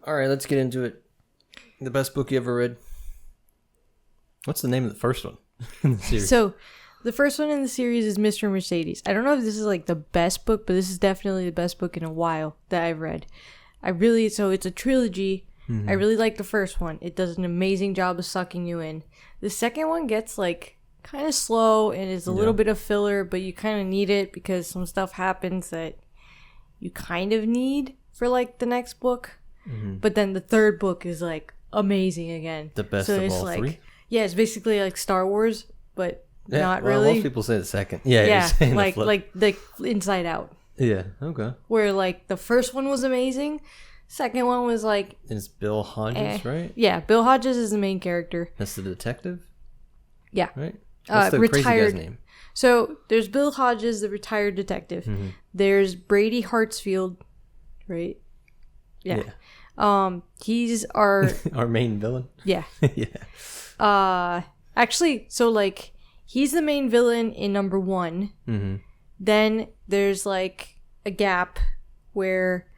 All right, let's get into it. The best book you ever read. What's the name of the first one in the series? So, the first one in the series is Mr. Mercedes. I don't know if this is like the best book, but this is definitely the best book in a while that I've read. So it's a trilogy. I really like the first one. It does an amazing job of sucking you in. The second one gets like kind of slow and is a little bit of filler, but you kind of need it because some stuff happens that you kind of need for like the next book. But then the third book is like amazing again. The best so of it's all like, three? Yeah, it's basically like Star Wars, but not really. Most people say the second. Yeah, Yeah, you're saying like Inside Out. Yeah, okay. Where like the first one was amazing. Second one was like... It's Bill Hodges, right? Yeah, Bill Hodges is the main character. That's the detective? Yeah. Right? What's the retired crazy guy's name? So, there's Bill Hodges, the retired detective. There's Brady Hartsfield, right? Yeah. He's our... Our main villain? Yeah. Yeah. Actually, so like, he's the main villain in number 1. Then there's like a gap where...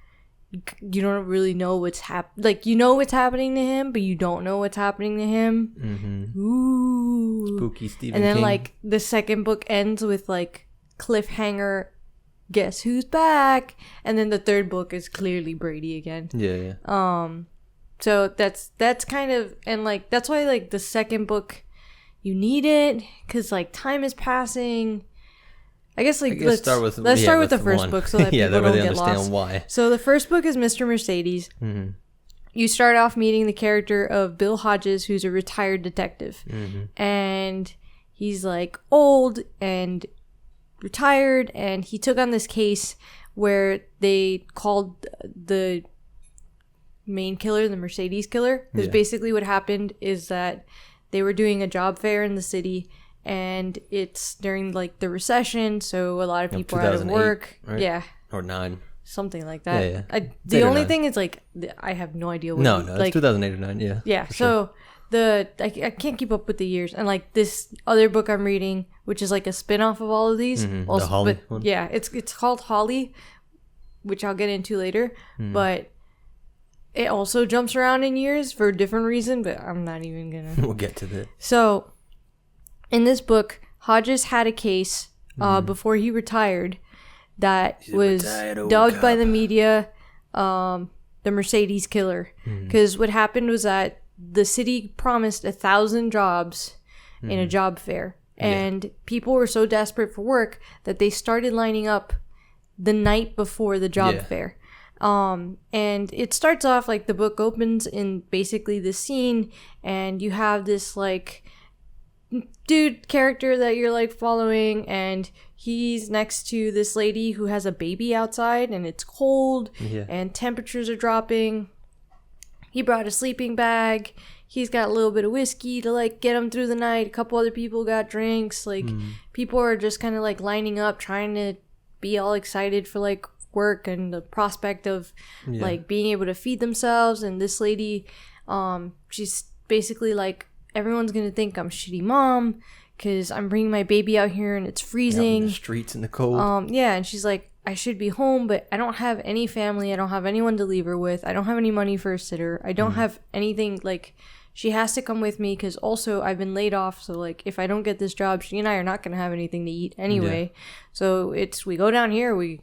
you don't really know what's like you know what's happening to him, but you don't know what's happening to him. Ooh, spooky Stephen And then King. like the second book ends with like cliffhanger, guess who's back? And then the third book is clearly Brady again. Yeah. So that's kind of, and like that's why like the second book you need it because like time is passing. I guess let's start with the first book so that people don't get lost. Why. So the first book is Mr. Mercedes. You start off meeting the character of Bill Hodges, who's a retired detective, and he's like old and retired, and he took on this case where they called the main killer the Mercedes killer. Because basically what happened is that they were doing a job fair in the city. And it's during like the recession, so a lot of people are out of work. Right? Yeah, or 9, something like that. Yeah. The only thing is like I have no idea. What no, like, it's 2008 or 9. Yeah. Yeah. So I can't keep up with the years, and like this other book I'm reading, which is like a spin-off of all of these. Also, the Holly one. Yeah, it's called Holly, which I'll get into later, but. It also jumps around in years for a different reason, but I'm not even gonna. We'll get to that. So. In this book, Hodges had a case before he retired that was dubbed by the media the Mercedes killer. Because what happened was that the city promised 1,000 jobs in a job fair. And people were so desperate for work that they started lining up the night before the job fair. And it starts off like the book opens in basically the scene, and you have this like... dude character that you're like following, and he's next to this lady who has a baby outside, and it's cold and temperatures are dropping. He brought a sleeping bag. He's got a little bit of whiskey to like get him through the night. A couple other people got drinks. Like people are just kind of like lining up trying to be all excited for like work and the prospect of like being able to feed themselves. And this lady she's basically like, everyone's gonna think I'm a shitty mom because I'm bringing my baby out here and it's freezing. Out in the streets in the cold. And she's like, I should be home, but I don't have any family. I don't have anyone to leave her with. I don't have any money for a sitter. I don't have anything. Like, she has to come with me because also I've been laid off. So like, if I don't get this job, she and I are not gonna have anything to eat anyway. So we go down here. We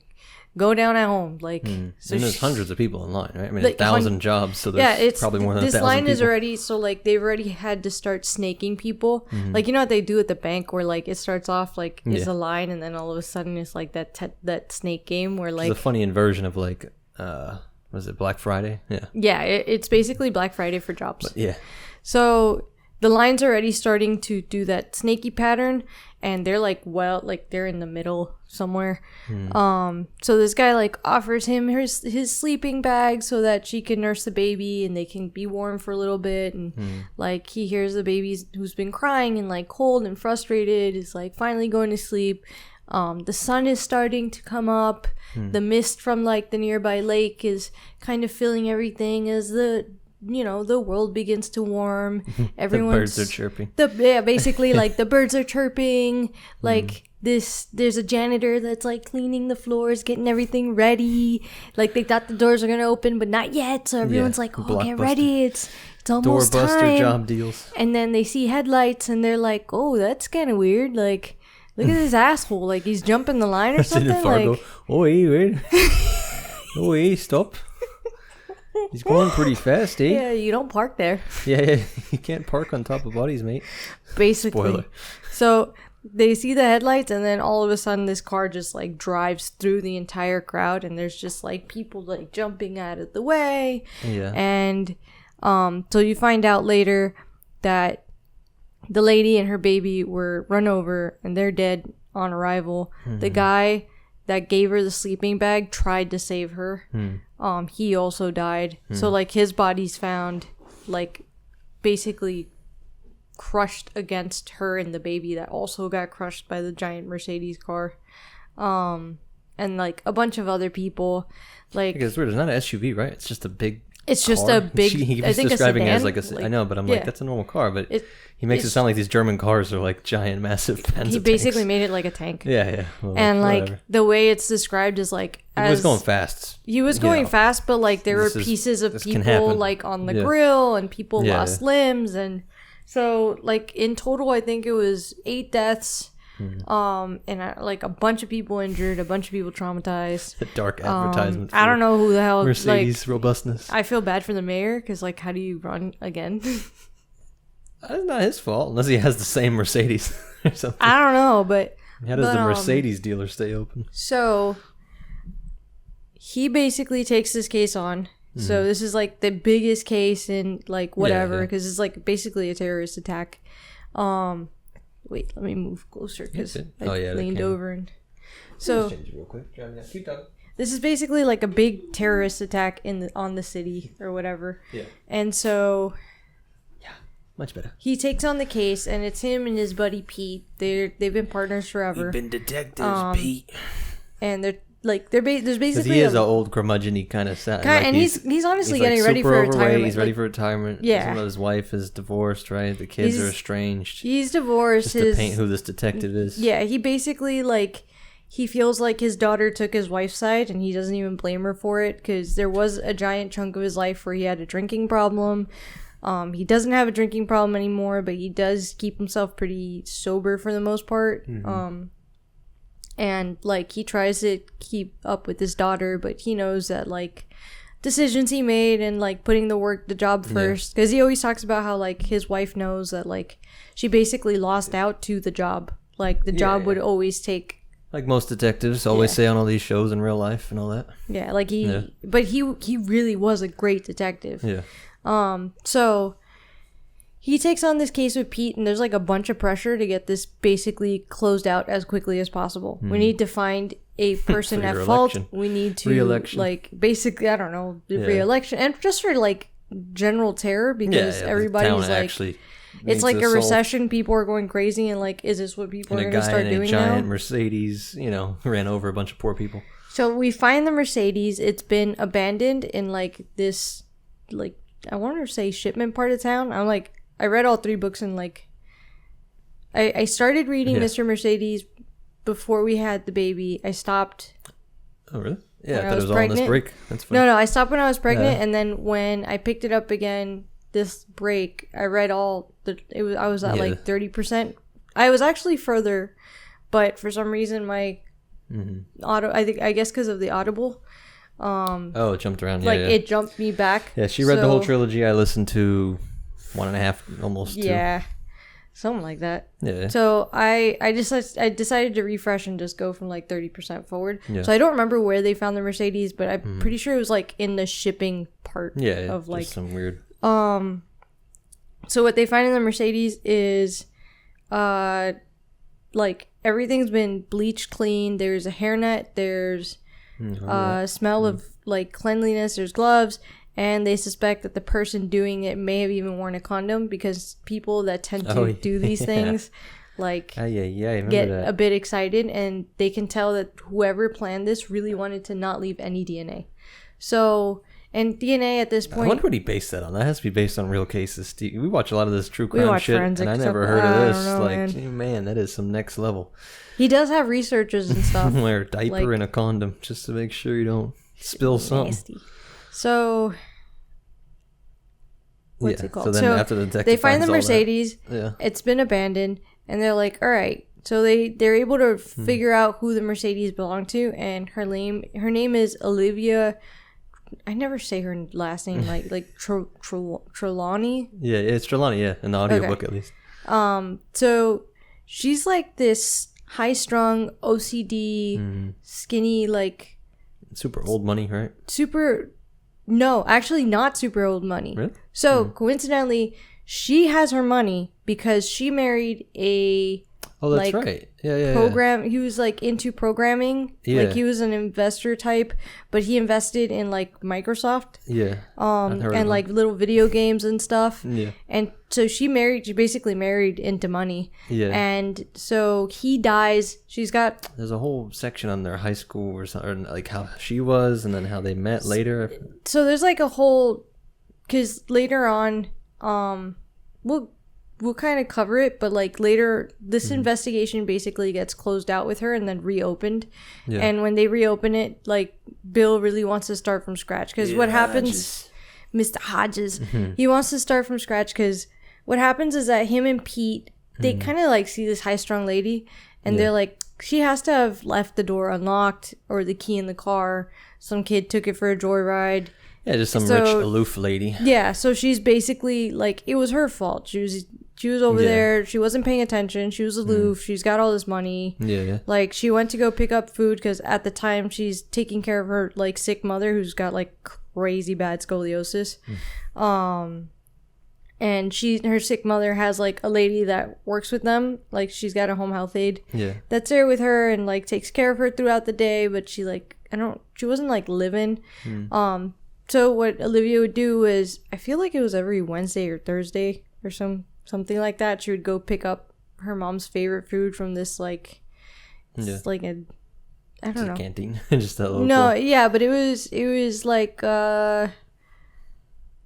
go down at home, like. So and there's hundreds of people in line, right? I mean, like 1,000 jobs, so there's it's probably more than 1,000 people. This line is already, so like they've already had to start snaking people. Like, you know what they do at the bank where like it starts off like it's a line, and then all of a sudden it's like that snake game where like it's a funny inversion of like was it Black Friday? Yeah. It's basically Black Friday for jobs. But, so the line's already starting to do that snaky pattern, and they're like, they're in the middle somewhere. So this guy like offers him his sleeping bag so that she can nurse the baby and they can be warm for a little bit. And like he hears the baby who's been crying and like cold and frustrated is like finally going to sleep. The sun is starting to come up. The mist from like the nearby lake is kind of filling everything as the the world begins to warm. The birds are chirping. Basically, like, the birds are chirping. Like, there's a janitor that's, like, cleaning the floors, getting everything ready. Like, they thought the doors are going to open, but not yet. So everyone's like, oh, get ready. It's almost Doorbuster time. job deals. And then they see headlights, and they're like, oh, that's kind of weird. Like, look at this asshole. Like, he's jumping the line or something. Like, Oi, wait. Oi, stop. He's going pretty fast, eh? yeah, you don't park there. Yeah, you can't park on top of bodies, mate. Basically. Spoiler. So they see the headlights, and then all of a sudden this car just, like, drives through the entire crowd, and there's just, like, people, like, jumping out of the way. Yeah. And so you find out later that the lady and her baby were run over, and they're dead on arrival. The guy that gave her the sleeping bag tried to save her. He also died. So, like, his body's found, like, basically crushed against her and the baby that also got crushed by the giant Mercedes car. And, like, a bunch of other people. Like, Because it's weird. It's not an SUV, right? It's just a big it's just car. a big, He I was think describing a it sedan. as like a... I know, but I'm like, that's a normal car. But he makes it it's- sound like these German cars are like giant, massive Panzer He basically tanks. made it like a tank. Yeah. Well, And, like, whatever. the way it's described is, like, He was going fast. He was going fast, but, like, there were This pieces of can people, happen. like, on the Yeah. grill, and people Yeah. lost limbs, and so, like, in total, I think it was 8 deaths, and like a bunch of people injured, a bunch of people traumatized. A dark advertisement. I don't know who the hell. Mercedes like, robustness. I feel bad for the mayor because, like, how do you run again? That's not his fault unless he has the same Mercedes or something. I don't know, but How does the Mercedes dealer stay open? so he basically takes this case on. So this is, like, the biggest case in, like, whatever, because it's, like, basically a terrorist attack. Wait, let me move closer because I leaned over and so Change it real quick. Keep talking. this is basically like a big terrorist attack on the city or whatever. Yeah. And so Much better. he takes on the case, and it's him and his buddy Pete. They've been partners forever. We've been detectives, Pete. And they're like there's Because basically he is an old curmudgeon-y kind of set. and he's honestly like getting ready super for overweight, retirement. He's ready for retirement. Yeah. His wife is divorced, right? The kids are estranged. He's divorced. Just to paint who this detective is. Yeah, he basically, like, he feels like his daughter took his wife's side, and he doesn't even blame her for it, because there was a giant chunk of his life where he had a drinking problem. He doesn't have a drinking problem anymore, but he does keep himself pretty sober for the most part. And, like, he tries to keep up with his daughter, but he knows that, like, decisions he made and, like, putting the job first. Because he always talks about how, like, his wife knows that, like, she basically lost out to the job. Like, the job would always take... Like most detectives always say on all these shows in real life and all that. Yeah, like, But he really was a great detective. Yeah. So... he takes on this case with Pete, and there's, like, a bunch of pressure to get this basically closed out as quickly as possible. We need to find a person at fault. We need to, re-election. like, basically, I don't know, re-election. And just for, like, general terror, because everybody's, like, it's like a recession. People are going crazy, and, like, is this what people are going to start doing now? A giant Mercedes, ran over a bunch of poor people. So we find the Mercedes. It's been abandoned in, like, this, like, I want to say shipment part of town. I'm, like... I read all 3 books and, like, I started reading Mr. Mercedes before we had the baby. I stopped. Oh, really? Yeah, I thought I it was was all on this pregnant. break. That's funny. No, I stopped when I was pregnant, and then when I picked it up again this break, I read all I was at like 30%. I was actually further, but for some reason my I guess because of the Audible. It jumped around. It jumped me back. Yeah, she read the whole trilogy. I listened to 1.5, almost 2. Yeah, something like that. Yeah. So I decided to refresh and just go from like 30% forward. Yeah. So I don't remember where they found the Mercedes, but I'm pretty sure it was like in the shipping part. Of like some weird. So what they find in the Mercedes is, like everything's been bleached clean. There's a hairnet. There's smell of like cleanliness. There's gloves. And they suspect that the person doing it may have even worn a condom, because people that tend to do these things, like, get a bit excited, and they can tell that whoever planned this really wanted to not leave any DNA. So And DNA at this I point. wonder what he based that on. That has to be based on real cases. Steve. We watch a lot of this true crime shit, and I stuff. never heard of this. Know, like, man, that is some next level. He does have researchers and stuff. Wear a diaper and a condom just to make sure you don't spill something. Nasty. So, what's it called? So then after the detective they find the finds all Mercedes. Yeah. It's been abandoned, and they're like, all right. So they're able to figure out who the Mercedes belonged to, and her name is Olivia. I never say her last name like Trelawney. Yeah, it's Trelawney. Yeah, in the audiobook at least. So she's like this high-strung OCD, skinny, like super old money, right? No, actually not super old money. Really? So coincidentally, she has her money because she married a. Oh, that's right. Yeah. Program. He was like into programming. Yeah. Like he was an investor type, but he invested in like Microsoft. Yeah. And like little video games and stuff. Yeah. And so she basically married into money. Yeah. And so he dies. There's a whole section on their high school or something, like how she was, and then how they met later. So there's like a whole, because later on, we'll kind of cover it, but like later this investigation basically gets closed out with her and then reopened. Yeah. And when they reopen it, like Bill really wants to start from scratch because what happens, Mr. Hodges, he wants to start from scratch because what happens is that him and Pete, they kind of like see this high-strung lady and they're like, she has to have left the door unlocked or the key in the car. Some kid took it for a joyride. Yeah, just some rich aloof lady. Yeah, so she's basically like, it was her fault. She was over there. She wasn't paying attention. She was aloof. She's got all this money. Yeah. Like, she went to go pick up food because at the time she's taking care of her, like, sick mother who's got, like, crazy bad scoliosis. And her sick mother has, like, a lady that works with them. Like, she's got a home health aide. Yeah. That's there with her and, like, takes care of her throughout the day. But she, like, she wasn't, like, living. So what Olivia would do is, I feel like it was every Wednesday or Thursday or something like that. She would go pick up her mom's favorite food from this like like I don't know, canteen. Just that local. No, yeah, but it was like oh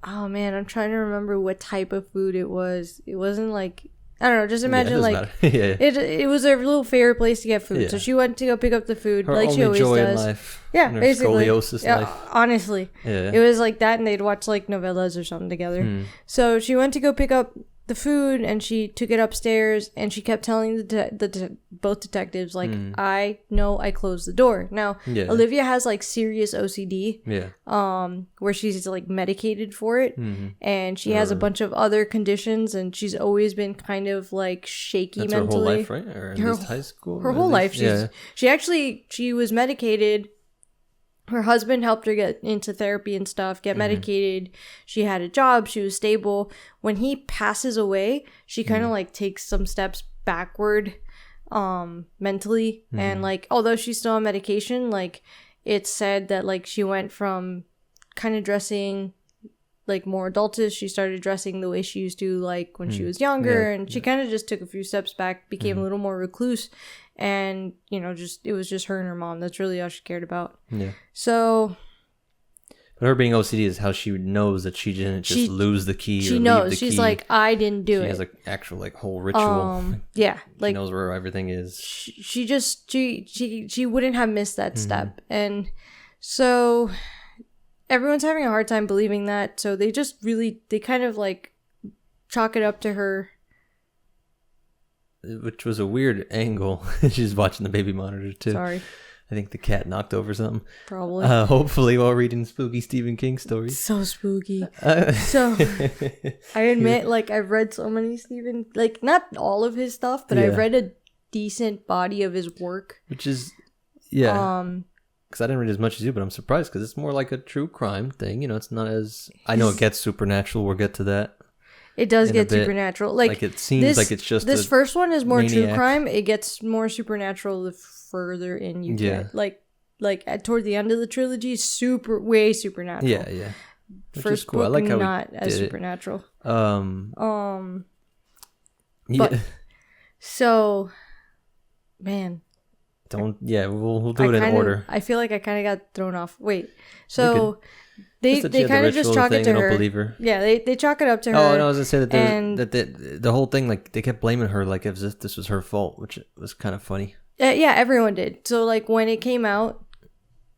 man, I'm trying to remember what type of food it was. It wasn't like, I don't know, just imagine like it was her little favorite place to get food. Yeah. So she went to go pick up the food, her like only she always joy does. In life. Yeah, basically. Scoliosis life. Honestly. Yeah. It was like that, and they'd watch like novellas or something together. So she went to go pick up the food, and she took it upstairs, and she kept telling both detectives, like, I know I closed the door. Now, Olivia has like serious OCD, where she's like medicated for it, and she has a bunch of other conditions, and she's always been kind of like shaky mentally. Her whole life, right? Or at least high school. Her whole life, she was medicated. Her husband helped her get into therapy and stuff, get medicated. She had a job. She was stable. When he passes away, she kind of like takes some steps backward mentally. And like, although she's still on medication, like it's said that like she went from kind of dressing like more adultish. She started dressing the way she used to like when she was younger. And she kind of just took a few steps back, became a little more recluse. And, you know, it was just her and her mom. That's really all she cared about. Yeah. So. But her being OCD is how she knows that she didn't just lose the key. She knows. She's like, I didn't do it. She has an actual like whole ritual. Yeah. Like, she knows where everything is. She wouldn't have missed that step. And so everyone's having a hard time believing that. So they kind of like chalk it up to her. Which was a weird angle. She's watching the baby monitor too. Sorry. I think the cat knocked over something. Probably. Hopefully while reading spooky Stephen King stories. So spooky. So I admit, like, I've read so many Stephen, like, not all of his stuff, but I've read a decent body of his work. Which is, because I didn't read as much as you, but I'm surprised because it's more like a true crime thing. You know, it's not as, I know it gets supernatural. We'll get to that. It does get supernatural. Like it seems like it's just this first one is more true crime. It gets more supernatural the further in you get. Like toward the end of the trilogy, way supernatural. Yeah. Which first is cool. book, I like how not as supernatural. Yeah. But so, man, We'll do it in order. I feel like I kind of got thrown off. Wait, so they kind of just chalk it to her. Believe her. Yeah, they chalk it up to her. Oh, no, I was gonna say that the whole thing, like, they kept blaming her like as if this was her fault, which was kind of funny. Yeah, everyone did. So like when it came out,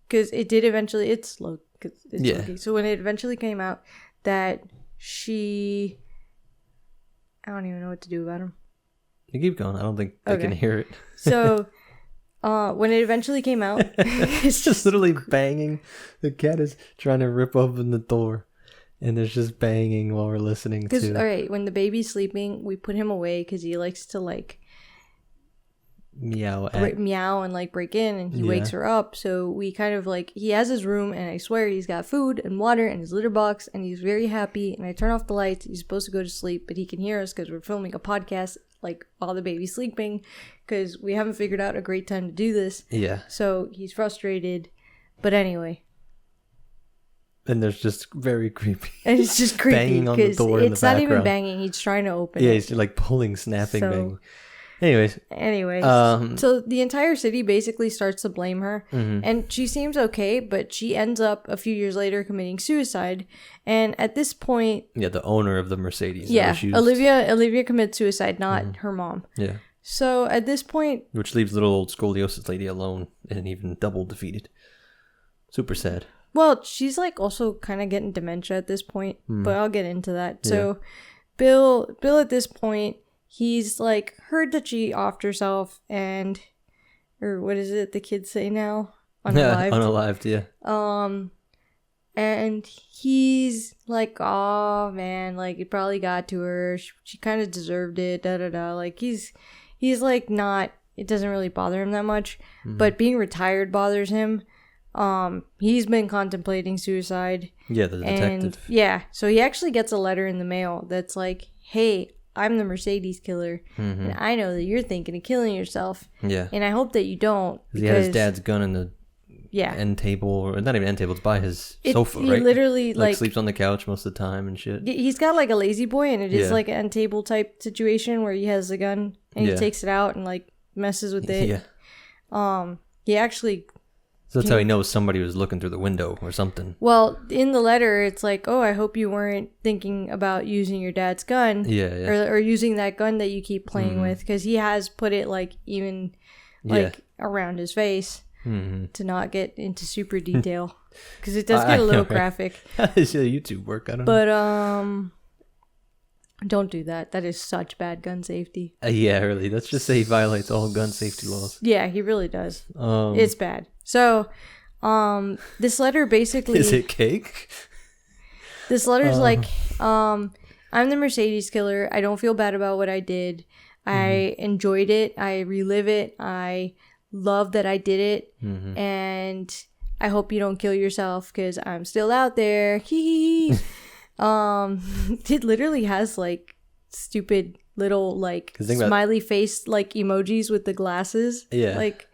because it did eventually, it's slow because it's Loki. So when it eventually came out that I don't even know what to do about him. You keep going. I don't think they can hear it. So, when it eventually came out, it's just literally banging. The cat is trying to rip open the door, and there's just banging while we're listening to. All right, when the baby's sleeping, we put him away because he likes to like meow and like break in, and he wakes her up. So we kind of like, he has his room, and I swear he's got food and water and his litter box, and he's very happy. And I turn off the lights. He's supposed to go to sleep, but he can hear us because we're filming a podcast like while the baby's sleeping, because we haven't figured out a great time to do this. Yeah. So he's frustrated, but anyway. And there's just very creepy. And it's just creepy because it's not even banging. He's trying to open it. Yeah, he's like pulling, snapping, banging. Anyways, so the entire city basically starts to blame her, and she seems okay, but she ends up a few years later committing suicide. And at this point, the owner of the Mercedes, Olivia commits suicide, not her mom. Yeah. So at this point, which leaves little old scoliosis lady alone and even double defeated. Super sad. Well, she's like also kind of getting dementia at this point, but I'll get into that. So Bill at this point, he's like heard that she offed herself, or what is it the kids say now? Unalived. Unalived, yeah. And he's like, oh man, like it probably got to her. She kind of deserved it. Like he's like not. It doesn't really bother him that much, but being retired bothers him. He's been contemplating suicide. Yeah, the detective. And, so he actually gets a letter in the mail that's like, hey, I'm the Mercedes killer, and I know that you're thinking of killing yourself. Yeah. And I hope that you don't. He had his dad's gun in the end table, or not even end table, it's by his sofa, he right? Literally like sleeps on the couch most of the time and shit. He's got like a lazy boy, and it is like an end table type situation where he has the gun and he takes it out and like messes with it. Yeah. He actually. So that's how he knows somebody was looking through the window or something. Well, in the letter, it's like, oh, I hope you weren't thinking about using your dad's gun. Yeah. Or using that gun that you keep playing with, because he has put it like even like around his face to not get into super detail, because it does get a little graphic. It's YouTube work, I don't know. But don't do that. That is such bad gun safety. Yeah, really. Let's just say he violates all gun safety laws. Yeah, he really does. It's bad. So, this letter basically... Is it cake? This letter's like, I'm the Mercedes killer. I don't feel bad about what I did. I enjoyed it. I relive it. I love that I did it. And I hope you don't kill yourself, because I'm still out there. Hee. It literally has like stupid little like smiley face like emojis with the glasses. Yeah. Like,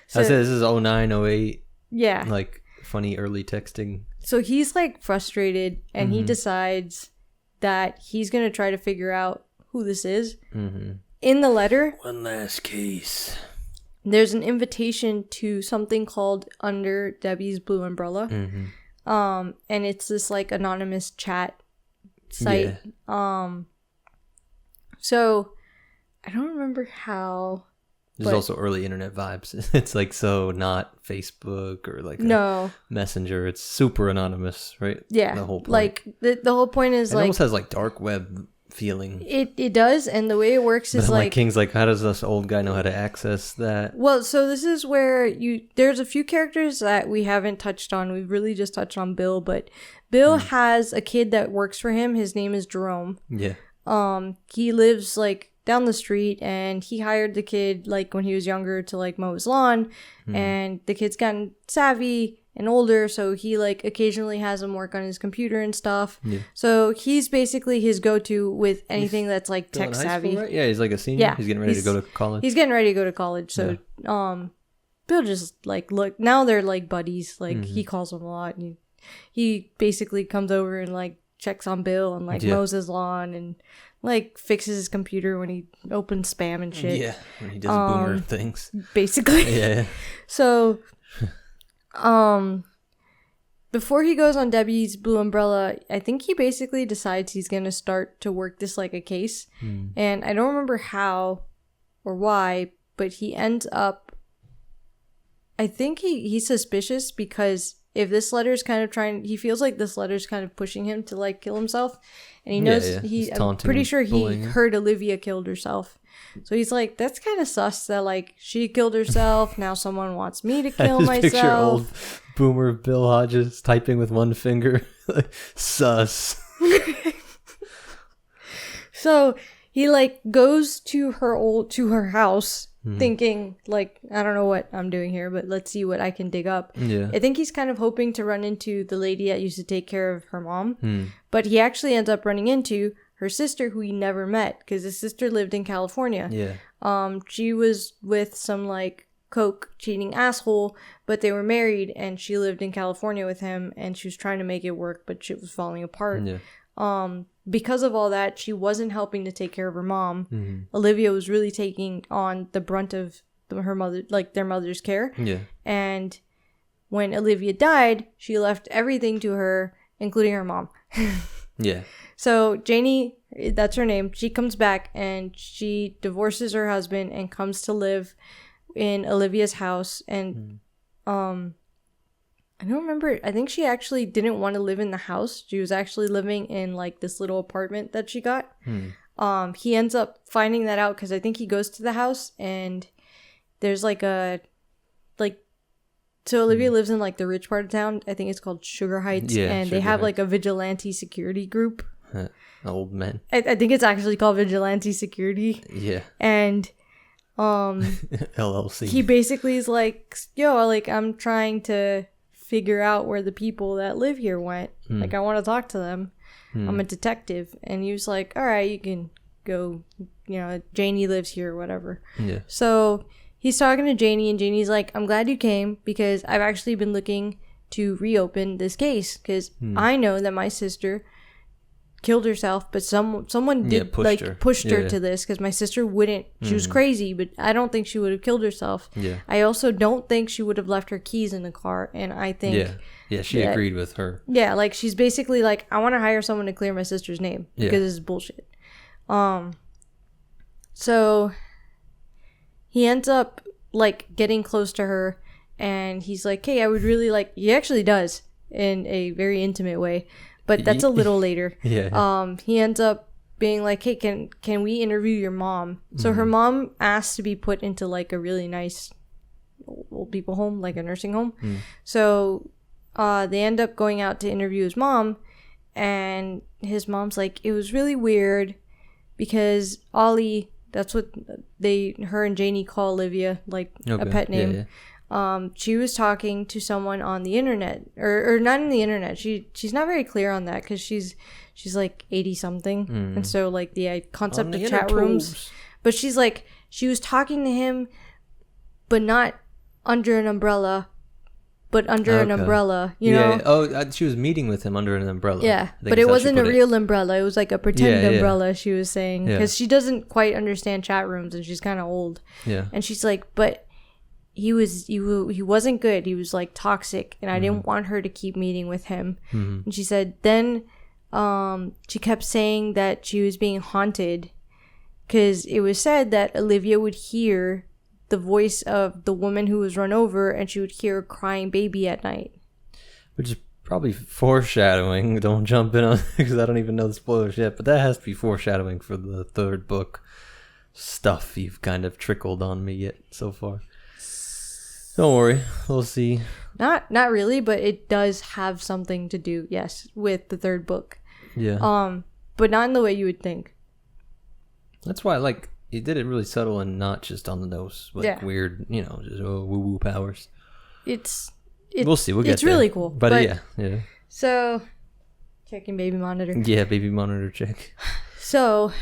so, I said this is 09, 08. Yeah. Like funny early texting. So he's like frustrated, and he decides that he's going to try to figure out who this is. In the letter, one last case. There's an invitation to something called Under Debbie's Blue Umbrella. And it's this like anonymous chat site. So I don't remember how. There's also early internet vibes. It's like so not Facebook or like a messenger. It's super anonymous, right? Yeah. The whole point. Like the whole point is it almost has like dark web feeling. It does, and the way it works is like King's like, how does this old guy know how to access that? Well, so this is where there's a few characters that we haven't touched on. We've really just touched on Bill, but Bill has a kid that works for him. His name is Jerome. Yeah. He lives like down the street, and he hired the kid like when he was younger to like mow his lawn, and the kid's gotten savvy and older, so he like occasionally has him work on his computer and stuff. Yeah. So he's basically his go-to with anything that's like tech savvy. School, right? Yeah, he's like a senior. Yeah, he's getting ready to go to college. He's getting ready to go to college. So Bill just like now they're like buddies. Like he calls him a lot, and he basically comes over and like checks on Bill and like mows his lawn and like fixes his computer when he opens spam and shit. Yeah, when he does boomer things. Basically. Yeah. So, before he goes on Debbie's Blue Umbrella, I think he basically decides he's gonna start to work this like a case. And I don't remember how or why, but he ends up, I think he's suspicious because if this letter's kind of he feels like this letter's kind of pushing him to like kill himself, and he knows I'm pretty sure he heard Olivia killed herself, so he's like, that's kind of sus that like she killed herself, now someone wants me to kill myself. Picture old boomer Bill Hodges typing with one finger. Sus. So he like goes to her house, thinking like, I don't know what I'm doing here, but let's see what I can dig up. Yeah. I think he's kind of hoping to run into the lady that used to take care of her mom, but he actually ends up running into her sister, who he never met because his sister lived in California. Yeah. She was with some like coke cheating asshole, but they were married and she lived in California with him and she was trying to make it work, but shit was falling apart. Yeah. Because of all that, she wasn't helping to take care of her mom. Olivia was really taking on the brunt of her mother, like their mother's care. Yeah. And when Olivia died, she left everything to her, including her mom. Yeah. So Janie, that's her name, she comes back and she divorces her husband and comes to live in Olivia's house. And I don't remember. I think she actually didn't want to live in the house. She was actually living in like this little apartment that she got. He ends up finding that out because I think he goes to the house and there's like so Olivia lives in like the rich part of town. I think it's called Sugar Heights. Yeah, and they have like a vigilante security group. Old men. I think it's actually called Vigilante Security. Yeah. And LLC. He basically is like, yo, like I'm trying to figure out where the people that live here went. Like I want to talk to them. I'm a detective. And he was like, all right, you can go, you know, Janie lives here or whatever. Yeah. So he's talking to Janie and Janie's like, I'm glad you came because I've actually been looking to reopen this case because I know that my sister killed herself, but someone did pushed her to this because my sister wouldn't. She was crazy, but I don't think she would have killed herself. Yeah. I also don't think she would have left her keys in the car, and I think she agreed with her. Yeah, like she's basically like, I want to hire someone to clear my sister's name because this is bullshit. So he ends up like getting close to her, and he's like, hey, I would really like. He actually does in a very intimate way. But that's a little later. Yeah. He ends up being like, hey, can we interview your mom? So her mom asked to be put into like a really nice old people home, like a nursing home. So they end up going out to interview his mom, and his mom's like, it was really weird because Ollie, that's what her and Janie call Olivia, like a pet name. Yeah. She was talking to someone on the internet, or not on the internet. She's not very clear on that because she's like 80 something, and so like the concept of chat rooms. But she's like, she was talking to him, but not under an umbrella, but under an umbrella. You know? Oh, she was meeting with him under an umbrella. Yeah, but it wasn't a real umbrella. It was like a pretend umbrella. She was saying because she doesn't quite understand chat rooms and she's kind of old. Yeah, and she's like, but. He wasn't good. He was like toxic, and I didn't want her to keep meeting with him. And she said then she kept saying that she was being haunted because it was said that Olivia would hear the voice of the woman who was run over, and she would hear a crying baby at night. Which is probably foreshadowing. Don't jump in on because I don't even know the spoilers yet, but that has to be foreshadowing for the third book stuff you've kind of trickled on me yet so far. Don't worry, we'll see. Not really, but it does have something to do, yes, with the third book. Yeah. But not in the way you would think. That's why, like, he did it really subtle and not just on the nose, like weird, you know, just woo-woo powers. We'll see. We'll get. It's there. Really cool. But yeah. So, checking baby monitor. Yeah, baby monitor check. So,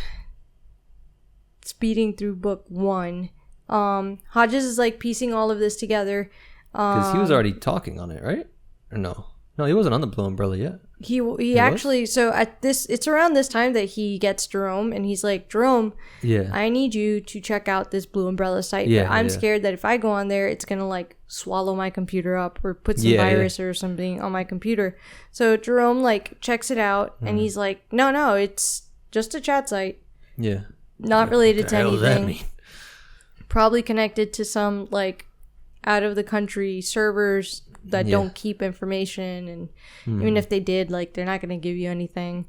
speeding through book 1. Hodges is like piecing all of this together because he was already talking on it, right? Or no, he wasn't on the Blue Umbrella yet. he actually, so it's around this time that he gets Jerome, and he's like, Jerome, I need you to check out this Blue Umbrella site. But I'm scared that if I go on there, it's gonna like swallow my computer up or put some virus or something on my computer. So Jerome like checks it out, and he's like, no, it's just a chat site. Yeah. Not related to anything. What the hell does that mean? Probably connected to some like out of the country servers that don't keep information, and even if they did, like, they're not gonna give you anything.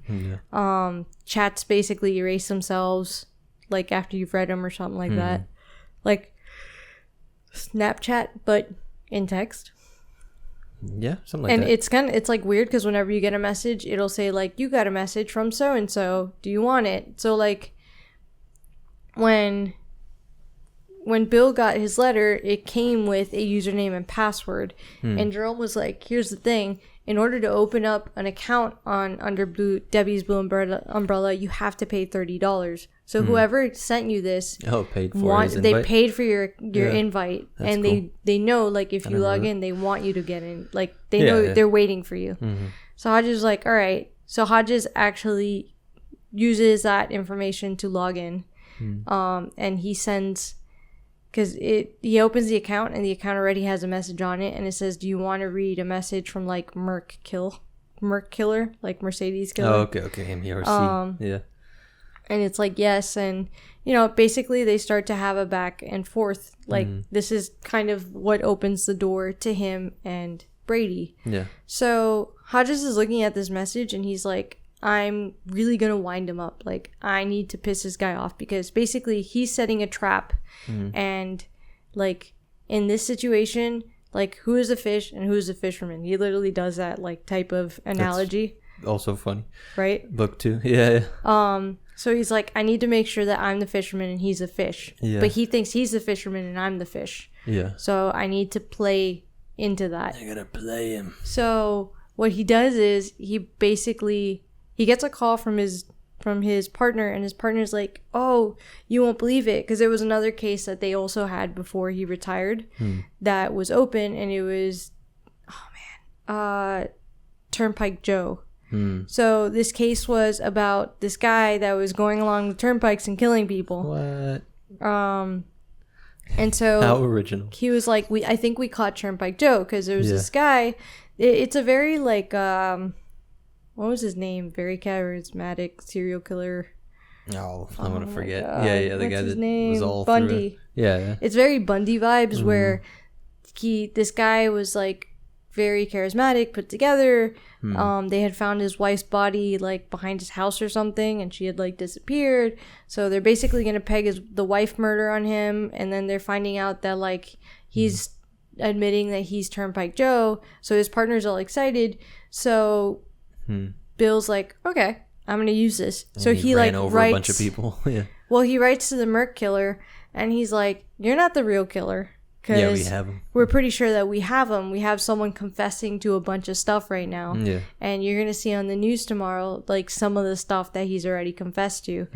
Chats basically erase themselves like after you've read them or something like that, like Snapchat but in text. Something like that. And it's like weird because whenever you get a message, it'll say like, you got a message from so and so, do you want it? So like when Bill got his letter, it came with a username and password. And Jerome was like, here's the thing. In order to open up an account under Debbie's Blue Umbrella, you have to pay $30. So whoever sent you this, paid for his invite? They paid for your invite. That's and cool. they know, like, if you log in, they want you to get in. Like, they know they're waiting for you. So Hodges was like, all right. So Hodges actually uses that information to log in. And he sends... Because he opens the account, and the account already has a message on it, and it says, do you want to read a message from, like, Merc Killer, like Mercedes Killer? Oh, okay, MRC, yeah. And it's like, yes, and, you know, basically they start to have a back and forth. Like, this is kind of what opens the door to him and Brady. Yeah. So Hodges is looking at this message, and he's like, I'm really going to wind him up. Like, I need to piss this guy off because basically he's setting a trap. And, like, in this situation, like, who is the fish and who is the fisherman? He literally does that, like, type of analogy. That's also funny. Right? Book 2. Yeah. So he's like, I need to make sure that I'm the fisherman and he's a fish. Yeah. But he thinks he's the fisherman and I'm the fish. Yeah. So I need to play into that. I gotta play him. So what he does is he gets a call from his partner, and his partner's like, oh, you won't believe it, because there was another case that they also had before he retired that was open, and it was Turnpike Joe. So this case was about this guy that was going along the turnpikes and killing people. What? And so how original. He was like, I think we caught Turnpike Joe, because there was this guy. It's a very like what was his name? Very charismatic serial killer. Oh, I'm gonna forget. Yeah, the guy that was all Bundy. Yeah. It's very Bundy vibes, where this guy was like very charismatic, put together. They had found his wife's body like behind his house or something, and she had like disappeared. So they're basically gonna peg the wife murder on him, and then they're finding out that like he's admitting that he's Turnpike Joe. So his partner's all excited. So Bill's like, okay, I'm gonna use this. And so he like over writes a bunch of people. Yeah. Well, he writes to the Merc Killer, and he's like, "You're not the real killer, because we have him. We're pretty sure that we have him. We have someone confessing to a bunch of stuff right now. Yeah. And you're gonna see on the news tomorrow, like some of the stuff that he's already confessed to.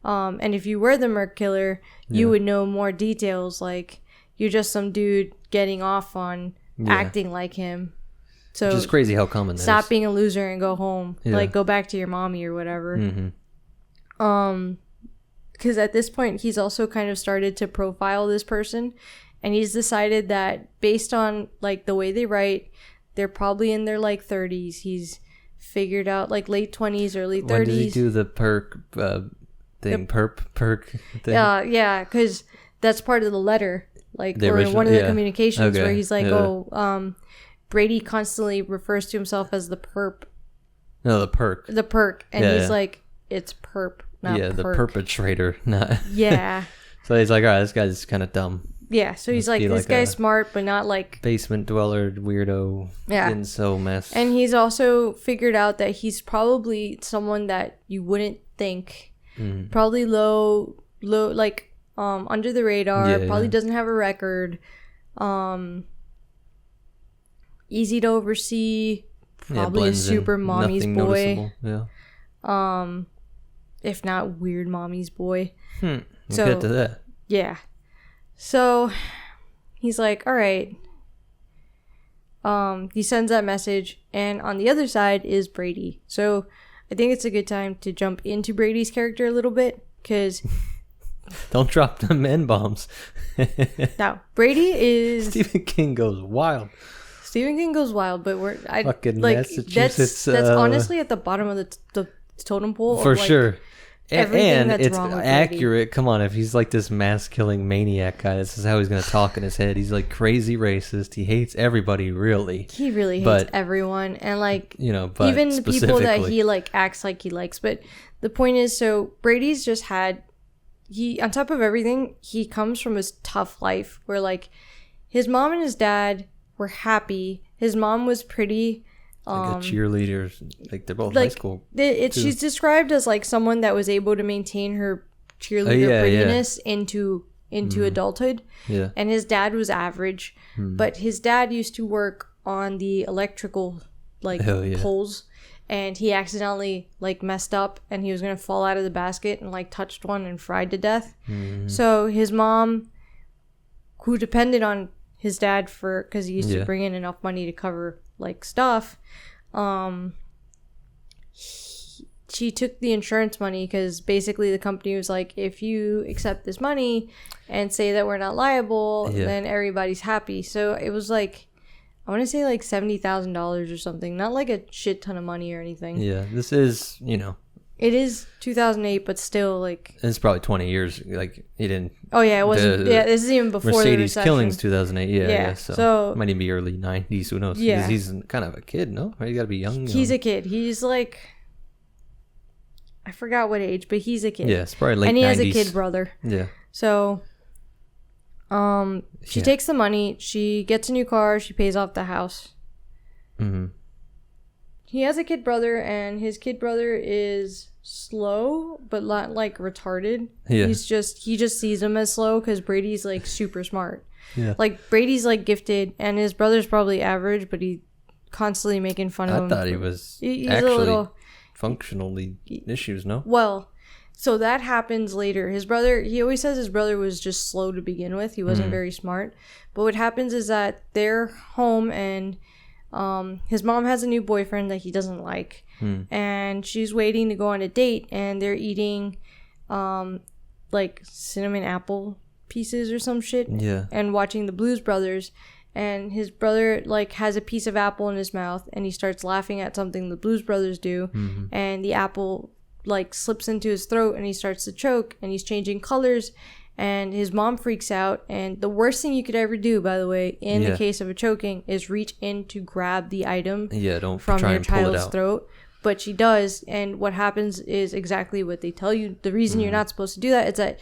And if you were the Merc Killer, you would know more details. Like, you're just some dude getting off on acting like him." So which is crazy how common that stop is. being a loser and go home. Yeah. Like, go back to your mommy or whatever. Because at this point, he's also kind of started to profile this person. And he's decided that based on, like, the way they write, they're probably in their, like, 30s. He's figured out, like, late 20s, early 30s. When did he do the perk thing? Perk thing? Yeah, because that's part of the letter. Like, or in one of the communications where he's like, Brady constantly refers to himself as the perp. No, the perk. The perk. And he's like, it's perp, not perk. The perpetrator. Not. Yeah. So he's like, all right, this guy's kind of dumb. Yeah, so he's like, this guy's smart, but not like... basement dweller, weirdo, incel mess. And he's also figured out that he's probably someone that you wouldn't think. Probably low, like, under the radar. Probably doesn't have a record. Easy to oversee, probably a super mommy's boy. If not weird mommy's boy. We'll get to that. Yeah. So he's like, all right, he sends that message, and on the other side is Brady. So I think it's a good time to jump into Brady's character a little bit, because don't drop them N-bombs. now Brady is Stephen King goes wild. But fucking Massachusetts. That's honestly at the bottom of the totem pole for sure. And that's it's wrong with accurate. Brady. Come on, if he's like this mass killing maniac guy, this is how he's gonna talk in his head. He's like crazy racist. He hates everybody, really. He really hates everyone, and like, you know, but even the people that he like acts like he likes. But the point is, so Brady's just had, he, on top of everything, he comes from his tough life where like his mom and his dad were happy. His mom was pretty. Like a cheerleader, like they're both high school. She's described as like someone that was able to maintain her cheerleader prettiness into adulthood. Yeah. And his dad was average, but his dad used to work on the electrical poles, and he accidentally like messed up, and he was gonna fall out of the basket and like touched one and fried to death. So his mom, who depended on his dad because he used to bring in enough money to cover like stuff, she took the insurance money, because basically the company was like, if you accept this money and say that we're not liable, then everybody's happy. So it was like, I want to say like $70,000 or something, not like a shit ton of money or anything. Yeah, this is, you know, it is 2008, but still, like, it's probably 20 years. Like, he didn't. Oh yeah, it wasn't. This is even before Mercedes the recession. Killings 2008. Yeah. So might even be early 90s. Who knows? Yeah, he's kind of a kid. No, right? You got to be young. He's a kid. He's like, I forgot what age, but he's a kid. Yeah, it's probably late 90s. And he has a kid brother. Yeah. So, she takes the money. She gets a new car. She pays off the house. Mm-hmm. He has a kid brother, and his kid brother is slow, but not like retarded. Yeah. He just sees him as slow because Brady's like super smart. Yeah. Like Brady's like gifted, and his brother's probably average, but he constantly making fun of him. I thought he was actually a little functionally issues. No. Well, so that happens later. His brother, he always says his brother was just slow to begin with. He wasn't very smart. But what happens is that they're home, and his mom has a new boyfriend that he doesn't like, and she's waiting to go on a date, and they're eating like cinnamon apple pieces or some shit, and watching the Blues Brothers, and his brother like has a piece of apple in his mouth, and he starts laughing at something the Blues Brothers do, and the apple like slips into his throat, and he starts to choke, and he's changing colors. And his mom freaks out. And the worst thing you could ever do, by the way, in the case of a choking, is reach in to grab the item from your child's throat. But she does. And what happens is exactly what they tell you. The reason you're not supposed to do that is that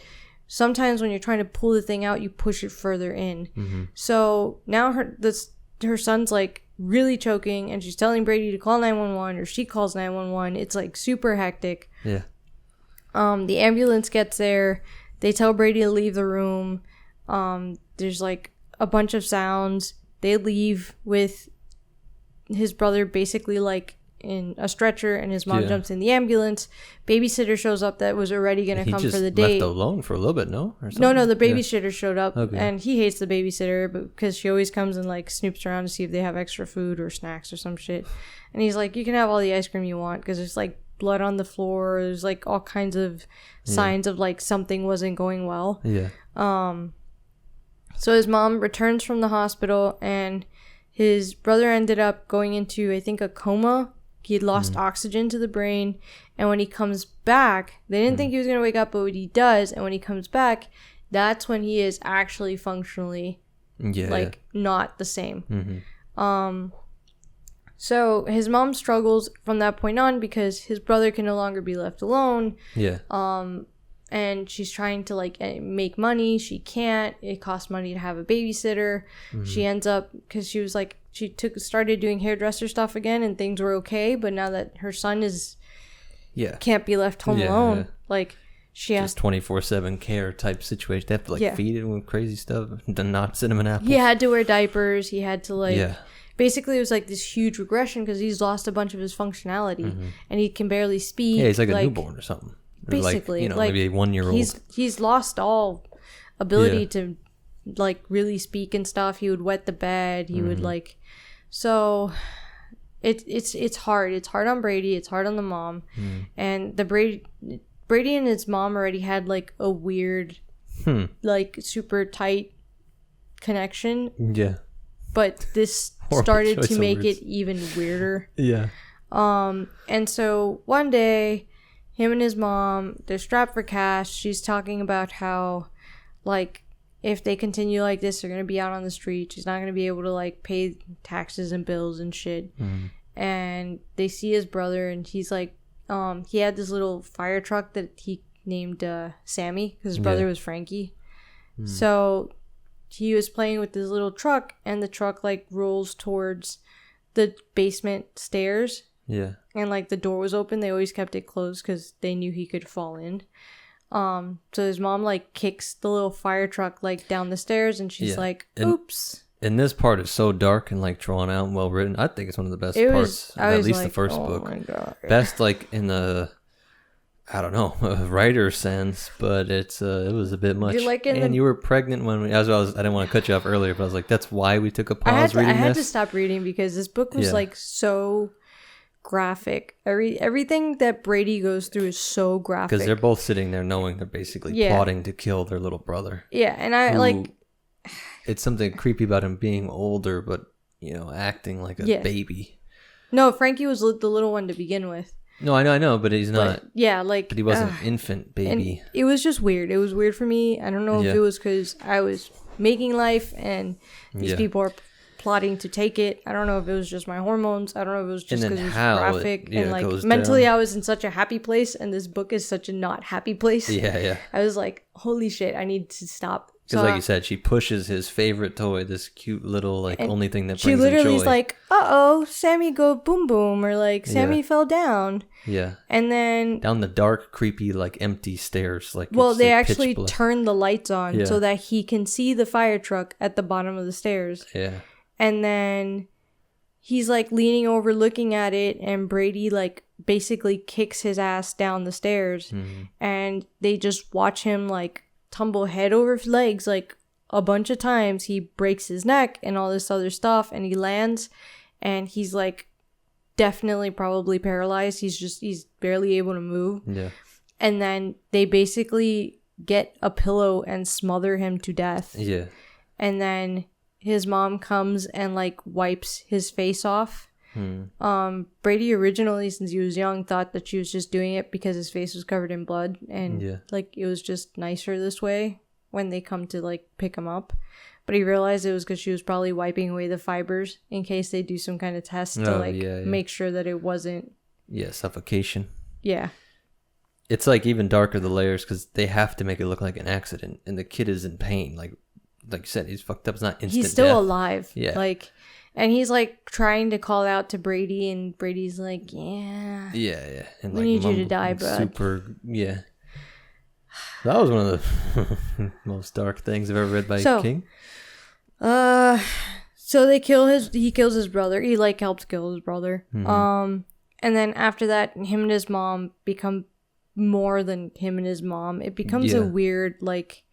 sometimes when you're trying to pull the thing out, you push it further in. So now her son's like really choking, and she's telling Brady to call 911, or she calls 911. It's like super hectic. Yeah. The ambulance gets there. They tell Brady to leave the room. There's like a bunch of sounds. They leave with his brother basically like in a stretcher, and his mom jumps in the ambulance. Babysitter shows up that was already going to come for the date. He just left alone for a little bit, no? Or no, the babysitter showed up, and he hates the babysitter because she always comes and like snoops around to see if they have extra food or snacks or some shit. And he's like, you can have all the ice cream you want, because there's like blood on the floor. There's like all kinds of signs of like something wasn't going well. Yeah. So his mom returns from the hospital, and his brother ended up going into, I think, a coma. He had lost oxygen to the brain, and when he comes back, they didn't think he was going to wake up, but what he does, and when he comes back, that's when he is actually functionally not the same. So his mom struggles from that point on because his brother can no longer be left alone. Yeah. And she's trying to like make money. She can't. It costs money to have a babysitter. She ends up, because she was like, started doing hairdresser stuff again, and things were okay. But now that her son can't be left home alone, like she has 24/7 care type situation. They have to like feed him with crazy stuff, not cinnamon apples. He had to wear diapers. He had to like. Yeah. Basically, it was like this huge regression because he's lost a bunch of his functionality, and he can barely speak. Yeah, he's like a newborn or something. Basically, like, maybe a 1-year-old. He's lost all ability to like really speak and stuff. He would wet the bed. He would like. So it's hard. It's hard on Brady. It's hard on the mom. And Brady and his mom already had like a weird, like super tight connection. Yeah. But this started to make it even weirder. Yeah. And so one day, him and his mom, they're strapped for cash. She's talking about how, like, if they continue like this, they're gonna be out on the street. She's not gonna be able to like pay taxes and bills and shit. And they see his brother, and he's like, he had this little fire truck that he named Sammy because his brother was Frankie. So he was playing with this little truck, and the truck like rolls towards the basement stairs. Yeah. And like the door was open. They always kept it closed because they knew he could fall in. So his mom like kicks the little fire truck like down the stairs, and she's like, "Oops." And this part is so dark and like drawn out and well written. I think it's one of the best parts of at least like, the first book. My God. Best like in the, I don't know, a writer sense, but it was a bit much. Like you were pregnant when we. I didn't want to cut you off earlier, but I was like, that's why we took a pause reading this. I had to stop reading because this book was like so graphic. Everything that Brady goes through is so graphic. Because they're both sitting there knowing they're basically plotting to kill their little brother. Yeah, and I like. It's something creepy about him being older, but acting like a baby. No, Frankie was the little one to begin with. No, I know, but he's not. But he wasn't an infant baby. It was just weird. It was weird for me. I don't know if it was because I was making life and these people are plotting to take it. I don't know if it was just my hormones. I don't know if it was just because it was graphic and like mentally down. I was in such a happy place, and this book is such a not happy place. Yeah. I was like, holy shit, I need to stop. Because like you said, she pushes his favorite toy, this cute little like only thing that brings him joy. She literally is like, "Uh-oh, Sammy go boom boom," or like Sammy fell down. Yeah. And then down the dark, creepy, like empty stairs. Like they actually turn the lights on so that he can see the fire truck at the bottom of the stairs. Yeah. And then he's like leaning over looking at it, and Brady like basically kicks his ass down the stairs, and they just watch him like tumble head over legs like a bunch of times. He breaks his neck and all this other stuff, and he lands, and he's like definitely probably paralyzed. He's barely able to move. Yeah. And then they basically get a pillow and smother him to death. Yeah. And then his mom comes and like wipes his face off. Brady originally, since he was young, thought that she was just doing it because his face was covered in blood, and like it was just nicer this way when they come to like pick him up. But he realized it was because she was probably wiping away the fibers in case they do some kind of test to make sure that it wasn't suffocation. Yeah, it's like even darker the layers because they have to make it look like an accident, and the kid is in pain. Like you said, he's fucked up. It's not instant. He's still death. Alive. Yeah, like. And he's like trying to call out to Brady, and Brady's like, "Yeah, and we need you to die, bud." Super, That was one of the most dark things I've ever read by King. So he kills his brother. He like helps kill his brother. And then after that, him and his mom become more than him and his mom. It becomes a weird like.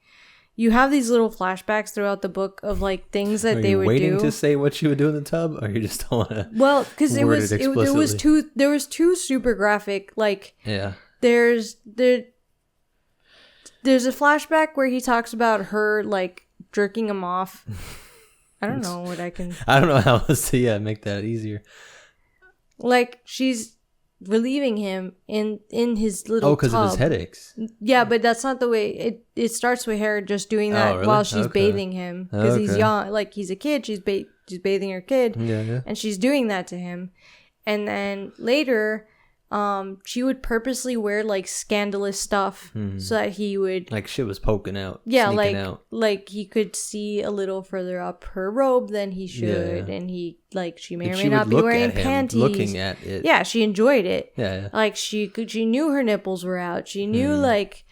You have these little flashbacks throughout the book of like things that they would do. Are you waiting to say what she would do in the tub, or you just don't want to? Well, because there was two super graphic. Like there's a flashback where he talks about her like jerking him off. I don't know what I can. I don't know how else to make that easier. Like she's relieving him in his little because of his headaches. Yeah, but that's not the way it starts with her just doing that really? While she's bathing him because he's young, like he's a kid. She's bathing her kid, and she's doing that to him. And then later, she would purposely wear like scandalous stuff so that he would like shit was poking out. Yeah, like he could see a little further up her robe than he should, and he like she may or may not be wearing panties. Looking at it, she enjoyed it. Yeah. Like she knew her nipples were out. She knew like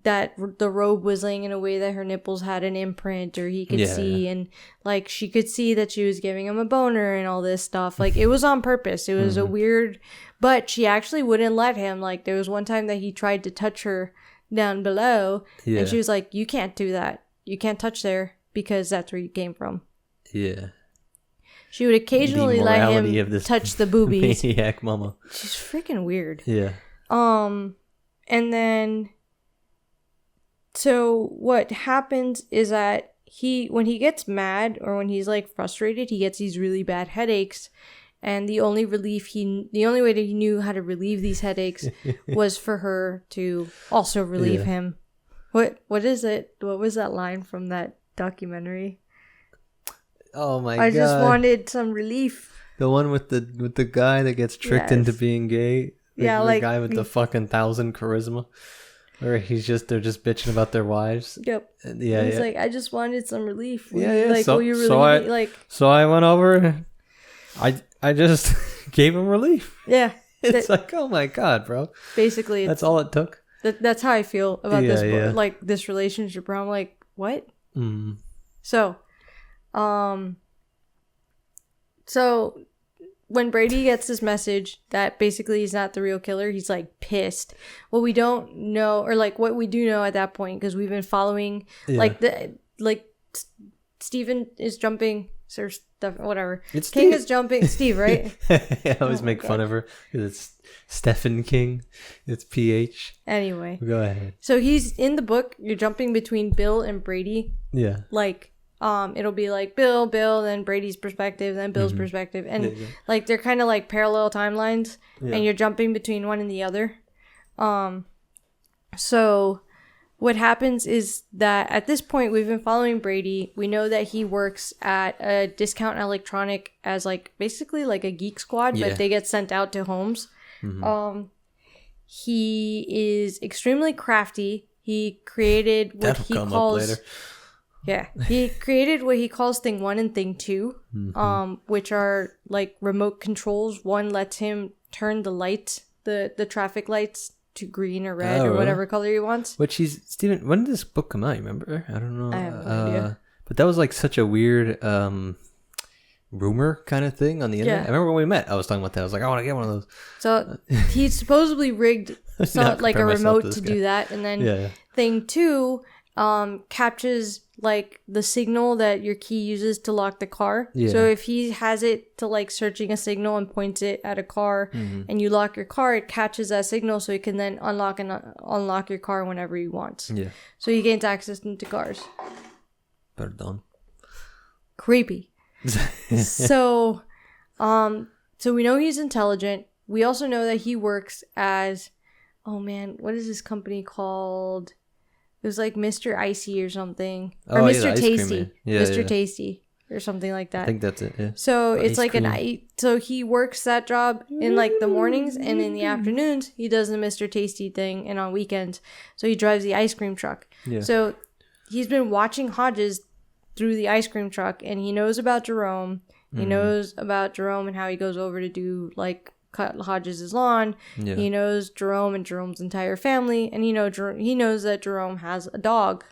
that the robe was laying in a way that her nipples had an imprint, or he could see, and like she could see that she was giving him a boner and all this stuff. Like it was on purpose. It was a weird, but she actually wouldn't let him. Like there was one time that he tried to touch her down below, and she was like, "You can't do that. You can't touch there because that's where you came from." Yeah. She would occasionally let morality him of this touch the boobies. maniac mama. She's freaking weird. Yeah. And then, so what happens is that when he gets mad or when he's like frustrated, he gets these really bad headaches. And the only way that he knew how to relieve these headaches was for her to also relieve him. What is it? What was that line from that documentary? Oh my god! I just wanted some relief. The one with the guy that gets tricked into being gay. The guy with the fucking 1,000 charisma, where they're just bitching about their wives. Yep. Yeah. He's like, I just wanted some relief. Like, will you relieve me? So I went over. I just gave him relief. Yeah. It's like, oh my god, bro. Basically, that's all it took. That's how I feel about this, like this relationship. Where I'm like, what? Mm. So when Brady gets this message that basically he's not the real killer, he's like pissed. What we don't know, or like what we do know at that point, because we've been following, Steven is jumping, or stuff, whatever. It's King Steve. is jumping. Steve, right? I always make fun of her because it's Stephen King. It's PH. Anyway, go ahead. So he's in the book. You're jumping between Bill and Brady. Yeah. Like, it'll be like Bill, then Brady's perspective, then Bill's perspective, and like they're kind of like parallel timelines, and you're jumping between one and the other. So what happens is that at this point we've been following Brady. We know that he works at a Discount Electronic as like basically like a geek squad, but they get sent out to homes. He is extremely crafty. He created what he calls he created what he calls Thing 1 and Thing 2, which are like remote controls. One lets him turn the lights, the traffic lights, to green or red or whatever color he wants. Which Steven, when did this book come out? You remember? I don't know. I have no idea. But that was like such a weird rumor kind of thing on the internet. I remember when we met, I was talking about that. I was like, I want to get one of those. So he supposedly rigged like a remote to do that, and then Thing 2 captures like the signal that your key uses to lock the car. So if he has it to like searching a signal and points it at a car, and you lock your car, it catches that signal, so he can then unlock your car whenever he wants. So he gains access into cars. Pardon. Creepy. So we know he's intelligent. We also know that he works as, oh man, what is this company called? It was like Mr. Icy or something. Or Mr. Tasty. Mr. Tasty or something like that. I think that's it, yeah. So it's like so he works that job in like the mornings, and in the afternoons he does the Mr. Tasty thing, and on weekends. So he drives the ice cream truck. So he's been watching Hodges through the ice cream truck, and he knows about Jerome. He knows about Jerome and how he goes over to do like cut Hodges' lawn. He knows Jerome and Jerome's entire family, and he knows that Jerome has a dog.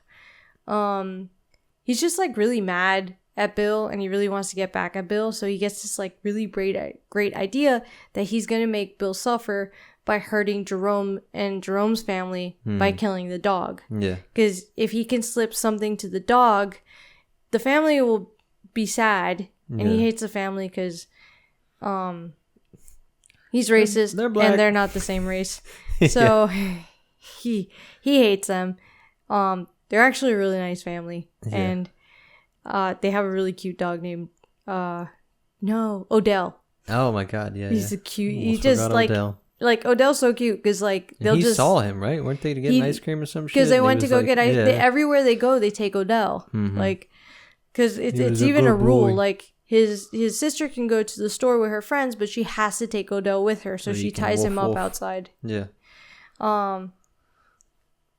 He's just like really mad at Bill, and he really wants to get back at Bill. So he gets this like really great idea that he's gonna make Bill suffer by hurting Jerome and Jerome's family by killing the dog. Because if he can slip something to the dog, the family will be sad, and he hates the family because he's racist, and they're not the same race. So he hates them. They're actually a really nice family, and they have a really cute dog named Odell. Oh my god, he's a cute. He's just like Odell. Like Odell's so cute because like he saw him, right? Weren't they to get an ice cream or some shit? Because they went to go get ice. Everywhere they go, they take Odell. Like, because it's even a rule. Like his sister can go to the store with her friends, but she has to take Odell with her, so she ties him up outside.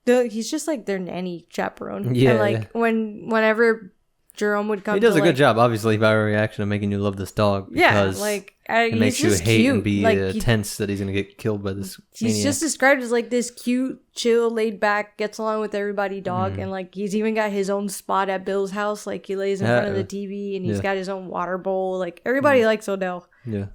He's just like their nanny chaperone. And like whenever Jerome would come, he does a good job, obviously, by our reaction of making you love this dog. Because it makes you hate cute. And be tense that he's gonna get killed by this. He's just described as like this cute, chill, laid back, gets along with everybody dog, and like he's even got his own spot at Bill's house. Like he lays in front of the TV, and he's got his own water bowl. Like everybody likes Odell.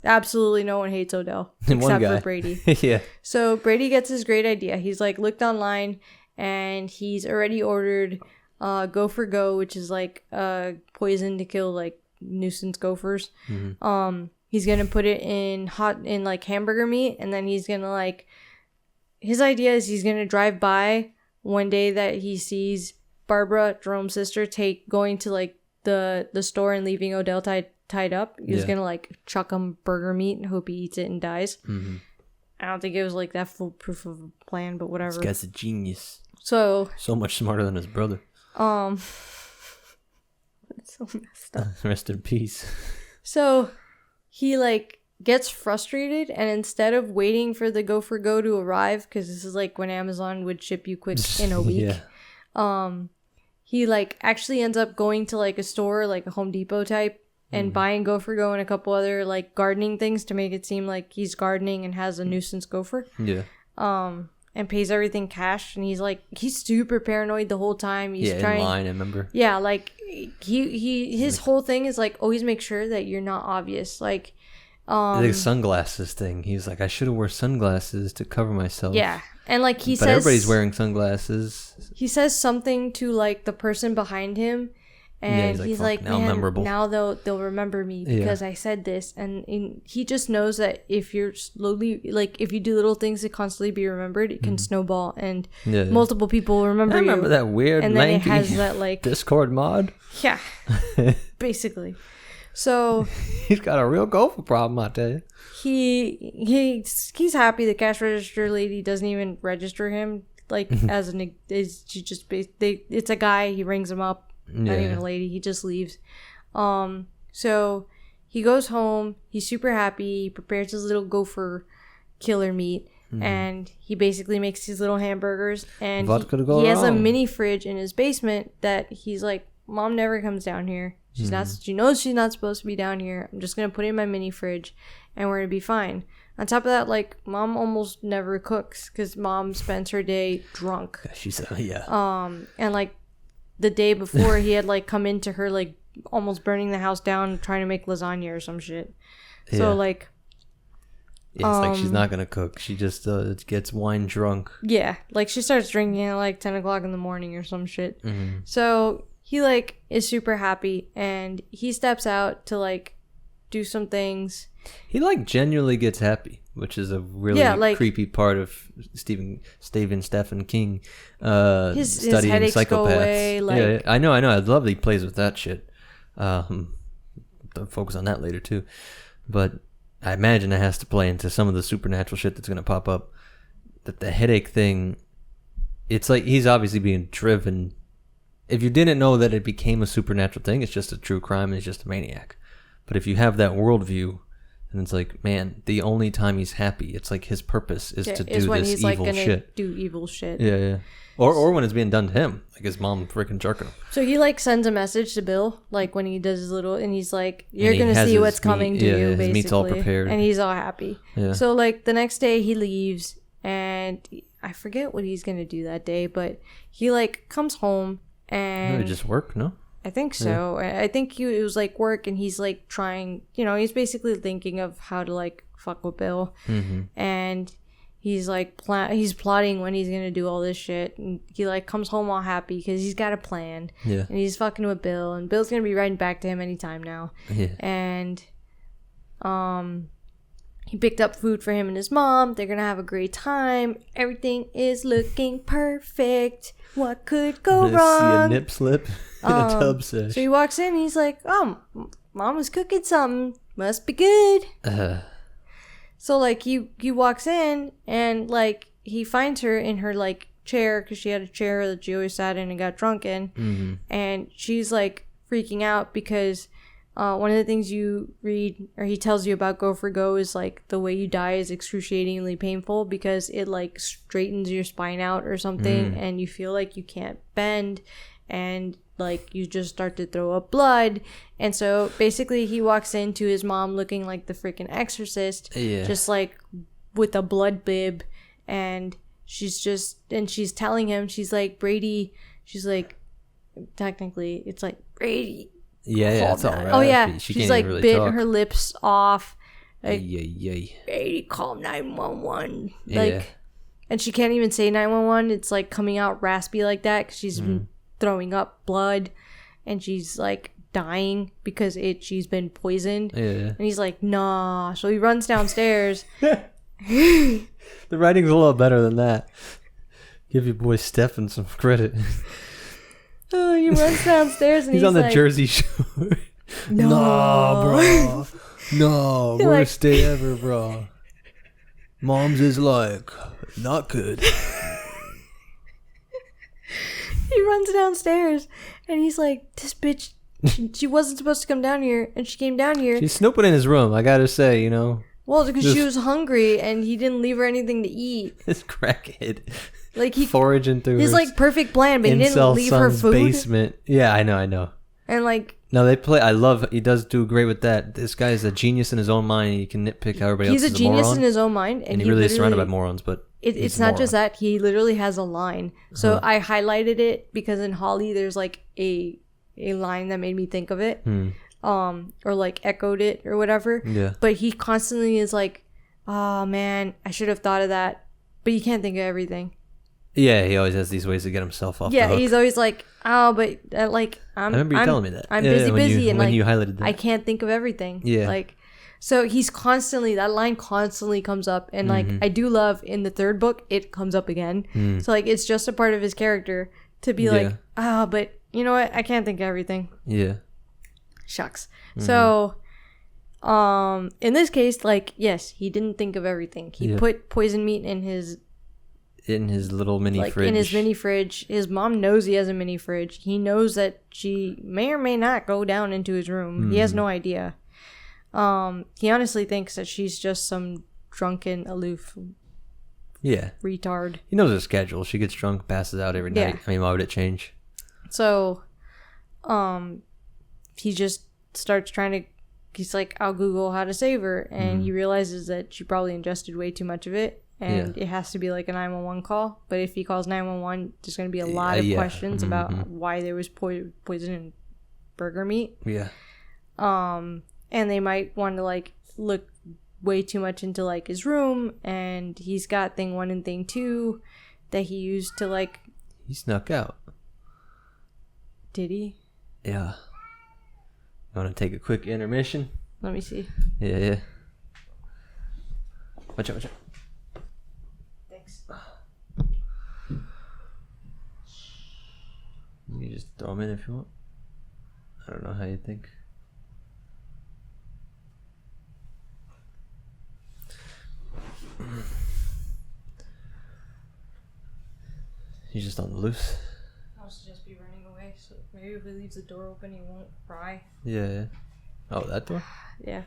Absolutely no one hates Odell except for Brady. So Brady gets this great idea. He's like looked online, and he's already ordered Go for Go, which is like poison to kill like nuisance gophers. He's gonna put it in like hamburger meat, and then he's gonna like, his idea is he's gonna drive by one day that he sees Barbara, Jerome's sister, going to like the store and leaving Odell tied up. He's gonna like chuck him burger meat and hope he eats it and dies. I don't think it was like that foolproof of a plan, but whatever. This guy's a genius. So much smarter than his brother. It's so messed up. Rest in peace. So he like gets frustrated, and instead of waiting for the Gopher Go to arrive, because this is like when Amazon would ship you quick in a week, he like actually ends up going to like a store, like a Home Depot type, and buying Gopher Go and a couple other like gardening things to make it seem like he's gardening and has a nuisance gopher. And pays everything cash, and he's super paranoid the whole time. He's trying in line, I remember. Yeah, like his whole thing is like always make sure that you're not obvious. Like the sunglasses thing. He's like, I should have wore sunglasses to cover myself. Yeah. And like but everybody's wearing sunglasses. He says something to like the person behind him, and he's like now man, memorable. Now they'll remember me because I said this. And he just knows that if you're slowly, like if you do little things to constantly be remembered, it can snowball, and multiple people will remember you. I remember that weird and then lanky it has that like Discord mod. Yeah. Basically. So he's got a real gopher problem, I tell you. He's happy the cash register lady doesn't even register him like as it's a guy. He rings him up, not even a lady. He just leaves. So he goes home. He's super happy. He prepares his little gopher killer meat, and he basically makes these little hamburgers. And he has a mini fridge in his basement that he's like, Mom never comes down here. She's not. She knows she's not supposed to be down here. I'm just gonna put it in my mini fridge, and we're gonna be fine. On top of that, like, Mom almost never cooks because Mom spends her day drunk. She's and like the day before, he had like come into her like almost burning the house down, trying to make lasagna or some shit. So like, it's like she's not gonna cook. She just gets wine drunk. Yeah, like she starts drinking at like 10 o'clock in the morning or some shit. So he like is super happy, and he steps out to like do some things. He like genuinely gets happy, which is a really creepy part of Stephen King his studying headaches psychopaths. Go away, like... I know. I love that he plays with that shit. I'll focus on that later too, but I imagine it has to play into some of the supernatural shit that's gonna pop up. That the headache thing, it's like he's obviously being driven. If you didn't know that it became a supernatural thing, it's just a true crime, and he's just a maniac. But if you have that worldview, and it's like, man, the only time he's happy, it's like his purpose is to do when this he's evil like shit. Do evil shit. Yeah. Or when it's being done to him, like his mom freaking jerking him. So he like sends a message to Bill, like when he does his little, and he's like, "You're gonna see what's coming to you." Basically, his meat's all prepared, and he's all happy. Yeah. So like the next day he leaves, and I forget what he's gonna do that day, but he like comes home and maybe just work. No, I think so. Yeah. I think it was like work, and he's like trying, he's basically thinking of how to like fuck with Bill, and he's like he's plotting when he's gonna do all this shit, and he like comes home all happy because he's got a plan. Yeah, and he's fucking with Bill, and Bill's gonna be writing back to him anytime now. Yeah, and he picked up food for him and his mom. They're gonna have a great time. Everything is looking perfect. What could go wrong? See a nip slip in a tub sesh. So he walks in. And he's like, "Oh, Mom was cooking something. Must be good." So like he walks in, and like he finds her in her like chair, because she had a chair that she always sat in and got drunk in, and she's like freaking out because one of the things you read, or he tells you about Gopher Go, is like the way you die is excruciatingly painful because it like straightens your spine out or something, and you feel like you can't bend, and like you just start to throw up blood. And so basically he walks into his mom looking like the freaking exorcist, just like with a blood bib, and she's telling him, she's like, Brady, she's like, technically it's like, Brady, that's all right. Oh yeah, she's like really bit her lips off, like, Brady, call 911, like, and she can't even say 911. It's like coming out raspy like that because she's been throwing up blood, and she's like dying because she's been poisoned. Yeah. And he's like, nah. So he runs downstairs. The writing's a lot better than that. Give your boy Stefan some credit. Oh, he runs downstairs and he's on the Jersey Shore. No. Nah, bro. No, You're worst day ever, bro. Mom's is like, not good. He runs downstairs and he's like, this bitch, she wasn't supposed to come down here and she came down here. She's snooping in his room, I gotta say, you know. Well, because she was hungry and he didn't leave her anything to eat. This crackhead. Like he foraging through his like perfect plan, but he didn't leave her food. Basement. Yeah, I know. And like no, he does do great with that. This guy is a genius in his own mind. He can nitpick how everybody else is a moron. He's a genius in his own mind, and he really is surrounded by morons. But it's not just that, he literally has a line. So I highlighted it because in Holly there's like a line that made me think of it, or like echoed it or whatever. Yeah. But he constantly is like, oh man, I should have thought of that. But you can't think of everything. Yeah, he always has these ways to get himself off the hook. He's always like, oh, but like, I remember you telling me that. I'm busy, and when like, you highlighted that. I can't think of everything. Yeah. Like, so he's constantly, that line constantly comes up. And like, I do love in the third book, it comes up again. So like, it's just a part of his character to be like, but you know what? I can't think of everything. Yeah. Shucks. So, in this case, like, yes, he didn't think of everything. He put poison meat in his little mini fridge. In his mini fridge. His mom knows he has a mini fridge. He knows that she may or may not go down into his room. He has no idea. He honestly thinks that she's just some drunken, aloof retard. He knows her schedule. She gets drunk, passes out every night. I mean, why would it change? So, he just starts trying to, he's like, I'll Google how to save her. And he realizes that she probably ingested way too much of it. And it has to be like a 911 call. But if he calls 911, there's going to be a lot of questions about why there was poison in burger meat. Yeah. And they might want to like look way too much into like his room. And he's got thing 1 and thing 2 that he used to like. He snuck out. Did he? Yeah. You want to take a quick intermission? Let me see. Yeah. Watch out. You just throw them in if you want. I don't know how you think. He's just on the loose. I'll just be running away, so maybe if he leaves the door open, he won't cry. Yeah. Oh, that door? Yeah.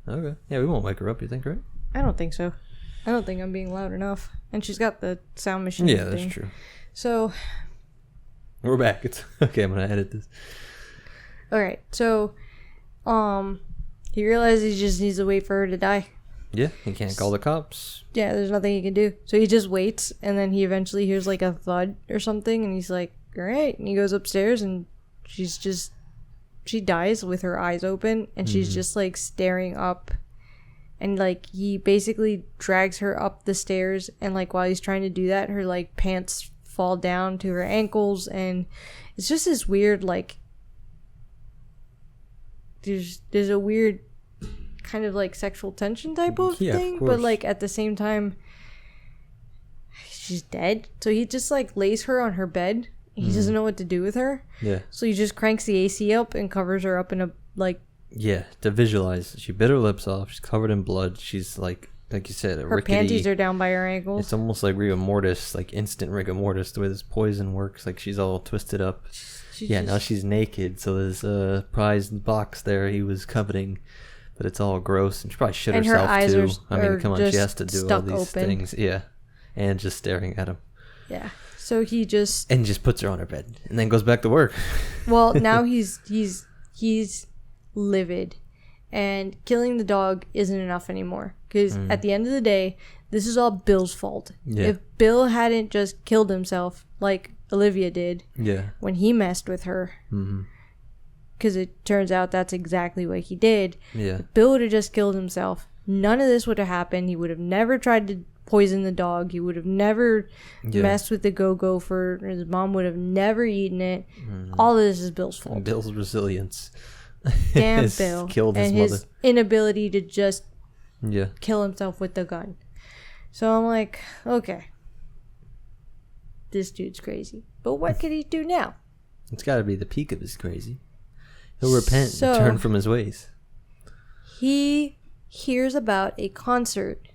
Okay. Yeah, we won't wake her up, you think, right? I don't think so. I don't think I'm being loud enough. And she's got the sound machine. Yeah, that's true. So... We're back. It's okay. I'm gonna edit this. All right. So, he realizes he just needs to wait for her to die. Yeah, he can't call the cops. Yeah, there's nothing he can do. So he just waits, and then he eventually hears like a thud or something, and he's like, "All right." And he goes upstairs, and she dies with her eyes open, and she's just like staring up, and like he basically drags her up the stairs, and like while he's trying to do that, her like pants fall down to her ankles, and it's just this weird like there's a weird kind of like sexual tension type of thing, but like at the same time she's dead, so he just like lays her on her bed. He doesn't know what to do with her, so he just cranks the AC up and covers her up in a like to visualize. She bit her lips off, she's covered in blood, she's like you said, her rickety, panties are down by her ankles. It's almost like rigor mortis, like instant rigor mortis, the way this poison works. Like she's all twisted up. Now she's naked, so there's a prized box there he was coveting, but it's all gross, and she probably shit herself her eyes too. I mean, come on, she has to do all these things. Yeah, and just staring at him. Yeah. So he just puts her on her bed, and then goes back to work. Well, now he's livid. And killing the dog isn't enough anymore. Because at the end of the day, this is all Bill's fault. Yeah. If Bill hadn't just killed himself like Olivia did when he messed with her, because it turns out that's exactly what he did. Yeah. If Bill would have just killed himself, none of this would have happened. He would have never tried to poison the dog. He would have never messed with the go-gopher. His mom would have never eaten it. All of this is Bill's fault. Bill's resilience. damn Bill Killed his and mother. his inability to just Yeah. kill himself with the gun. So I'm like, okay, this dude's crazy. But what could he do now? It's got to be the peak of his crazy. He'll repent So- and turn from his ways. He hears about a concert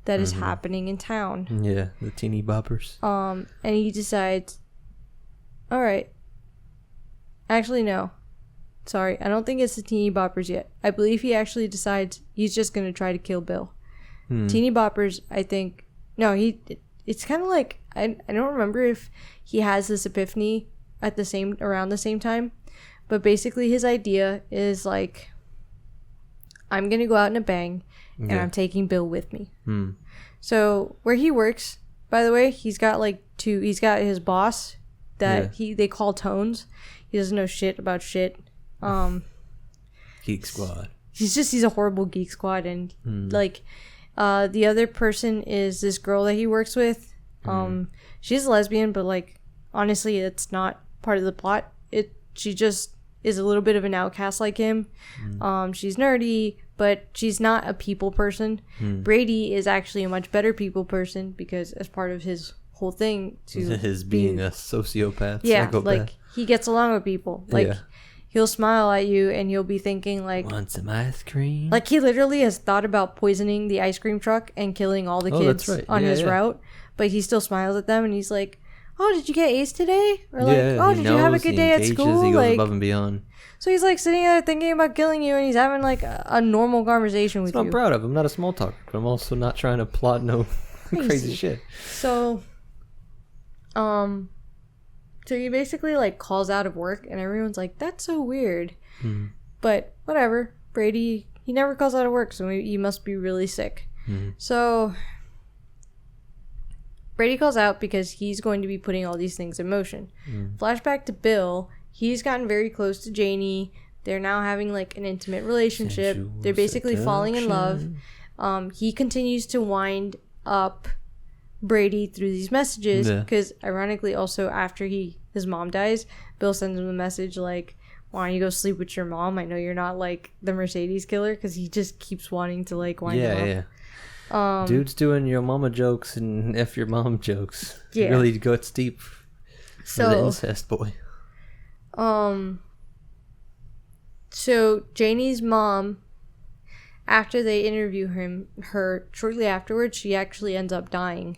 that is happening in town. Yeah, the teeny boppers. And he decides, all right. Actually, no. Sorry, I don't think it's the Teeny Boppers yet. I believe he actually decides he's just going to try to kill Bill. Teeny Boppers, I think... No, it's kind of like... I don't remember if he has this epiphany around the same time. But basically his idea is like... I'm going to go out in a bang, and I'm taking Bill with me. So, where he works, by the way, he's got his boss that they call Tones. He doesn't know shit about shit. Geek Squad. He's a horrible Geek Squad, and the other person is this girl that he works with. She's a lesbian, but like honestly, it's not part of the plot. She just is a little bit of an outcast like him. She's nerdy, but she's not a people person. Brady is actually a much better people person because as part of his whole thing his being a sociopath. Yeah, psychopath. like he gets along with people. Like he'll smile at you and you'll be thinking like, want some ice cream? like he literally has thought about poisoning the ice cream truck and killing all the kids on his route, but he still smiles at them and he's like, oh, did you get A's today? Or like, oh, did you have a good day at school? He goes like, above and beyond. So he's like sitting there thinking about killing you and he's having like a normal conversation with you. I'm proud of him. I'm not a small talker, but I'm also not trying to plot no crazy shit. So he basically like calls out of work and everyone's like, that's so weird. But whatever. Brady, he never calls out of work, so he must be really sick. So Brady calls out because he's going to be putting all these things in motion. Flashback to Bill. He's gotten very close to Janie. They're now having like an intimate relationship. They're basically falling in love. He continues to wind up Brady through these messages because ironically also after his mom dies, Bill sends him a message like, why don't you go sleep with your mom? I know you're not like the Mercedes killer, because he just keeps wanting to like wind him up. Dude's doing your mama jokes and F your mom jokes. Yeah. Really guts deep for the incest boy. So Janie's mom, after they interview her shortly afterwards, she actually ends up dying.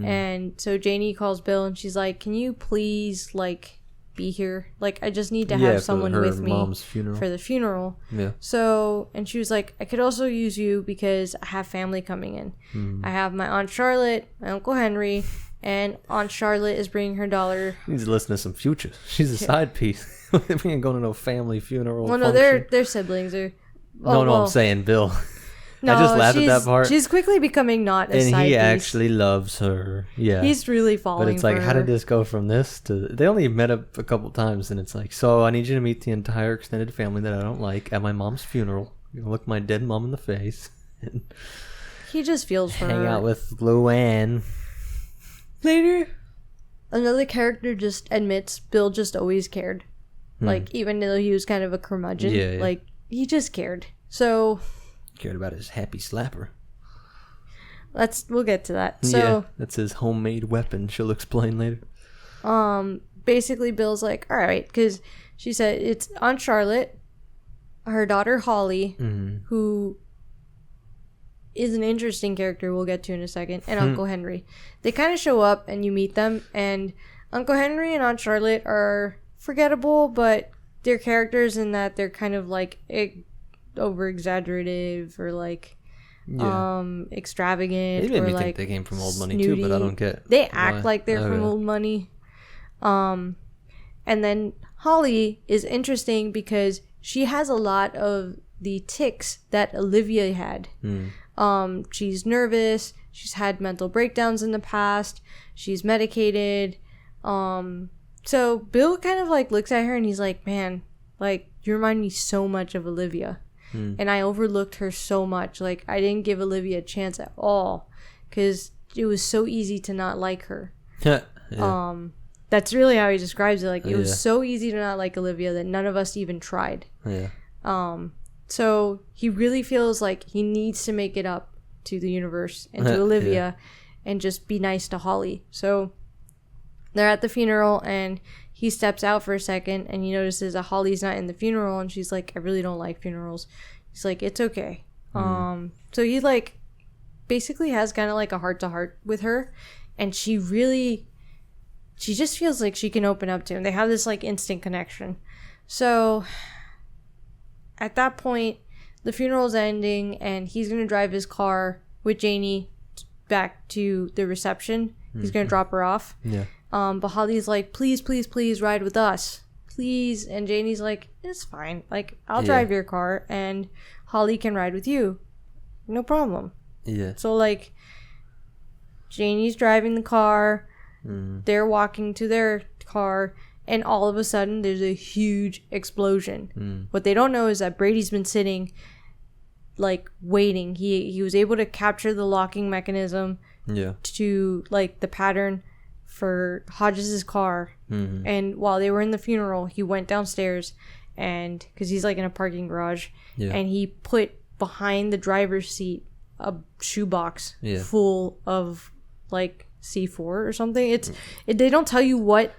And so Janie calls Bill and she's like, can you please like be here? Like I just need to have someone with me for the funeral. Yeah. So, and she was like, I could also use you because I have family coming in. I have my Aunt Charlotte, my Uncle Henry, and Aunt Charlotte is bringing her daughter. Needs to listen to some Future. She's a side piece. We ain't going to no family funeral. Well, no, they're siblings. I'm saying Bill. No, I just laughed at that part. She's quickly becoming not a side piece. And he actually loves her. Yeah. He's really falling for her. But it's like, how did this go from this to... They only met up a couple times, and it's like, so I need you to meet the entire extended family that I don't like at my mom's funeral. You're going to look my dead mom in the face. And he just feels for her. Hang out with Luann. Later, another character just admits Bill just always cared. Like, even though he was kind of a curmudgeon, like, he just cared. So... Cared about his happy slapper. We'll get to that. So that's his homemade weapon. She'll explain later. Basically Bill's like, all right, because she said it's Aunt Charlotte, her daughter Holly, who is an interesting character we'll get to in a second, and Uncle Henry. They kind of show up and you meet them, and Uncle Henry and Aunt Charlotte are forgettable, but they're characters in that they're kind of like over exaggerative or like extravagant. They made me like think they came from old money snooty. too, but I don't get. They act like they're from old money. And then Holly is interesting because she has a lot of the tics that Olivia had. She's nervous. She's had mental breakdowns in the past. She's medicated. So Bill kind of like looks at her and he's like, man, like you remind me so much of Olivia. And I overlooked her so much. Like, I didn't give Olivia a chance at all because it was so easy to not like her. That's really how he describes it. Like, it was so easy to not like Olivia that none of us even tried. So he really feels like he needs to make it up to the universe and to Olivia and just be nice to Holly. So they're at the funeral and he steps out for a second and he notices that Holly's not in the funeral and she's like, I really don't like funerals. He's like, it's okay. So he like basically has kind of like a heart-to-heart with her, and she just feels like she can open up to him. They have this like instant connection. So at that point, the funeral's ending and he's gonna drive his car with Janie back to the reception. He's gonna drop her off. Yeah. But Holly's like, please, please, please ride with us, please. And Janie's like, it's fine, like I'll drive your car and Holly can ride with you, no problem. Yeah. So like Janie's driving the car, they're walking to their car, and all of a sudden there's a huge explosion. What they don't know is that Brady's been sitting like waiting. He was able to capture the locking mechanism to like the pattern for Hodges's car. And while they were in the funeral, he went downstairs, and because he's like in a parking garage, and he put behind the driver's seat a shoebox full of like C4 or something. They don't tell you what.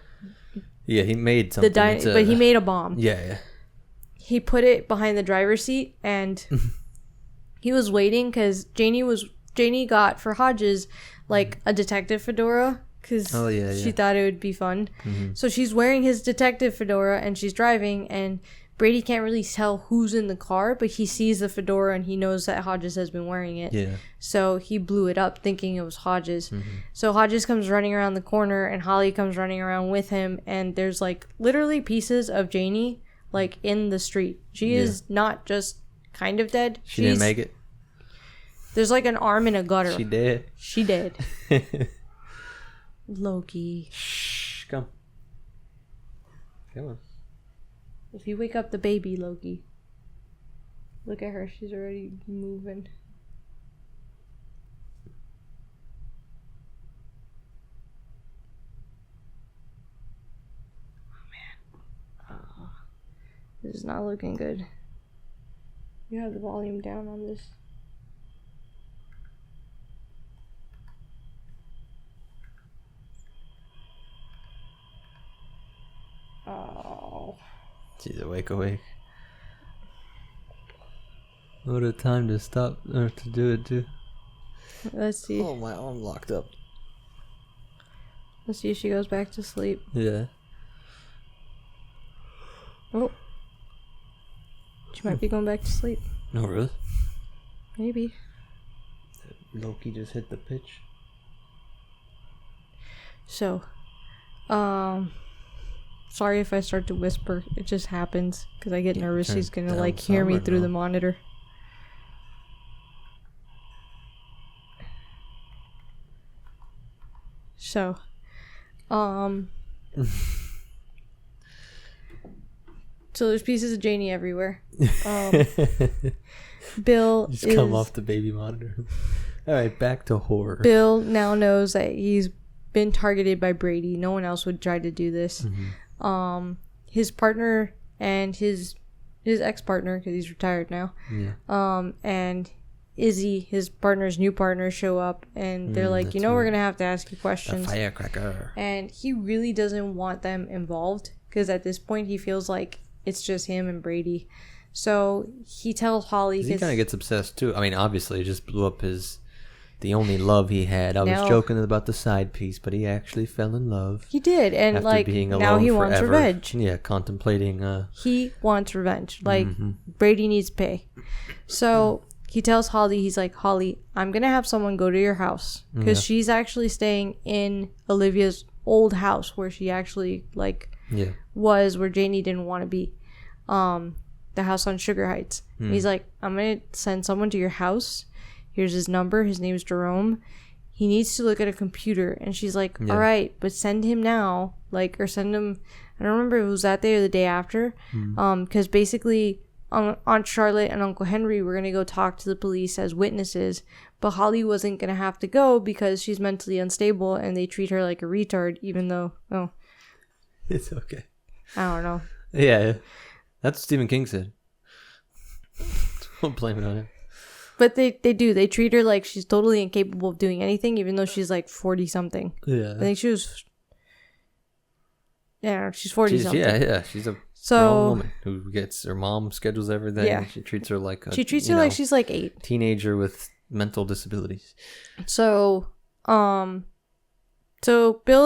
Yeah, he made something. But he made a bomb. Yeah. He put it behind the driver's seat, and he was waiting because Janie got for Hodges like a detective fedora because she thought it would be fun. So she's wearing his detective fedora and she's driving, and Brady can't really tell who's in the car, but he sees the fedora and he knows that Hodges has been wearing it. Yeah. So he blew it up thinking it was Hodges. So Hodges comes running around the corner and Holly comes running around with him, and there's like literally pieces of Janie like in the street. She is not just kind of dead. She didn't make it. There's like an arm in a gutter. She did. Loki. Shh, come on. If you wake up the baby, Loki. Look at her. She's already moving. Oh, man. Oh, this is not looking good. You have the volume down on this. Oh. She's awake. What a time to stop or to do it too. Let's see. Oh, my arm locked up. Let's see if she goes back to sleep. Yeah. Oh. She might be going back to sleep. No, really? Maybe. Loki just hit the pitch. So, sorry if I start to whisper. It just happens because I get nervous. She's gonna like hear me through the monitor. So, so there's pieces of Janie everywhere. Bill just come off the baby monitor. All right, back to horror. Bill now knows that he's been targeted by Brady. No one else would try to do this. His partner and his ex-partner, because he's retired now, and Izzy, his partner's new partner, show up, and they're like, we're gonna have to ask you questions. The firecracker. And he really doesn't want them involved, because at this point he feels like it's just him and Brady. So he tells Holly, he kind of gets obsessed too. I mean, obviously it just blew up the only love he had. I was joking about the side piece, but he actually fell in love. He did, and after like being now he wants forever. revenge. Yeah, contemplating. He wants revenge. Like Brady needs pay. So he tells Holly, he's like, Holly, I'm gonna have someone go to your house because she's actually staying in Olivia's old house where she actually was, where Janie didn't want to be. The house on Sugar Heights. He's like, I'm gonna send someone to your house. Here's his number. His name's Jerome. He needs to look at a computer. And she's like, all right, but send him now. Or send him, I don't remember if it was that day or the day after. Because basically Aunt Charlotte and Uncle Henry were going to go talk to the police as witnesses. But Holly wasn't going to have to go because she's mentally unstable and they treat her like a retard, even though, it's okay. I don't know. Yeah. That's what Stephen King said. Don't blame it on him. But they do. They treat her like she's totally incapable of doing anything, even though she's like 40-something. Yeah. I think she was... Yeah, she's 40-something. Yeah. She's a grown woman who gets... Her mom schedules everything. Yeah. She treats her like a... She treats her like she's like 8. Teenager with mental disabilities. So Bill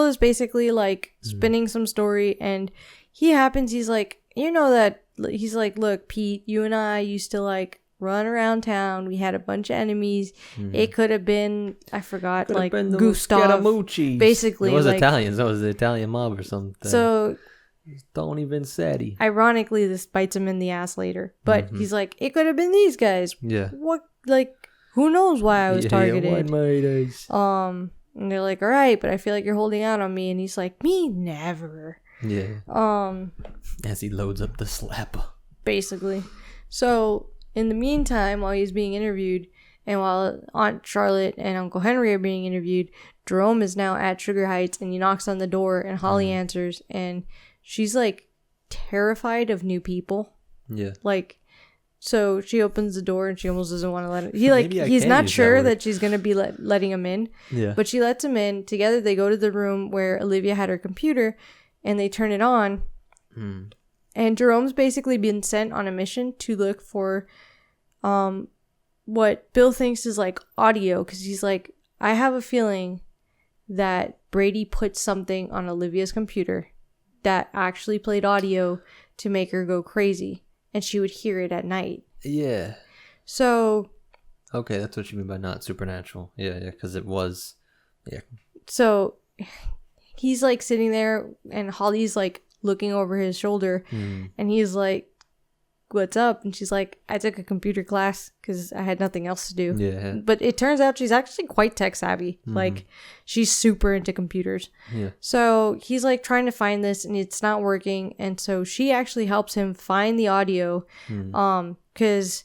is basically like spinning some story, and he's like, he's like, look, Pete, you and I used to like run around town. We had a bunch of enemies. It could have been, I forgot, like Gustav. Basically, it was like, Italians. That was the Italian mob or something. So don't even say. Ironically, this bites him in the ass later. But he's like, it could have been these guys. Yeah. What? Like, who knows why I was targeted? Yeah, and they're like, all right, but I feel like you're holding out on me. And he's like, me never. Yeah. As he loads up the slapper. Basically. So in the meantime, while he's being interviewed, and while Aunt Charlotte and Uncle Henry are being interviewed, Jerome is now at Sugar Heights, and he knocks on the door, and Holly answers, and she's like terrified of new people. Yeah. Like, so she opens the door and she almost doesn't want to let him. He's not sure that she's gonna be letting him in. Yeah. But she lets him in. Together they go to the room where Olivia had her computer, and they turn it on. And Jerome's basically been sent on a mission to look for what Bill thinks is like audio, because he's like, I have a feeling that Brady put something on Olivia's computer that actually played audio to make her go crazy, and she would hear it at night. Yeah. So. Okay, that's what you mean by not supernatural. Yeah, because it was. Yeah. So he's like sitting there, and Holly's like looking over his shoulder, and he's like, what's up? And she's like, I took a computer class because I had nothing else to do. Yeah. But it turns out she's actually quite tech savvy. Like, she's super into computers. Yeah. So he's like trying to find this, and it's not working. And so she actually helps him find the audio. Because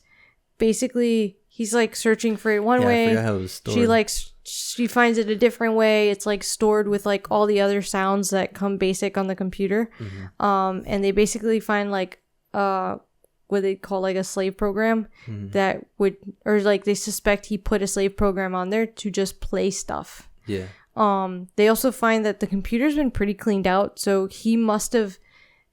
basically he's like searching for it one way. I forgot how it was stored. She finds it a different way. It's like stored with like all the other sounds that come basic on the computer. And they basically find like what they call like a slave program that would, or like they suspect he put a slave program on there to just play stuff. Yeah. They also find that the computer's been pretty cleaned out, so he must have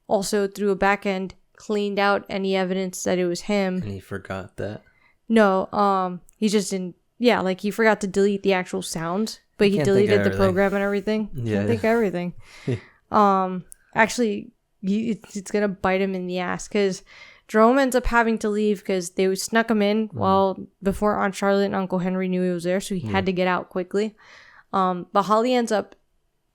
also through a back end cleaned out any evidence that it was him. And he forgot that. No, he just didn't. Yeah, like he forgot to delete the actual sounds, but he deleted the program and everything. Yeah, I think everything. Actually, it's gonna bite him in the ass because Jerome ends up having to leave because they snuck him in before Aunt Charlotte and Uncle Henry knew he was there, so he had to get out quickly. But Holly ends up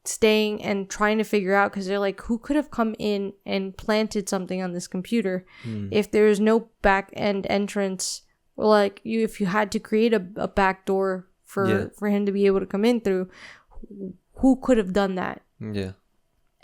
staying and trying to figure out, because they're like, who could have come in and planted something on this computer if there is no back end entrance, or like if you had to create a back door for him to be able to come in through, who could have done that? Yeah.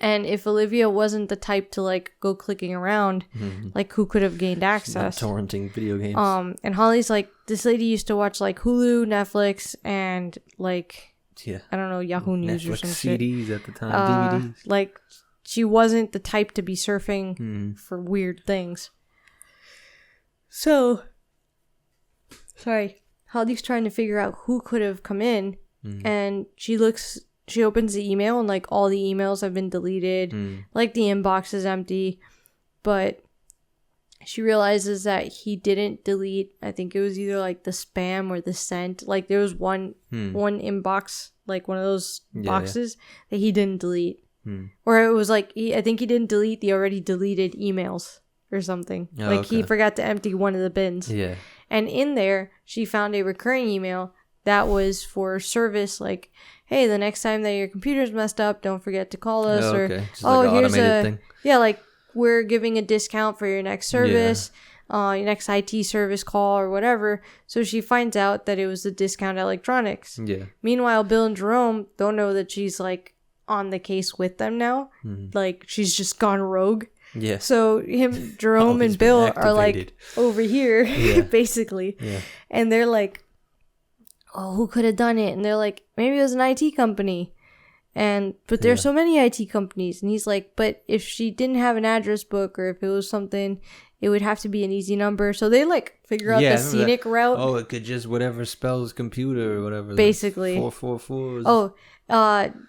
And if Olivia wasn't the type to like go clicking around, like who could have gained access? She's not torrenting video games. And Holly's like, this lady used to watch like Hulu, Netflix, and like I don't know, Yahoo News Netflix or some CDs shit. at the time, DVDs. Like she wasn't the type to be surfing for weird things. So, sorry, Holly's trying to figure out who could have come in, and she opens the email, and like all the emails have been deleted, like the inbox is empty, but she realizes that he didn't delete, I think it was either like the spam or the sent, like there was one inbox, like one of those boxes that he didn't delete, or it was like I think he didn't delete the already deleted emails or something. He forgot to empty one of the bins. Yeah. And in there she found a recurring email that was for service, like, hey, the next time that your computer's messed up, don't forget to call us. Oh, or just like here's a thing. Yeah, like we're giving a discount for your next service, your next IT service call or whatever. So she finds out that it was the Discount Electronics. Yeah. Meanwhile, Bill and Jerome don't know that she's like on the case with them now. Like she's just gone rogue. Yeah. So Jerome and Bill are like over here, basically. Yeah. And they're like, oh, who could have done it? And they're like, maybe it was an IT company. But there's so many IT companies. And he's like, but if she didn't have an address book, or if it was something, it would have to be an easy number. So they like figure out the scenic route. Oh, it could just whatever spells computer or whatever. Basically. 444s. Oh,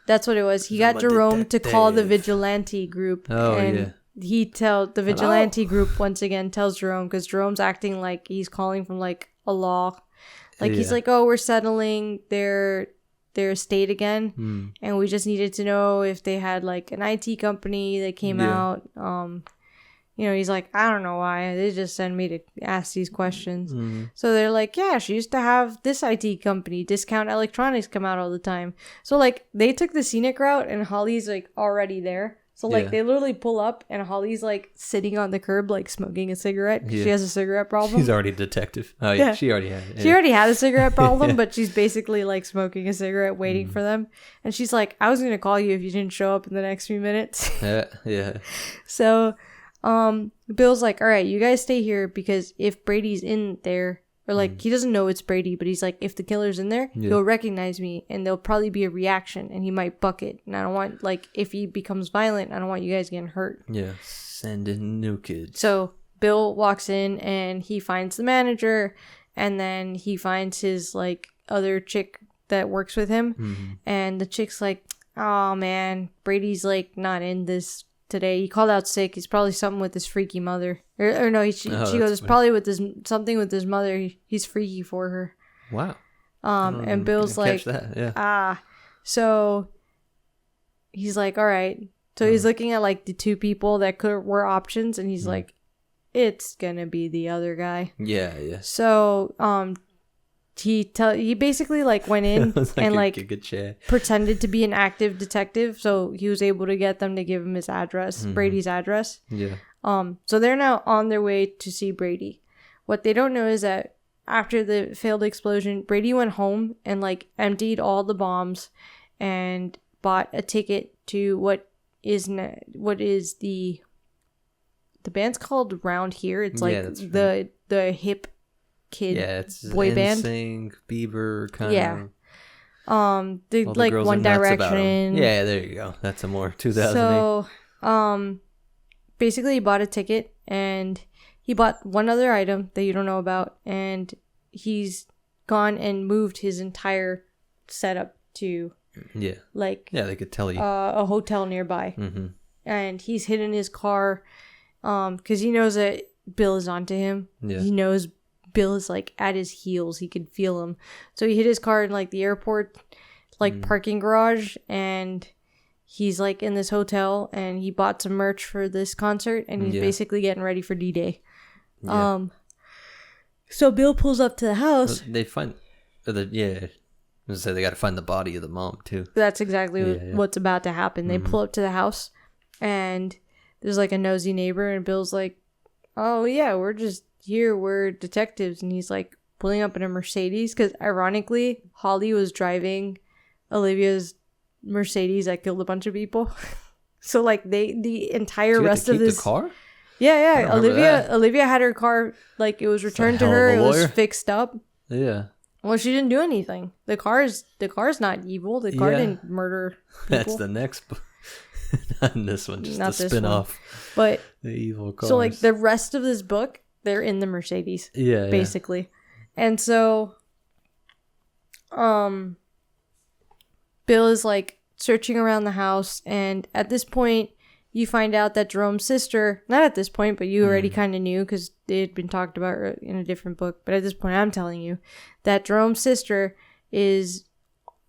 that's what it was. He got Jerome to call the vigilante group. Oh, yeah. He tells the vigilante group once again, tells Jerome, because Jerome's acting like he's calling from like a law. Like he's like, oh, we're settling their estate again, and we just needed to know if they had like an IT company that came out. He's like, I don't know why. They just send me to ask these questions. So they're like, yeah, she used to have this IT company, Discount Electronics, come out all the time. So like they took the scenic route, and Holly's like already there. So like they literally pull up, and Holly's like sitting on the curb like smoking a cigarette. She has a cigarette problem. She's already a detective. Oh yeah, she already had it. Yeah. She already had a cigarette problem, but she's basically like smoking a cigarette waiting for them. And she's like, I was gonna call you if you didn't show up in the next few minutes. Yeah. So Bill's like, all right, you guys stay here, because if Brady's in there, or like he doesn't know it's Brady, but he's like, if the killer's in there, he'll recognize me, and there'll probably be a reaction, and he might buck it. And I don't want, like, if he becomes violent, I don't want you guys getting hurt. Yeah, send in new kids. So Bill walks in, and he finds the manager, and then he finds his like other chick that works with him, and the chick's like, oh man, Brady's like not in this today. He called out sick. It's probably something with his freaky mother. Or no, she goes, it's probably with something with his mother. He's freaky for her. Wow. And Bill's like, so he's like, all right. So he's looking at like the two people that were options, and he's like, it's gonna be the other guy. Yeah. So he basically like went in and like pretended to be an active detective, so he was able to get them to give him his address, Brady's address. Yeah. So they're now on their way to see Brady. What they don't know is that after the failed explosion, Brady went home and like emptied all the bombs and bought a ticket to what is the band's called Round Here. It's like the hip kid it's boy band. NSYNC, Bieber kind of. The like One Direction. Yeah, there you go. That's a more 2008. So, basically he bought a ticket, and he bought one other item that you don't know about, and he's gone and moved his entire setup to they could tell you a hotel nearby. And he's hidden his car because he knows that Bill is onto him. He knows Bill is like at his heels. He could feel him. So he hid his car in like the airport like parking garage, and he's like in this hotel, and he bought some merch for this concert, and he's basically getting ready for D-Day. So Bill pulls up to the house. They find I was gonna say they got to find the body of the mom too. That's exactly what's about to happen. They pull up to the house, and there's like a nosy neighbor, and Bill's like, oh yeah, we're just here, we're detectives. And he's like pulling up in a Mercedes, because ironically Holly was driving Olivia's Mercedes that killed a bunch of people. So like the entire rest of this the car. Olivia had her car, like it was returned to her. It was fixed up. Yeah. Well, she didn't do anything. The car's not evil. The car didn't murder people. That's the next book. Not in this one, just not the spin-off. But the evil cars. So like the rest of this book, they're in the Mercedes. Basically. And so Bill is like searching around the house, and at this point you find out that Jerome's sister, not at this point, but you already kind of knew because it had been talked about in a different book, but at this point I'm telling you that Jerome's sister is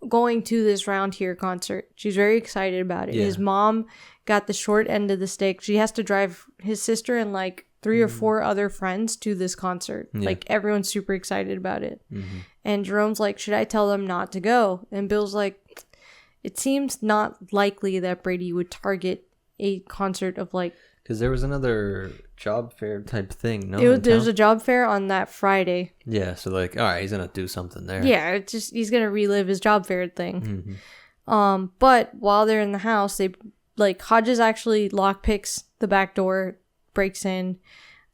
going to this Round Here concert. She's very excited about it. His mom got the short end of the stick. She has to drive his sister and like 3 or 4 other friends to this concert. Like everyone's super excited about it. And Jerome's like, should I tell them not to go? And Bill's like, it seems not likely that Brady would target a concert of like, because there was another job fair type thing. There was a job fair on that Friday. Yeah, so like, all right, he's gonna do something there. Yeah, it's just he's gonna relive his job fair thing. But while they're in the house, they like Hodges actually lockpicks the back door, breaks in,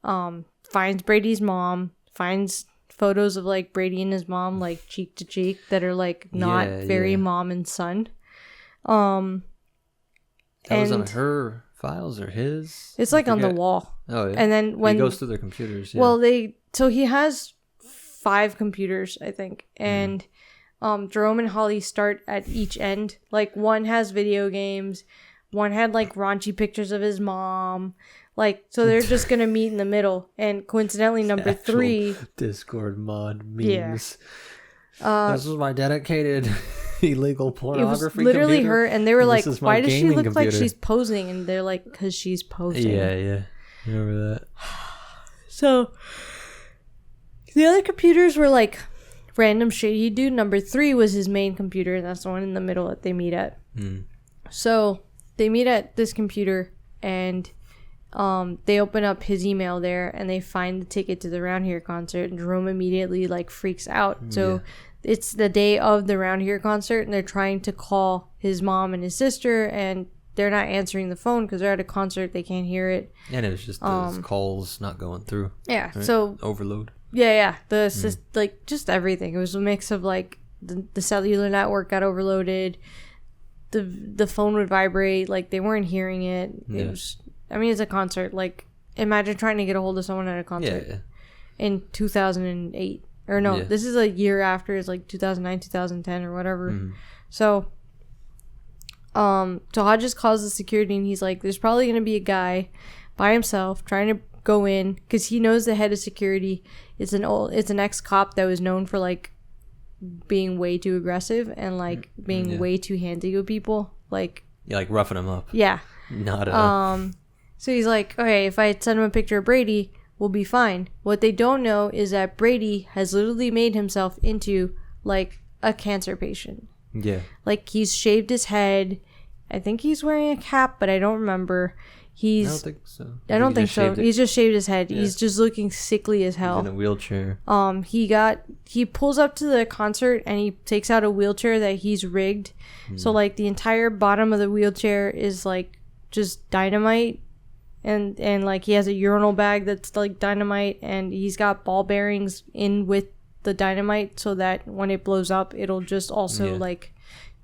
finds Brady's mom, finds photos of like Brady and his mom like cheek to cheek that are like not very mom and son. That was on her files or his? It's like on the wall. Oh, yeah. And then when he goes through their computers. Yeah. Well, so he has 5 computers, I think. And Jerome and Holly start at each end. Like, one has video games. One had, like, raunchy pictures of his mom. Like, so they're just going to meet in the middle. And coincidentally, number 3... Discord mod memes. Yeah. This is my dedicated illegal pornography. It was literally computer. her, and they were like, "Why does she look computer. like she's posing?" And they're like, "Cause she's posing." Yeah. Remember that? So the other computers were like random shit he'd do. Number 3 was his main computer, and that's the one in the middle that they meet at. So they meet at this computer, and they open up his email there, and they find the ticket to the Round Here concert, and Jerome immediately like freaks out. So it's the day of the Round Here concert, and they're trying to call his mom and his sister, and they're not answering the phone because they're at a concert. They can't hear it. And it was just the calls not going through. Yeah. Right? So overload. Yeah. Like just everything. It was a mix of like the cellular network got overloaded. The phone would vibrate. Like they weren't hearing it. It was. I mean, it's a concert. Like imagine trying to get a hold of someone at a concert in 2008. Or no, this is a year after. It's like 2009, 2010 or whatever. So Hodges calls the security, and he's like, there's probably going to be a guy by himself trying to go in, because he knows the head of security is an ex-cop that was known for like being way too aggressive and like being way too handy with people. Like roughing them up. Yeah. Not so he's like, okay, if I send him a picture of Brady, we'll be fine. What they don't know is that Brady has literally made himself into like a cancer patient. Yeah. Like he's shaved his head. I think he's wearing a cap, but I don't remember. I don't think so. I don't think so. He's just shaved his head. Yeah. He's just looking sickly as hell. He's in a wheelchair. He pulls up to the concert, and he takes out a wheelchair that he's rigged. So like the entire bottom of the wheelchair is like just dynamite. And like he has a urinal bag that's like dynamite, and he's got ball bearings in with the dynamite so that when it blows up, it'll just also like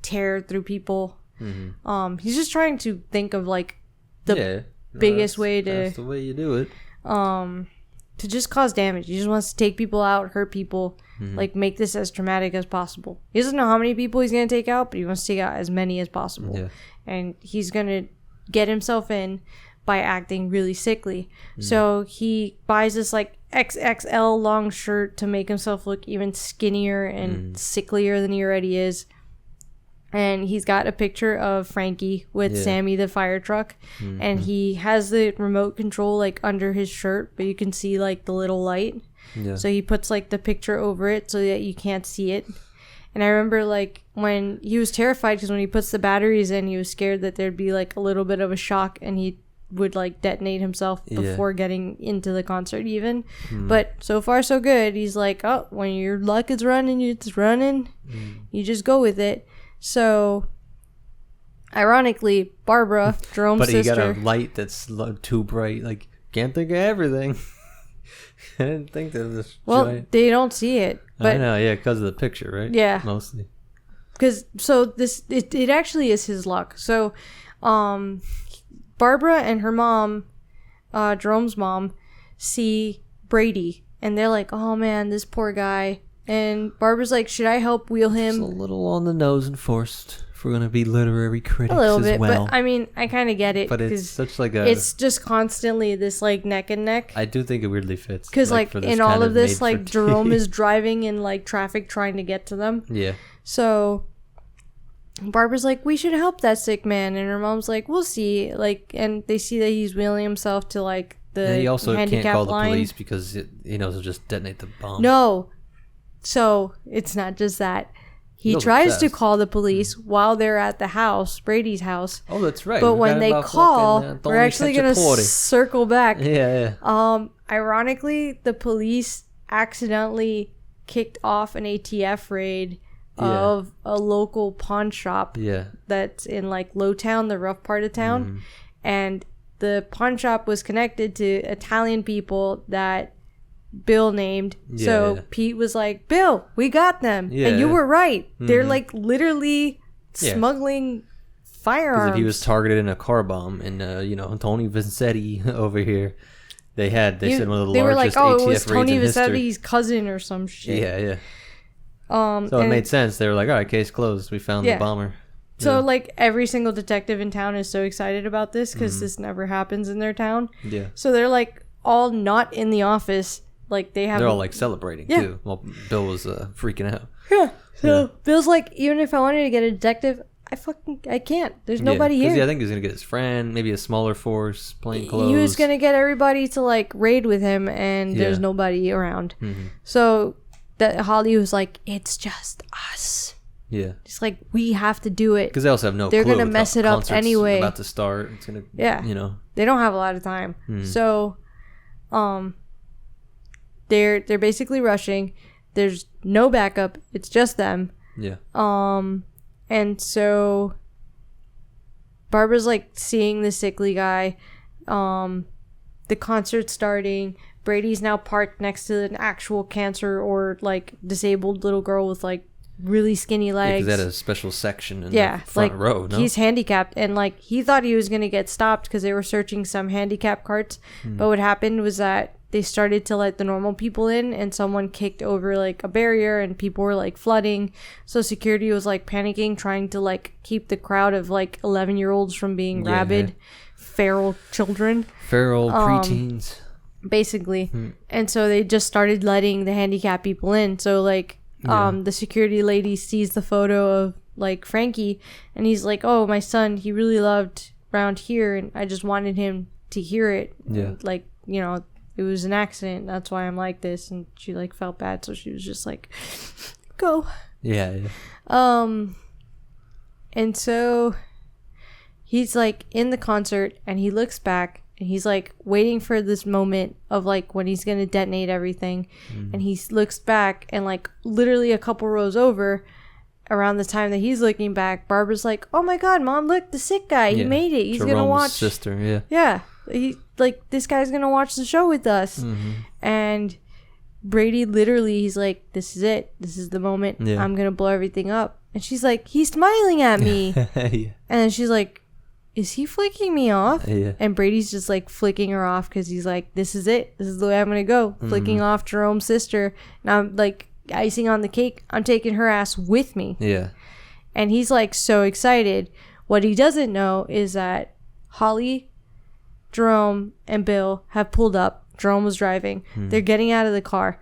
tear through people. He's just trying to think of like the biggest way to. That's the way you do it. To just cause damage. He just wants to take people out, hurt people, like make this as traumatic as possible. He doesn't know how many people he's gonna take out, but he wants to take out as many as possible. Yeah. And he's gonna get himself in by acting really sickly. So he buys this like XXL long shirt to make himself look even skinnier and sicklier than he already is. And he's got a picture of Frankie with Sammy the fire truck. And he has the remote control like under his shirt, but you can see like the little light. Yeah. So he puts like the picture over it so that you can't see it. And I remember like when he was terrified because when he puts the batteries in, he was scared that there'd be like a little bit of a shock and he would like detonate himself before getting into the concert even. But so far so good. He's like, oh, when your luck is running, it's running. You just go with it. So ironically, Barbara, Jerome's sister, but he got a light that's too bright. Like, can't think of everything. I didn't think of this. Well, they don't see it. But I know, because of the picture, right? Yeah, mostly. Because it actually is his luck. So, Barbara and her mom, Jerome's mom, see Brady, and they're like, "Oh man, this poor guy." And Barbara's like, "Should I help wheel him?" It's a little on the nose and forced. If we're gonna be literary critics, a little bit, well. but I mean, I kind of get it. But it's such like a. It's just constantly this like neck and neck. I do think it weirdly fits. Because like in all of this, like Jerome is driving in like traffic trying to get to them. Yeah. So Barbara's like, we should help that sick man, and her mom's like, we'll see. Like, and they see that he's wheeling himself to like the and he also handicap can't call line. the police because he knows it'll just detonate the bomb. No, so it's not just that. He tries to call the police while they're at the house, Brady's house. Oh, that's right. But when they call, we're actually gonna circle back. Yeah. Ironically, the police accidentally kicked off an ATF raid of a local pawn shop that's in like Lowtown, the rough part of town. And the pawn shop was connected to Italian people that Bill named. Pete was like, Bill, we got them. And you were right. They're like literally smuggling firearms. Because if he was targeted in a car bomb, and Tony Vincetti over here, they said one of the largest ATF it was raids Tony in history. Vincetti's cousin or some shit. Yeah. So it made sense. They were like, all right, case closed. We found the bomber. So, like, every single detective in town is so excited about this because this never happens in their town. Yeah. So they're, like, all not in the office. Like, they're all, like, celebrating, too. Well, Bill was freaking out. Yeah. So Bill's like, even if I wanted to get a detective, I can't. There's nobody here. I think he was going to get his friend, maybe a smaller force, plain clothes. He was going to get everybody to, like, raid with him, and there's nobody around. Mm-hmm. So Holly was like, it's just us. Yeah. It's like, we have to do it. Because they also have no They're clue. going to mess it up anyway. About to start. It's going to, They don't have a lot of time. So, they're basically rushing. There's no backup. It's just them. Yeah. And so Barbara's like seeing the sickly guy. The concert's starting. Brady's now parked next to an actual cancer or like disabled little girl with like really skinny legs. Because they had a special section in the front row. No? He's handicapped, and like he thought he was gonna get stopped because they were searching some handicap carts. But what happened was that they started to let the normal people in, and someone kicked over like a barrier, and people were like flooding. So security was like panicking, trying to like keep the crowd of like 11-year-olds from being rabid, feral children, feral preteens, basically. And so they just started letting the handicapped people in. So like. The security lady sees the photo of like Frankie, and he's like, oh, my son, he really loved around here, and I just wanted him to hear it. And, like, it was an accident, that's why I'm like this. And she like felt bad, so she was just like, go. Yeah. And so he's like in the concert, and he looks back, and he's like waiting for this moment of like when he's gonna detonate everything. And he looks back, and like literally a couple rows over, around the time that he's looking back, Barbara's like, oh my god, Mom, look, the sick guy, he made it, he's Jerome's gonna watch sister. he like, this guy's gonna watch the show with us. And Brady literally, he's like, this is it, this is the moment, I'm gonna blow everything up. And she's like, he's smiling at me. And then she's like, is he flicking me off? And Brady's just like flicking her off because he's like, this is it, this is the way I'm gonna go. Flicking off Jerome's sister. Now I'm like, icing on the cake, I'm taking her ass with me. And he's like so excited. What he doesn't know is that Holly, Jerome, and Bill have pulled up. Jerome was driving. They're getting out of the car.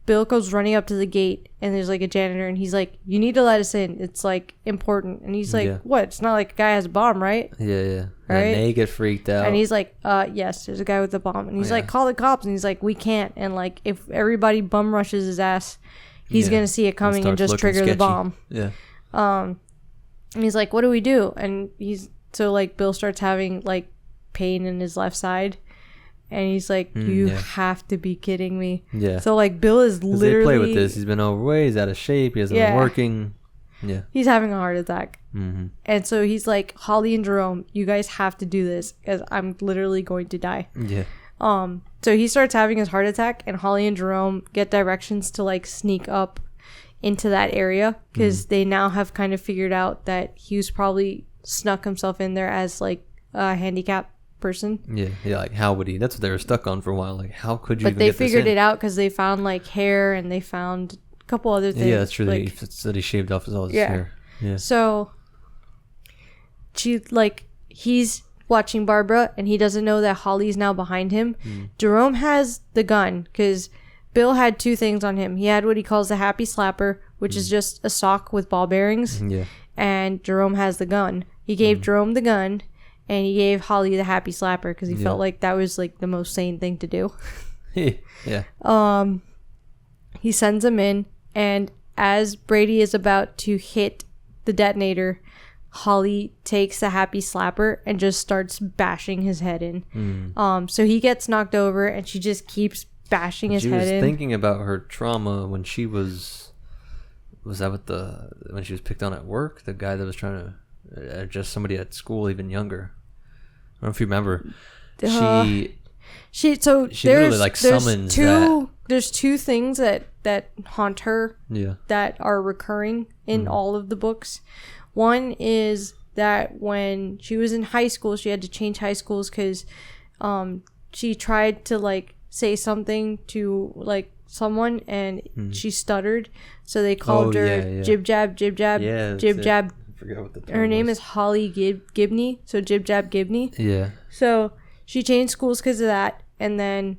Bill goes running up to the gate, and there's like a janitor, and he's like, you need to let us in, it's like important. And he's like, what, it's not like a guy has a bomb, right? Right? And they get freaked out, and he's like, yes, there's a guy with a bomb. And he's like, call the cops. And he's like, we can't. And like, if everybody bum rushes his ass, he's gonna see it coming and just trigger the bomb. And he's like, what do we do? And so like Bill starts having like pain in his left side. And he's like, you have to be kidding me. So like Bill is literally, they play with this. He's been overweight. He's out of shape. He hasn't been working. He's having a heart attack. And so he's like, Holly and Jerome, you guys have to do this because I'm literally going to die. So he starts having his heart attack, and Holly and Jerome get directions to like sneak up into that area because they now have kind of figured out that he was probably snuck himself in there as like a handicapped person. Like how would he? That's what they were stuck on for a while. Like how could you? But they figured it out because they found like hair, and they found a couple other things. That's true. Like, he said he shaved off all his hair. So he's watching Barbara, and he doesn't know that Holly's now behind him. Jerome has the gun because Bill had two things on him. He had what he calls the happy slapper, which is just a sock with ball bearings. And Jerome has the gun. He gave Jerome the gun, and he gave Holly the happy slapper because he felt like that was like the most sane thing to do. He sends him in, and as Brady is about to hit the detonator, Holly takes the happy slapper and just starts bashing his head in. So he gets knocked over, and she just keeps bashing his head in. She was thinking about her trauma when she was that with when she was picked on at work? The guy that was trying to just somebody at school even younger. I don't know if you remember. She literally like summons that. There's two things that haunt her that are recurring in all of the books. One is that when she was in high school, she had to change high schools because she tried to like say something to like someone and she stuttered, so they called her Jib Jab Jib Jab Jib Jab. I forgot what the term her name was. is Holly Gibney, so Jib Jab Gibney. Yeah. So she changed schools because of that, and then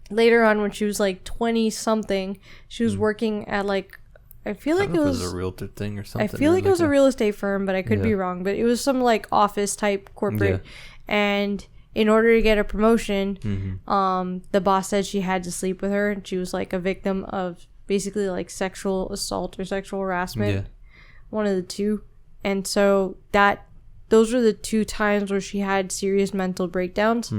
later on when she was like 20 something, she was working at like, I feel like it was a realtor thing or something. I feel like it was a real estate firm, but I could be wrong. But it was some like office type corporate. And in order to get a promotion, the boss said she had to sleep with her, and she was like a victim of basically like sexual assault or sexual harassment. One of the two. And so those were the two times where she had serious mental breakdowns.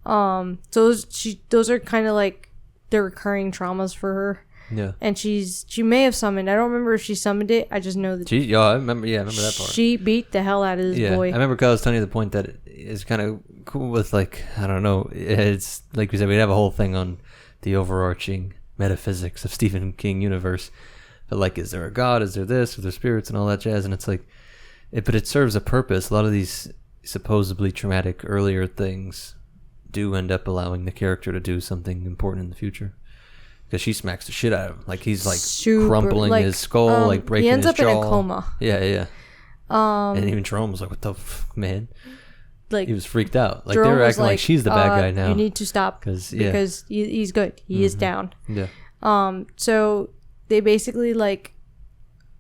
So those are kind of like the recurring traumas for her. Yeah. And she may have summoned. I don't remember if she summoned it. I just know that I remember that part. She beat the hell out of this boy. I remember I was telling you the point that it's kind of cool with like, I don't know, it's like we said, we'd have a whole thing on the overarching metaphysics of Stephen King universe. But like, is there a God? Is there this? Are there spirits and all that jazz? And it's like, but it serves a purpose. A lot of these supposedly traumatic earlier things do end up allowing the character to do something important in the future. Because she smacks the shit out of him. Like, he's like crumpling his skull, like breaking his jaw. He ends up in a coma. Yeah. And even Jerome was like, what the man? Like, he was freaked out. Like, Jerome they were acting like she's the bad guy now. You need to stop. Because he's good. He is down. Yeah. So they basically like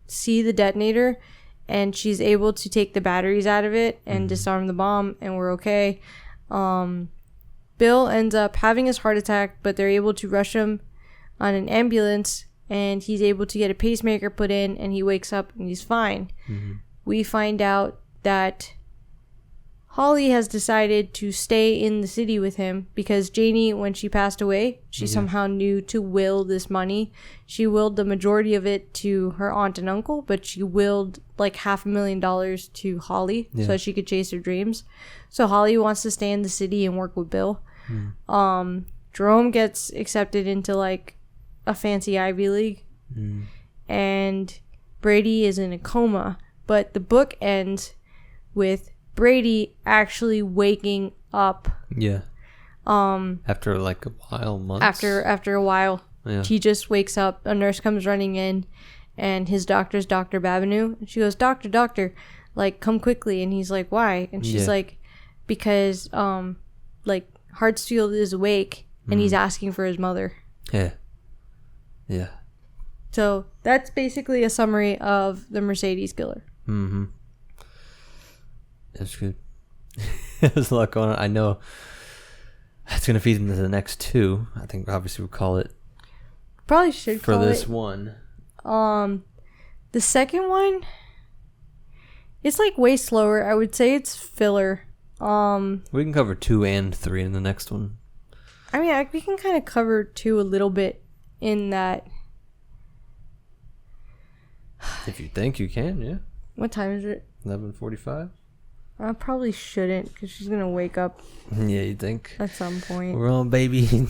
see the detonator, and she's able to take the batteries out of it and disarm the bomb, and we're okay. Bill ends up having his heart attack, but they're able to rush him on an ambulance, and he's able to get a pacemaker put in, and he wakes up and he's fine. We find out that Holly has decided to stay in the city with him because Janie, when she passed away, she somehow knew to will this money. She willed the majority of it to her aunt and uncle, but she willed like $500,000 to Holly so that she could chase her dreams. So Holly wants to stay in the city and work with Bill. Jerome gets accepted into like a fancy Ivy League, and Brady is in a coma. But the book ends with Brady actually waking up. After like a while, months. After a while, he just wakes up. A nurse comes running in, and his doctor's Dr. Babineau. And she goes, Doctor, like, come quickly. And he's like, why? And she's like, because like Hartsfield is awake and he's asking for his mother. Yeah. So that's basically a summary of the Mercedes Killer. That's good. There's a lot going on. I know it's going to feed into the next two. I think obviously we'll call it. Probably should for call this it. One. The second one, it's like way slower. I would say it's filler. We can cover 2 and 3 in the next one. I mean, we can kind of cover 2 a little bit in that. If you think you can, yeah. What time is it? 11:45. I probably shouldn't, because she's gonna wake up. Yeah, you think? At some point. We're on, baby.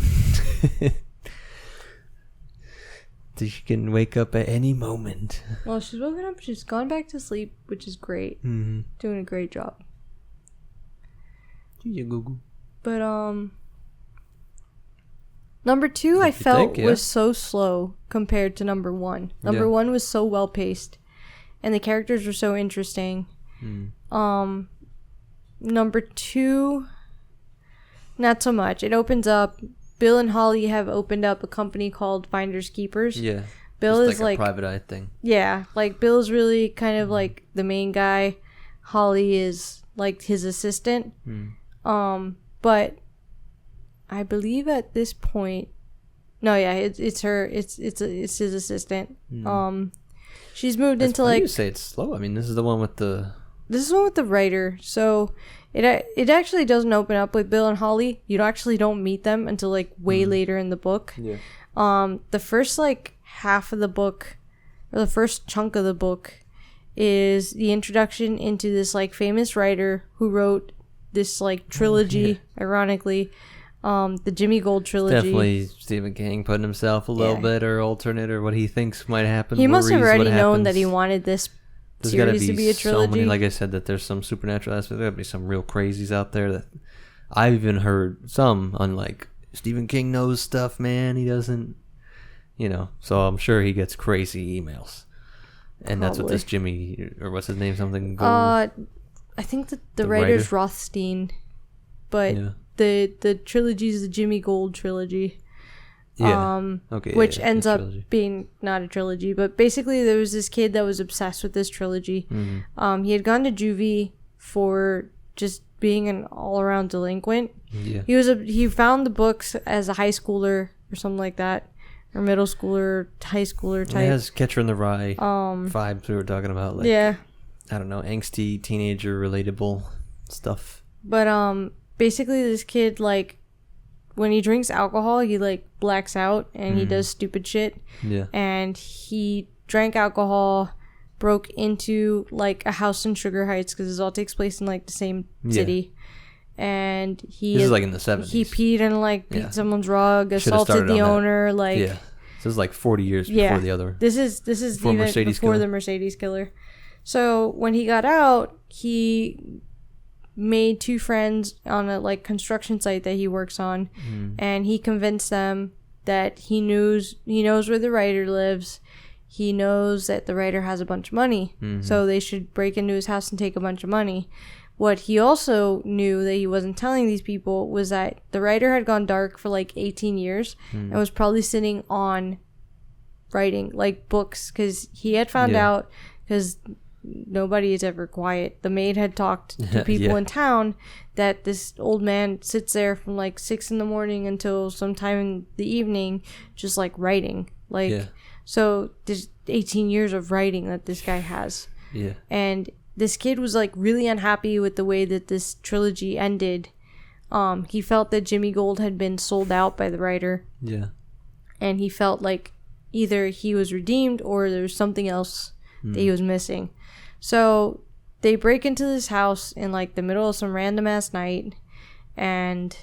She can wake up at any moment. Well, she's woken up. She's gone back to sleep, which is great. Doing a great job. Yeah, Google. But number 2 I felt was so slow compared to number 1. Number 1 was so well paced, and the characters were so interesting. Number 2, not so much. It opens up. Bill and Holly have opened up a company called Finders Keepers. Yeah. Bill is like a private eye thing. Yeah, like Bill's really kind of like the main guy. Holly is like his assistant. But I believe at this point, no, yeah, it's his assistant. She's moved into like. You say it's slow. I mean, this is the one with the. This is the one with the writer. So it actually doesn't open up with Bill and Holly. You actually don't meet them until like way later in the book. Yeah. The first like half of the book, or the first chunk of the book, is the introduction into this like famous writer who wrote this like trilogy. Ironically, the Jimmy Gold trilogy. Definitely Stephen King putting himself a little bit, or alternate, or what he thinks might happen. He must have already known that he wanted this There's got to series to be a so many, trilogy. like I said, that there's some supernatural aspects. There's got to be some real crazies out there that I've even heard some, unlike Stephen King knows stuff, man. He doesn't, so I'm sure he gets crazy emails. And that's what this Jimmy, or what's his name, something? I think that the writer's writer? Rothstein, but the trilogy is the Jimmy Gold trilogy. Yeah. Which ends up being not a trilogy, but basically there was this kid that was obsessed with this trilogy. Mm-hmm. He had gone to juvie for just being an all-around delinquent. Yeah. He found the books as a high schooler or something like that, or middle schooler, high schooler type. It has Catcher in the Rye vibes we were talking about. Like, I don't know, angsty teenager relatable stuff. But basically this kid, like, when he drinks alcohol, he like blacks out and he does stupid shit. Yeah. And he drank alcohol, broke into like a house in Sugar Heights because this all takes place in like the same city. And this is like in the 70s. He peed and like beat someone's rug, assaulted the owner. Like, this is like 40 years before the other. This is before even before the Mercedes killer. So when he got out, he made 2 friends on a like construction site that he works on, and he convinced them that he knows where the writer lives. He knows that the writer has a bunch of money, so they should break into his house and take a bunch of money. What he also knew that he wasn't telling these people was that the writer had gone dark for like 18 years and was probably sitting on writing like books, because he had found out, because nobody is ever quiet. The maid had talked to people in town that this old man sits there from like 6 a.m. until sometime in the evening, just like writing. So there's 18 years of writing that this guy has. Yeah. And this kid was like really unhappy with the way that this trilogy ended. He felt that Jimmy Gold had been sold out by the writer. Yeah. And he felt like either he was redeemed or there was something else that he was missing. So they break into this house in like the middle of some random ass night, and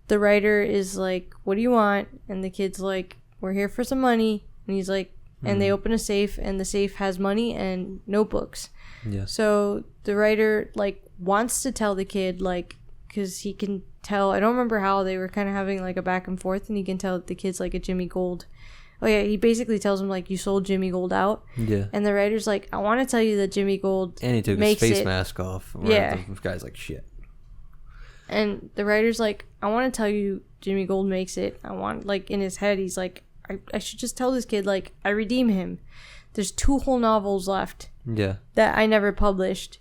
the writer is like, "What do you want?" And the kid's like, "We're here for some money." And he's like, and they open a safe, and the safe has money and notebooks. Yeah. So the writer like wants to tell the kid, like, because he can tell, I don't remember how, they were kind of having like a back and forth, and he can tell that the kid's like a Jimmy Gold. Oh yeah, he basically tells him like, you sold Jimmy Gold out. Yeah. And the writer's like, I want to tell you that Jimmy Gold and he took his face mask off. Yeah. The guy's like, shit. And the writer's like, I want to tell you Jimmy Gold makes it. I want, like, in his head, he's like, I should just tell this kid, like, I redeem him. There's 2 whole novels left. Yeah. That I never published,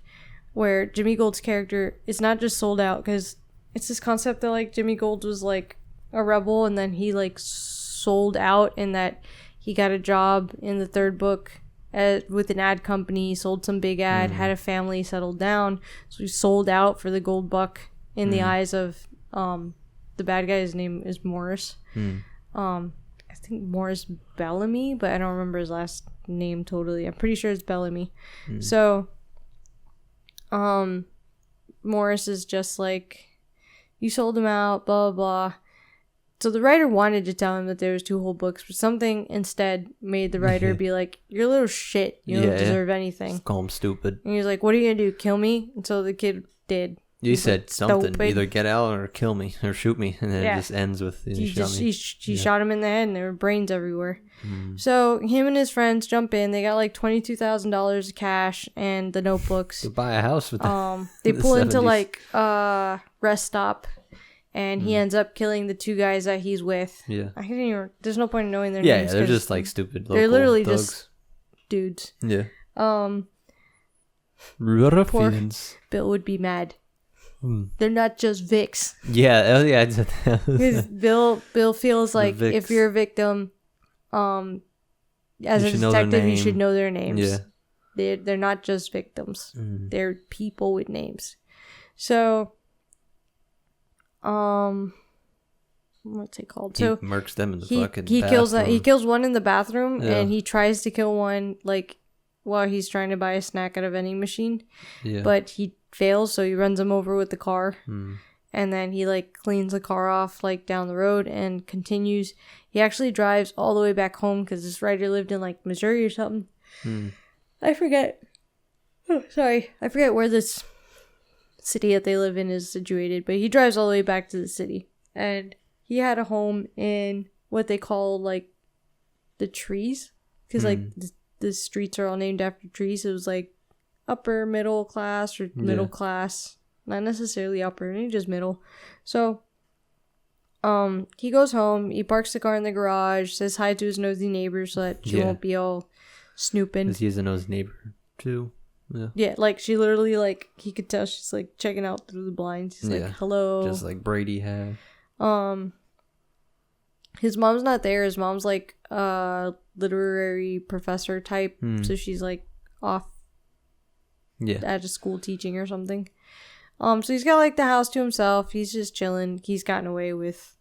where Jimmy Gold's character is not just sold out, because it's this concept that like Jimmy Gold was like a rebel, and then he like sold out, and that he got a job in the 3rd book with an ad company, sold some big ad, had a family, settled down, so he sold out for the gold buck in the eyes of the bad guy's name is Morris. I think Morris Bellamy, but I don't remember his last name totally. I'm pretty sure it's Bellamy. So Morris is just like, you sold him out, blah blah blah. So the writer wanted to tell him that there was 2 whole books, but something instead made the writer be like, you're a little shit, you don't deserve anything. Just call him stupid. And he was like, what are you gonna do, kill me? And so the kid did. You said something, either get out or kill me or shoot me, and then it just ends with he shot him in the head, and there were brains everywhere. So him and his friends jump in. They got like $22,000 of cash and the notebooks to buy a house with them. They pull into like rest stop, and he ends up killing the 2 guys that he's with. Yeah, I can't even. There's no point in knowing their names. Yeah, they're just like stupid. They're literally thugs. just dudes. Yeah. Poor Bill would be mad. They're not just Vicks. Yeah, yeah. Because Bill feels like if you're a victim, as a detective, you should know their names. Yeah, they're not just victims. They're people with names. So, what's it called? He murks them in the fucking he bathroom. He kills one in the bathroom, and he tries to kill one like while he's trying to buy a snack at a vending machine. Yeah, but he fails, so he runs him over with the car. And then he like cleans the car off like down the road and continues. He actually drives all the way back home, because this writer lived in like Missouri or something. I forget. Oh, sorry, I forget where this city that they live in is situated, but he drives all the way back to the city, and he had a home in what they call like the trees, because like the streets are all named after trees. It was like upper middle class or middle class, not necessarily upper, maybe just middle. So he goes home, he parks the car in the garage, says hi to his nosy neighbor so that she won't be all snooping. Because he's a nosy neighbor too. Yeah, like she literally, like, he could tell she's like checking out through the blinds. He's like, hello. Just like Brady had. His mom's not there. His mom's like a literary professor type, so she's like off at a school teaching or something. So he's got like the house to himself. He's just chilling. He's gotten away with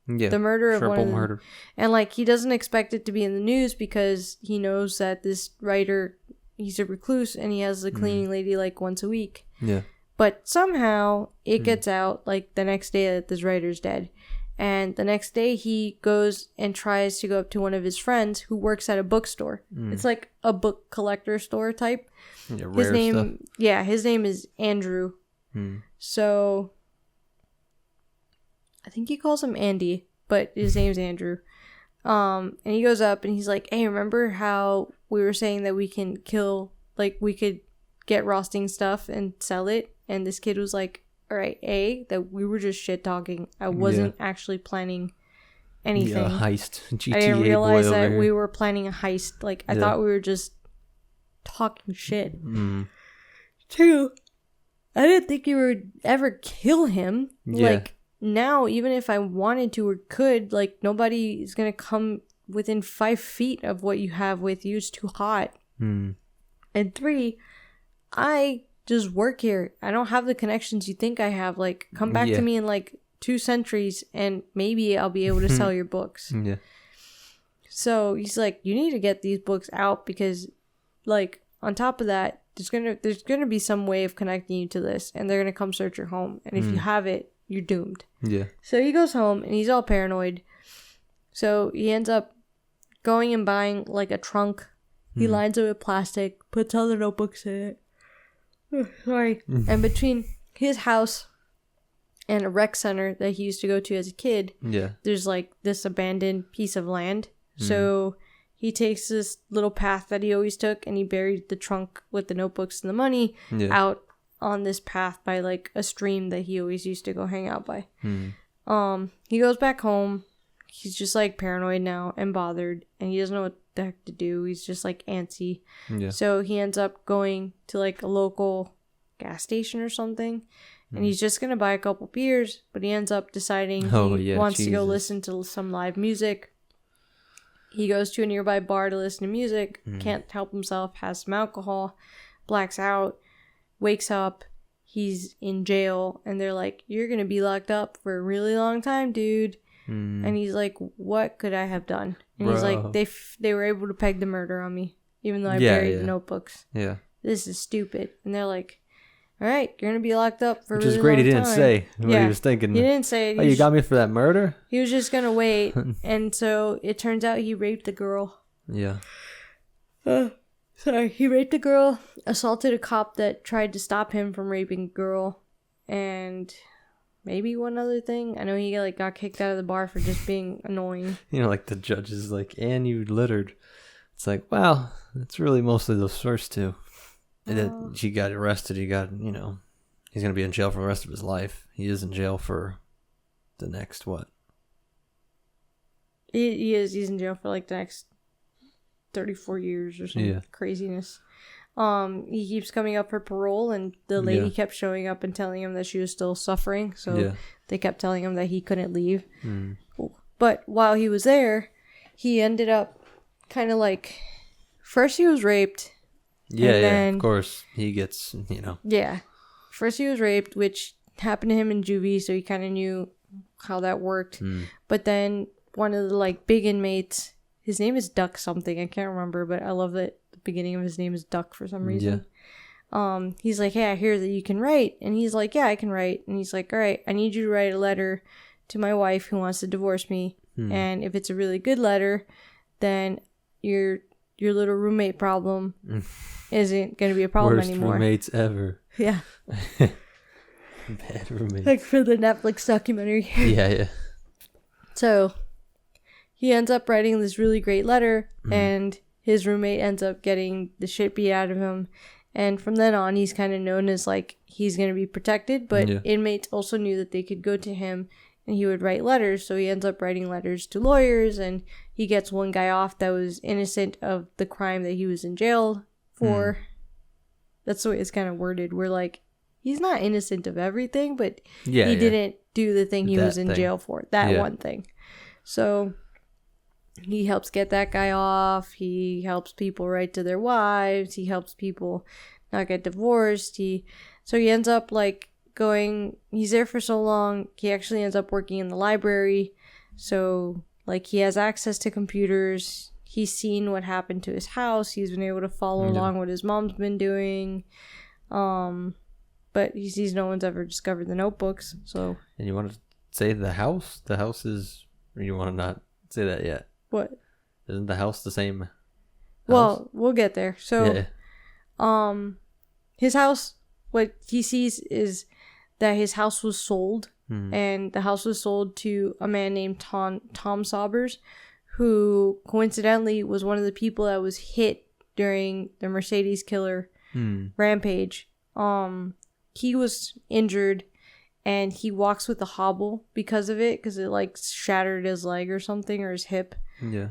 the murder of one of them. And like he doesn't expect it to be in the news because he knows that this writer, he's a recluse and he has a cleaning lady like once a week. Yeah. But somehow it gets out like the next day that this writer's dead. And the next day he goes and tries to go up to one of his friends who works at a bookstore. It's like a book collector store type. Yeah, rare stuff. Yeah, his name is Andrew. So I think he calls him Andy, but his name's Andrew. And he goes up and he's like, hey, remember how we were saying that we can kill, like we could get Rosting stuff and sell it? And this kid was like, all right, that we were just shit talking. I wasn't actually planning anything. Yeah, heist. GTA I didn't realize that we were planning a heist. Like, I thought we were just talking shit. Two, I didn't think you would ever kill him. Like, now, even if I wanted to or could, like, nobody is going to come within 5 feet of what you have with you. It's too hot. And 3, I just work here. I don't have the connections you think I have. Like, come back to me in, like, 2 centuries and maybe I'll be able to sell your books. So, he's like, you need to get these books out because, like, on top of that, there's gonna be some way of connecting you to this and they're gonna come search your home. And if you have it, you're doomed. So he goes home and he's all paranoid. So he ends up going and buying like a trunk. He lines it with plastic, puts all the notebooks in it. Sorry. And between his house and a rec center that he used to go to as a kid, there's like this abandoned piece of land. So he takes this little path that he always took and he buried the trunk with the notebooks and the money out on this path by like a stream that he always used to go hang out by. He goes back home. He's just like paranoid now and bothered and he doesn't know what the heck to do. He's just like antsy. So he ends up going to like a local gas station or something and he's just gonna buy a couple beers, but he ends up deciding he wants to go listen to some live music. He goes to a nearby bar to listen to music, can't help himself, has some alcohol, blacks out, wakes up, he's in jail, and they're like, you're going to be locked up for a really long time, dude. And he's like, what could I have done? And he's like, they were able to peg the murder on me, even though I buried the notebooks. This is stupid. And they're like, all right, you're going to be locked up for a really long time. Which is great, he didn't say what he was thinking. He didn't say it. Oh, you got me for that murder? He was just going to wait. And so it turns out he raped the girl. He raped the girl, assaulted a cop that tried to stop him from raping a girl, and maybe one other thing. I know he like got kicked out of the bar for just being annoying. You know, like the judge is like, and you littered. It's like, wow, it's really mostly those first two. And then she got arrested. He got, he's going to be in jail for the rest of his life. He is in jail for the next what? He is. He's in jail for like the next 34 years or some craziness. He keeps coming up for parole, and the lady kept showing up and telling him that she was still suffering. So they kept telling him that he couldn't leave. But while he was there, he ended up kind of like, first he was raped. Of course. He gets, First he was raped, which happened to him in juvie, so he kind of knew how that worked. But then one of the, like, big inmates, his name is Duck something, I can't remember, but I love that the beginning of his name is Duck for some reason. He's like, hey, I hear that you can write. And he's like, yeah, I can write. And he's like, all right, I need you to write a letter to my wife who wants to divorce me. And if it's a really good letter, then you're your little roommate problem isn't going to be a problem Worst anymore. roommates ever. Yeah. Bad roommates. Like for the Netflix documentary. Yeah. So he ends up writing this really great letter, and his roommate ends up getting the shit beat out of him. And from then on, he's kind of known as like he's going to be protected, but inmates also knew that they could go to him and he would write letters. So he ends up writing letters to lawyers, and he gets one guy off that was innocent of the crime that he was in jail for. That's the way it's kind of worded. We're like, he's not innocent of everything, but he didn't do the thing he was in jail for. That one thing. So he helps get that guy off. He helps people write to their wives. He helps people not get divorced. So he ends up like he's there for so long, he actually ends up working in the library. So like he has access to computers. He's seen what happened to his house. He's been able to follow along what his mom's been doing. But he sees no one's ever discovered the notebooks. So. And you want to say the house? The house is, or you want to not say that yet? What? Isn't the house the same house? Well, we'll get there. So, his house, what he sees is that his house was sold, and the house was sold to a man named Tom Saubers, who coincidentally was one of the people that was hit during the Mercedes killer rampage. He was injured, and he walks with a hobble because of it, because it like shattered his leg or something, or his hip. Yeah.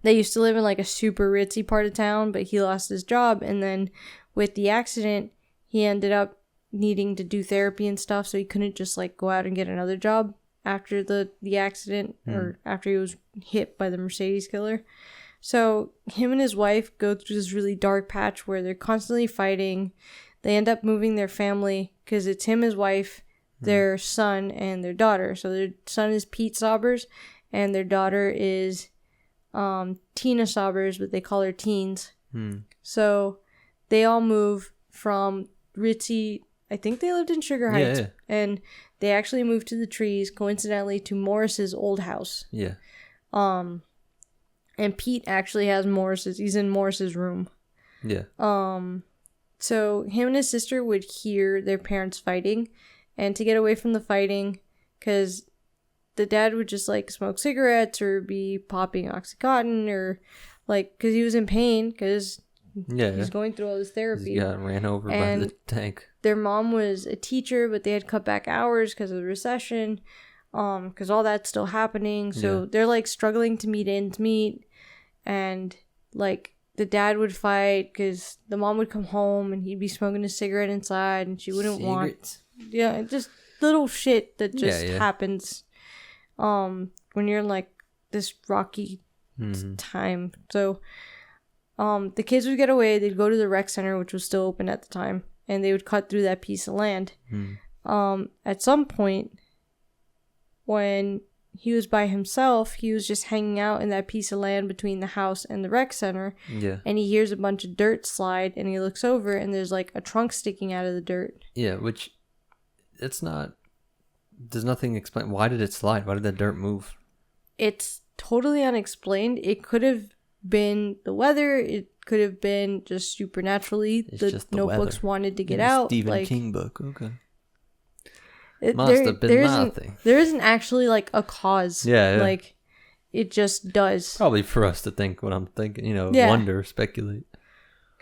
They used to live in like a super ritzy part of town, but he lost his job, and then with the accident, he ended up needing to do therapy and stuff, so he couldn't just like go out and get another job after the accident or after he was hit by the Mercedes killer. So him and his wife go through this really dark patch where they're constantly fighting. They end up moving their family because it's him, his wife, their son, and their daughter. So their son is Pete Saubers, and their daughter is Tina Saubers, but they call her Teens. So they all move from ritzy, I think they lived in Sugar Heights, and they actually moved to the trees, coincidentally, to Morris's old house. Yeah. And Pete actually has he's in Morris's room. Yeah. So him and his sister would hear their parents fighting, and to get away from the fighting, because the dad would just like smoke cigarettes or be popping Oxycontin, or like, because he was in pain because he's going through all this therapy. He got ran over by the tank. Their mom was a teacher, but they had cut back hours because of the recession, because all that's still happening. So they're like struggling to meet ends meet, and like the dad would fight because the mom would come home and he'd be smoking a cigarette inside, and she wouldn't want. Yeah, just little shit that just happens when you're in like this rocky time. So the kids would get away. They'd go to the rec center, which was still open at the time, and they would cut through that piece of land. At some point, when he was by himself, he was just hanging out in that piece of land between the house and the rec center. Yeah. And he hears a bunch of dirt slide, and he looks over, and there's like a trunk sticking out of the dirt. Yeah, which does nothing explain. Why did it slide? Why did that dirt move? It's totally unexplained. It could have been the weather. It could have been just supernaturally. The notebooks weather. Wanted to get out. Stephen King book. Okay. Must have been nothing. There isn't actually like a cause. Yeah. Like it just does. Probably for us to think what I'm thinking. Wonder, speculate.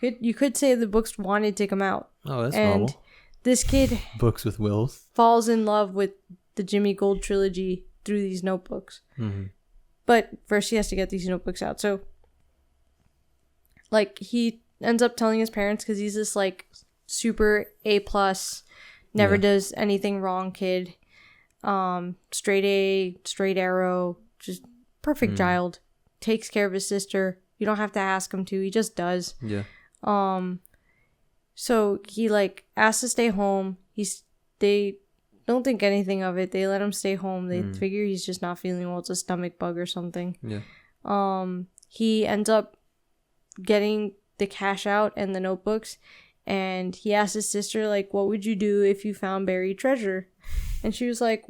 You could say the books wanted to come out. Oh, that's normal. This kid books with wills falls in love with the Jimmy Gold trilogy through these notebooks. But first he has to get these notebooks out. So like he ends up telling his parents, because he's this like super A+, never does anything wrong kid, straight A, straight arrow, just perfect child, takes care of his sister. You don't have to ask him to, he just does. So he like asks to stay home. They don't think anything of it. They let him stay home. They figure he's just not feeling well. It's a stomach bug or something. He ends up getting the cash out and the notebooks, and he asked his sister like, what would you do if you found buried treasure? And she was like,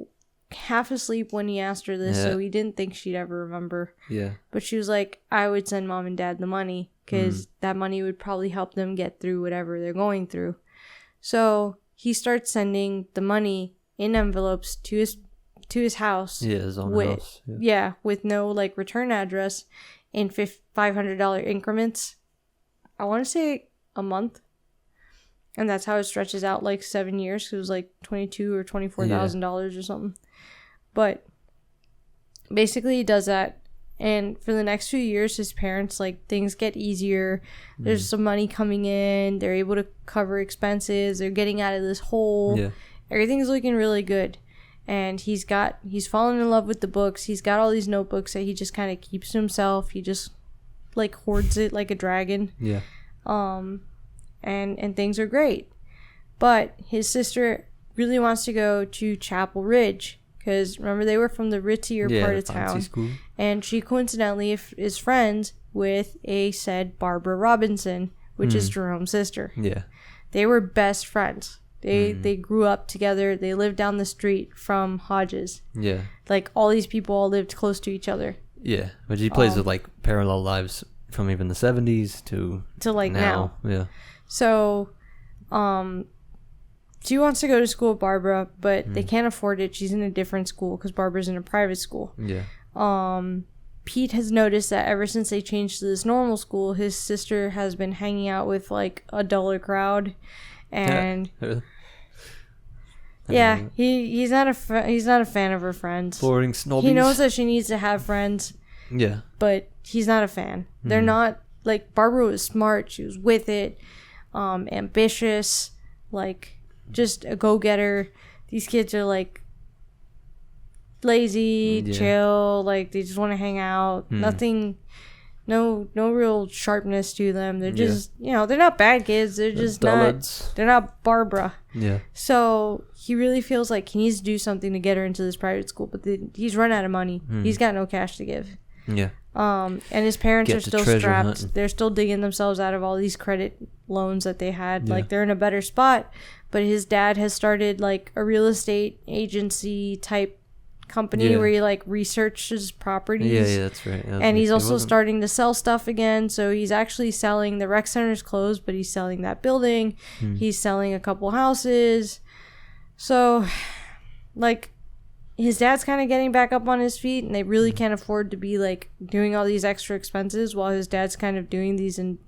half asleep when he asked her this, so he didn't think she'd ever remember. Yeah. But she was like, I would send mom and dad the money because that money would probably help them get through whatever they're going through. So he starts sending the money in envelopes to his house. Yeah, his own house. Yeah, with no like return address in $500 increments. I want to say a month. And that's how it stretches out like 7 years. 'Cause it was like $22,000 or $24,000 or something. But basically he does that. And for the next few years, his parents, like, things get easier. There's some money coming in. They're able to cover expenses. They're getting out of this hole. Yeah. Everything's looking really good. And he's fallen in love with the books. He's got all these notebooks that he just kind of keeps to himself. He just, like, hoards it like a dragon. Yeah. And things are great. But his sister really wants to go to Chapel Ridge. Because, remember, they were from the ritzier part of town. School. And she coincidentally is friends with a said Barbara Robinson, which is Jerome's sister. Yeah. They were best friends. They grew up together. They lived down the street from Hodges. Yeah. Like, all these people all lived close to each other. Yeah. But he plays with, like, parallel lives from even the 70s to like now. Yeah. So, she wants to go to school with Barbara, but they can't afford it. She's in a different school because Barbara's in a private school. Yeah. Pete has noticed that ever since they changed to this normal school, his sister has been hanging out with like a duller crowd, and he's not a fan of her friends. Boring snobbies. He knows that she needs to have friends. Yeah. But he's not a fan. They're not like Barbara was smart. She was with it, ambitious, like. Just a go-getter. These kids are like lazy, chill, like they just want to hang out. Nothing, no real sharpness to them. They're just, they're not bad kids. They're just they're not Barbara. Yeah. So he really feels like he needs to do something to get her into this private school, but he's run out of money. He's got no cash to give. Yeah. And his parents are still strapped. Hunting. They're still digging themselves out of all these credit loans that they had. Yeah. Like they're in a better spot. But his dad has started like a real estate agency type company where he like researches properties. Yeah, that's right. And he's also starting to sell stuff again. So he's actually selling the rec center's closed, but he's selling that building. He's selling a couple houses. So like his dad's kind of getting back up on his feet, and they really can't afford to be like doing all these extra expenses while his dad's kind of doing these in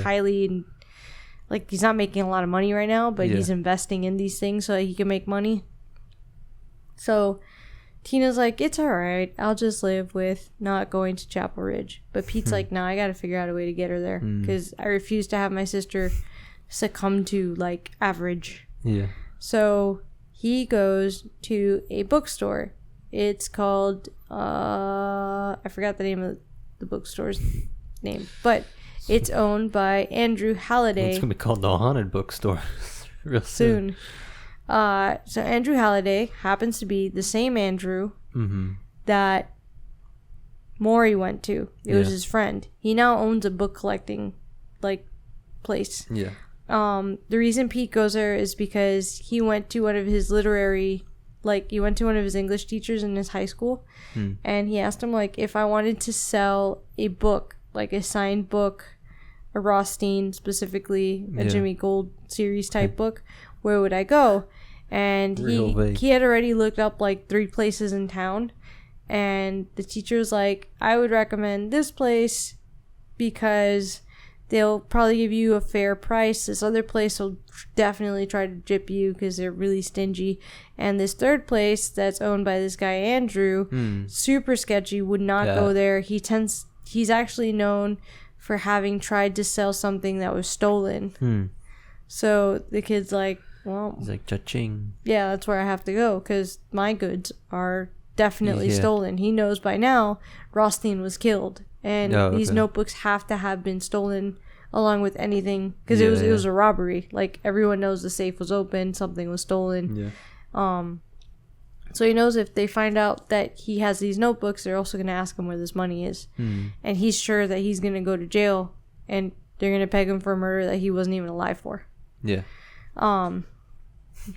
highly. Like, he's not making a lot of money right now, but he's investing in these things so that he can make money. So, Tina's like, it's all right. I'll just live with not going to Chapel Ridge. But Pete's like, nah, I got to figure out a way to get her there. Because I refuse to have my sister succumb to, like, average. Yeah. So, he goes to a bookstore. It's called, I forgot the name of the bookstore's name. But... it's owned by Andrew Halliday. It's going to be called the Haunted Bookstore real soon. So Andrew Halliday happens to be the same Andrew that Maury went to. It was his friend. He now owns a book collecting like place. Yeah. The reason Pete goes there is because he went to one of his English teachers in his high school, and he asked him like if I wanted to sell a book, like a signed book, a Rothstein specifically, a Jimmy Gold series type book, where would I go? And he had already looked up like 3 places in town, and the teacher was like, I would recommend this place because they'll probably give you a fair price. This other place will definitely try to gyp you because they're really stingy, and this third place that's owned by this guy Andrew, super sketchy, would not go there. He's actually known for having tried to sell something that was stolen. So the kid's like, well... he's like, cha-ching. Yeah, that's where I have to go, because my goods are definitely stolen. He knows by now Rothstein was killed, and these notebooks have to have been stolen along with anything, because it was a robbery. Like, everyone knows the safe was open, something was stolen. Yeah. So he knows if they find out that he has these notebooks, they're also going to ask him where this money is. And he's sure that he's going to go to jail, and they're going to peg him for a murder that he wasn't even alive for. Yeah.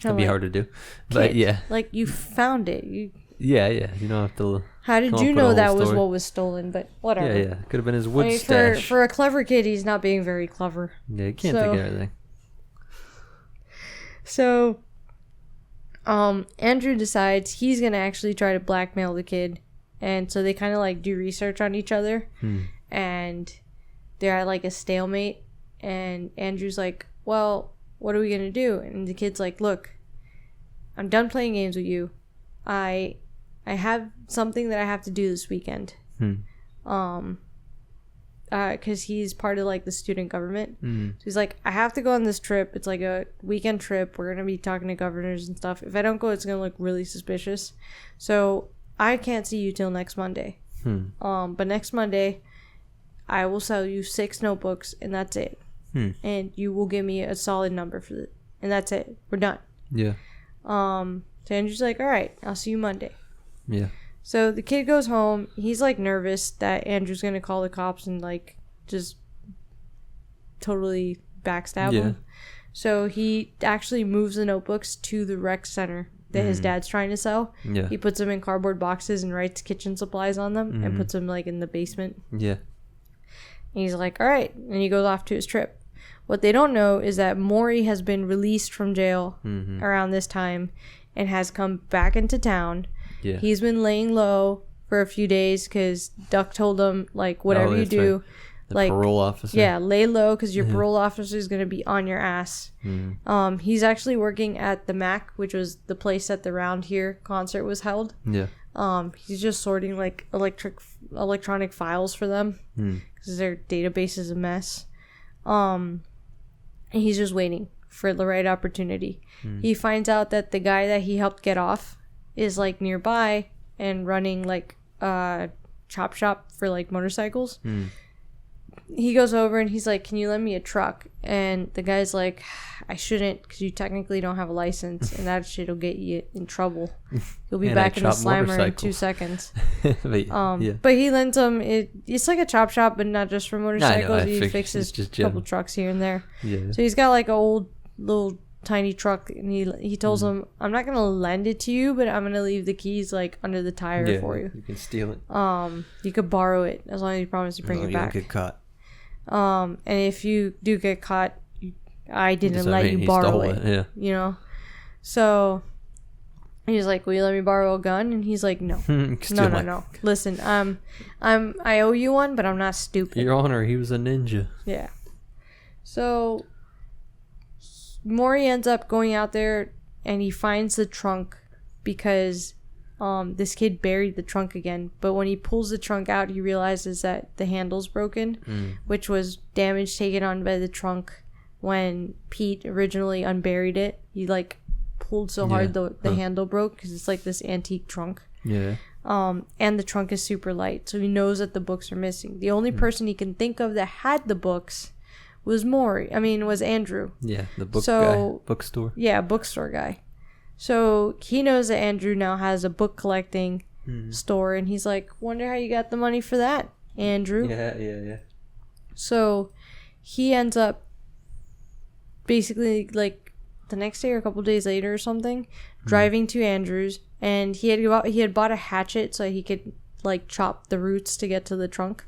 That'd be hard to do. Kid, But yeah. Like, you found it. Yeah. You don't have to. How did you know that was what was stolen? But whatever. Yeah. Could have been his wood stash. For a clever kid, he's not being very clever. Yeah, you can't think of everything. So, Andrew decides he's gonna actually try to blackmail the kid, and so they kind of like do research on each other, and they're at like a stalemate. And Andrew's like, "Well, what are we gonna do?" And the kid's like, "Look, I'm done playing games with you. I have something that I have to do this weekend. Because he's part of like the student government. So he's like, I have to go on this trip. It's like a weekend trip. We're gonna be talking to governors and stuff. If I don't go, it's gonna look really suspicious. So I can't see you till next Monday. But next Monday, I will sell you 6 notebooks, and that's it. And you will give me a solid number for it, and that's it. We're done." Yeah. So Andrew's like, "All right, I'll see you Monday." Yeah. So the kid goes home. He's like nervous that Andrew's gonna call the cops and like just totally backstab him. So he actually moves the notebooks to the rec center that his dad's trying to sell. Yeah. He puts them in cardboard boxes and writes kitchen supplies on them and puts them like in the basement. Yeah. And he's like, "All right," and he goes off to his trip. What they don't know is that Maury has been released from jail around this time and has come back into town. Yeah. He's been laying low for a few days because Duck told him, like, whatever you do, right. The parole officer. Yeah, lay low because your parole officer is going to be on your ass. He's actually working at the Mac, which was the place that the Round Here concert was held. Yeah. He's just sorting like electronic files for them because their database is a mess. And he's just waiting for the right opportunity. He finds out that the guy that he helped get off is like nearby and running like a chop shop for like motorcycles. He goes over and he's like, "Can you lend me a truck?" And the guy's like, "I shouldn't, because you technically don't have a license, and that shit'll get you in trouble. You'll be back in the Slimer in 2 seconds." But he lends him it's like a chop shop, but not just for motorcycles. He fixes a couple trucks here and there. So he's got like an old little tiny truck, and he tells him, "I'm not gonna lend it to you, but I'm gonna leave the keys like under the tire for you. You can steal it. You could borrow it as long as you promise to bring it back. You don't get caught. And if you do get caught, I didn't let you borrow it. Yeah. You know? So he's like, "Will you let me borrow a gun?" And he's like, "No. No. Listen, I owe you one, but I'm not stupid." Your Honor, he was a ninja. Yeah. So Maury ends up going out there and he finds the trunk because this kid buried the trunk again. But when he pulls the trunk out, he realizes that the handle's broken, which was damage taken on by the trunk when Pete originally unburied it. He like pulled so hard the handle broke because it's like this antique trunk. Yeah. And the trunk is super light, so he knows that the books are missing. The only person he can think of that had the books was Andrew. Yeah, the guy. Bookstore. Yeah, bookstore guy. So he knows that Andrew now has a book collecting store, and he's like, "Wonder how you got the money for that, Andrew." Yeah. So he ends up basically like the next day or a couple days later or something, driving to Andrew's, and he had bought a hatchet so he could like chop the roots to get to the trunk,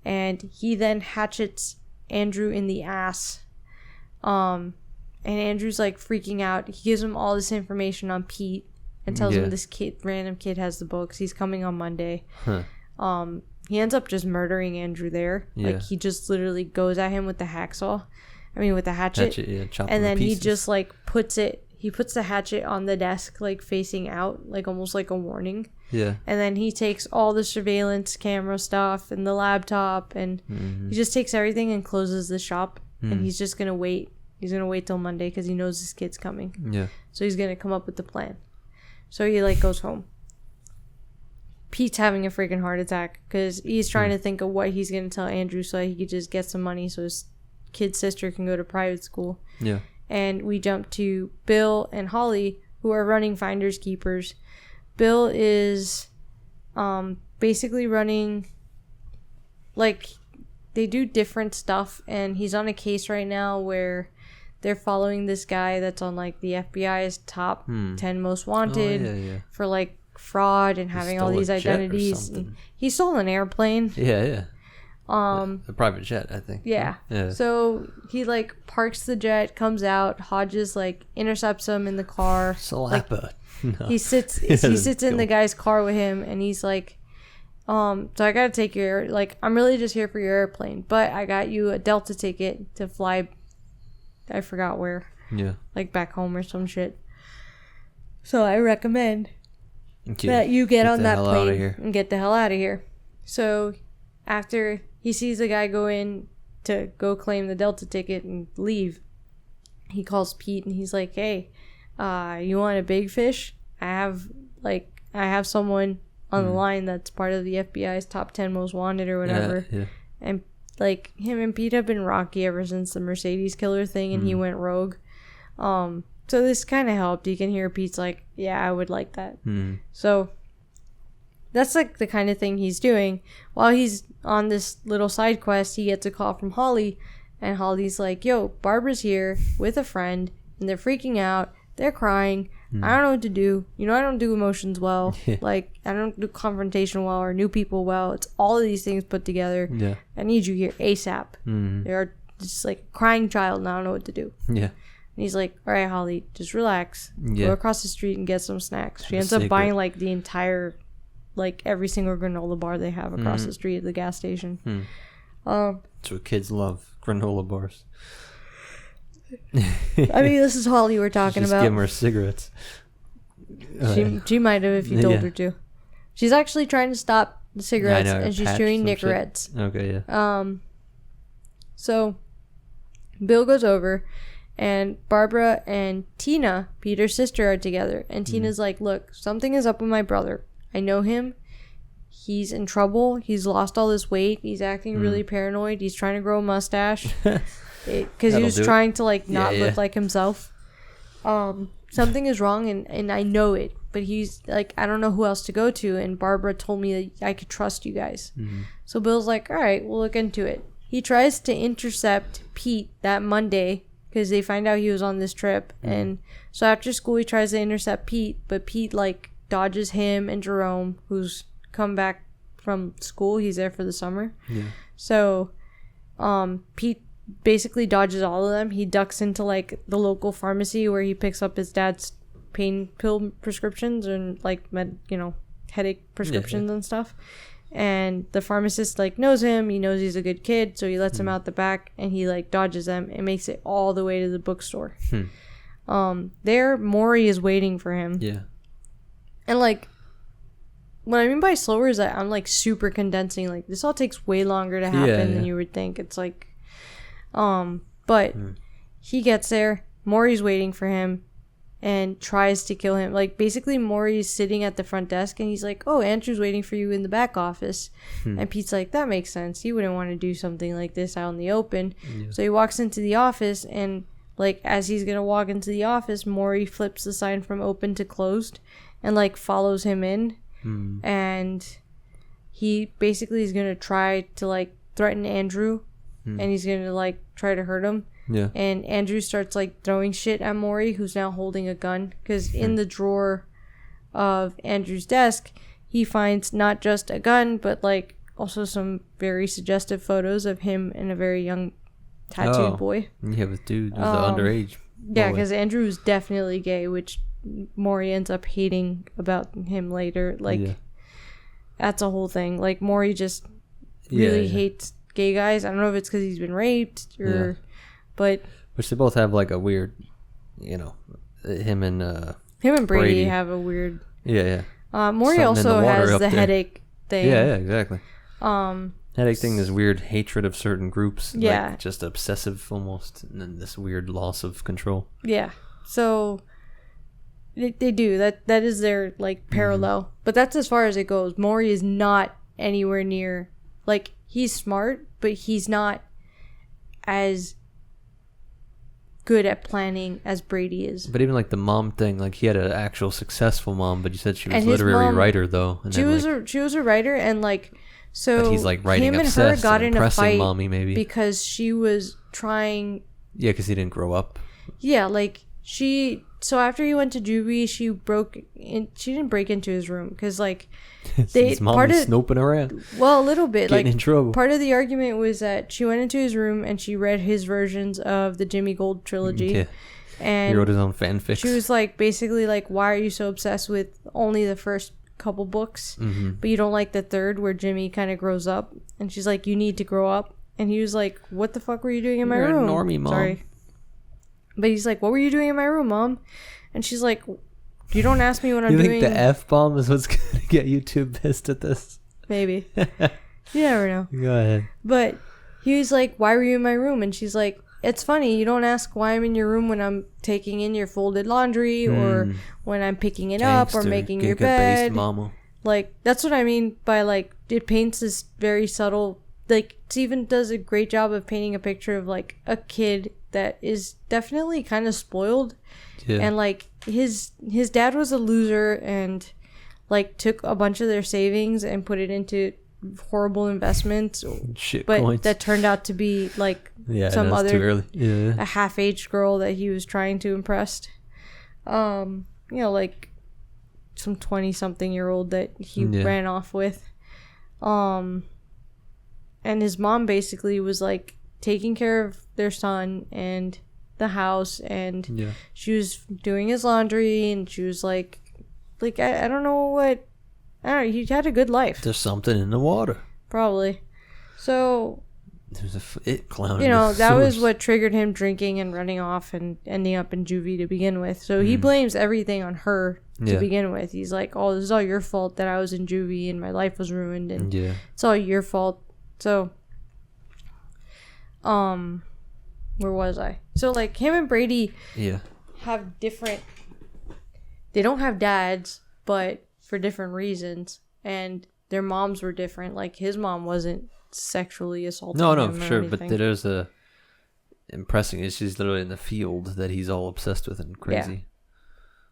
and he then hatchets Andrew in the ass. And Andrew's like freaking out. He gives him all this information on Pete and tells him this random kid has the books. He's coming on Monday. He ends up just murdering Andrew there. Yeah. Like he just literally goes at him with the with the hatchet. And then he just like puts the hatchet on the desk like facing out, like almost like a warning. Yeah. And then he takes all the surveillance camera stuff and the laptop, and he just takes everything and closes the shop. And he's just gonna wait. He's gonna wait till Monday because he knows this kid's coming. Yeah. So he's gonna come up with the plan. So he like goes home. Pete's having a freaking heart attack because he's trying to think of what he's gonna tell Andrew so he could just get some money so his kid's sister can go to private school. Yeah. And we jump to Bill and Holly, who are running Finders Keepers. Bill is basically running, like, they do different stuff, and he's on a case right now where they're following this guy that's on like the FBI's top 10 most wanted for like fraud and having all these identities. He stole an airplane. Yeah. A private jet, I think. Yeah. So he like parks the jet, comes out. Hodges like intercepts him in the car. Slapper. Like, he sits in the guy's car with him, and he's like, so I gotta take your I'm really just here for your airplane, but I got you a Delta ticket to fly. I forgot where. Yeah. Like back home or some shit. So I recommend that you get on that plane and get the hell out of here. So after he sees the guy go in to go claim the Delta ticket and leave, he calls Pete and he's like, "Hey, you want a big fish? I have someone on the line that's part of the FBI's top 10 most wanted or whatever." Yeah. And like him and Pete have been rocky ever since the Mercedes killer thing, and he went rogue. So this kind of helped. You can hear Pete's like, "Yeah, I would like that." So that's like the kind of thing he's doing. While he's on this little side quest, he gets a call from Holly, and Holly's like, "Yo, Barbara's here with a friend, and they're freaking out. They're crying. I don't know what to do. You know, I don't do emotions well. Like, I don't do confrontation well or new people well. It's all of these things put together. Yeah. I need you here ASAP. They're just like a crying child, and I don't know what to do." Yeah. And he's like, "All right, Holly, just relax. Go across the street and get some snacks." She ends up buying like the entire, like every single granola bar they have across the street at the gas station. That's what kids love, granola bars. I mean, this is Holly we're talking about. Give her cigarettes. She might have if you told her to. She's actually trying to stop the cigarettes, and she's chewing Nicorettes. Okay, yeah. So Bill goes over, and Barbara and Tina, Peter's sister, are together. And Tina's like, "Look, something is up with my brother. I know him. He's in trouble. He's lost all this weight. He's acting really paranoid. He's trying to grow a mustache." Because he was trying to like not look like himself. Something is wrong, and I know it, but he's like, I don't know who else to go to, and Barbara told me that I could trust you guys. So Bill's like, "All right, we'll look into it." He tries to intercept Pete that Monday because they find out he was on this trip, and so after school he tries to intercept Pete, but Pete like dodges him and Jerome, who's come back from school. He's there for the summer. So Pete basically dodges all of them. He ducks into like the local pharmacy where he picks up his dad's pain pill prescriptions and like headache prescriptions and stuff. And the pharmacist like knows him. He knows he's a good kid, so he lets him out the back, and he like dodges them and makes it all the way to the bookstore. There Maury is waiting for him. And like, what I mean by slower is that I'm like super condensing. Like, this all takes way longer to happen than you would think. It's like but he gets there, Maury's waiting for him and tries to kill him. Like, basically Maury's sitting at the front desk, and he's like, "Oh, Andrew's waiting for you in the back office." And Pete's like, "That makes sense. You wouldn't want to do something like this out in the open." So he walks into the office, and like as he's gonna walk into the office, Maury flips the sign from open to closed and like follows him in. And he basically is gonna try to like threaten Andrew, and he's gonna like try to hurt him. And Andrew starts like throwing shit at Maury, who's now holding a gun, because in the drawer of Andrew's desk he finds not just a gun but like also some very suggestive photos of him and a very young tattooed boy. With dude with the underage boy. Because Andrew's definitely gay, which Maury ends up hating about him later. Like that's a whole thing. Like, Maury just really hates gay guys. I don't know if it's because he's been raped or but which they both have like a weird, him and Brady have a weird Maury something also has the headache thing. Exactly. Headache thing is weird hatred of certain groups, like just obsessive almost, and then this weird loss of control. So they do that is their like parallel, but that's as far as it goes. Maury is not anywhere near, like, he's smart, but he's not as good at planning as Brady is. But even like the mom thing, like, he had an actual successful mom, but you said she was a literary writer though. And she was a writer, and like, so but he's like writing him and her got in a fight mommy maybe because she was trying. Yeah, because he didn't grow up. Yeah, like so after he went to juvie, she didn't break into his room because like his mom was snooping around. Well, a little bit. Getting in trouble. Part of the argument was that she went into his room and she read his versions of the Jimmy Gold trilogy. Yeah. And he wrote his own fanfics. She was like, basically like, why are you so obsessed with only the first couple books, but you don't like the third where Jimmy kind of grows up? And she's like, you need to grow up. And he was like, what the fuck were you doing in my room? You're a normie, Mom. Sorry. But he's like, what were you doing in my room, Mom? And she's like, you don't ask me what I'm doing. You think the F-bomb is what's going to get you too pissed at this? Maybe. You never know. Go ahead. But he was like, why were you in my room? And she's like, it's funny. You don't ask why I'm in your room when I'm taking in your folded laundry or when I'm picking it up or making your bed. Mama. Like, that's what I mean by, like, it paints this very subtle, like, Steven does a great job of painting a picture of, like, a kid that is definitely kind of spoiled. Yeah. And, like, his dad was a loser and, like, took a bunch of their savings and put it into horrible investments. Coins. That turned out to be, like, some other, a half-aged girl that he was trying to impress. You know, like, some 20-something-year-old that he ran off with. And his mom basically was, like, taking care of their son and the house, and she was doing his laundry, and she was like I don't know what, I don't know, he had a good life. There's something in the water. Probably. So there's a it clown. You know, that was what triggered him drinking and running off and ending up in juvie to begin with. So he blames everything on her to begin with. He's like, oh, this is all your fault that I was in juvie and my life was ruined, and it's all your fault. So where was I? So, like, him and Brady have different, they don't have dads, but for different reasons, and their moms were different. Like, his mom wasn't sexually assaulting him for sure, anything. but there's a impressing, she's literally in the field that he's all obsessed with and crazy.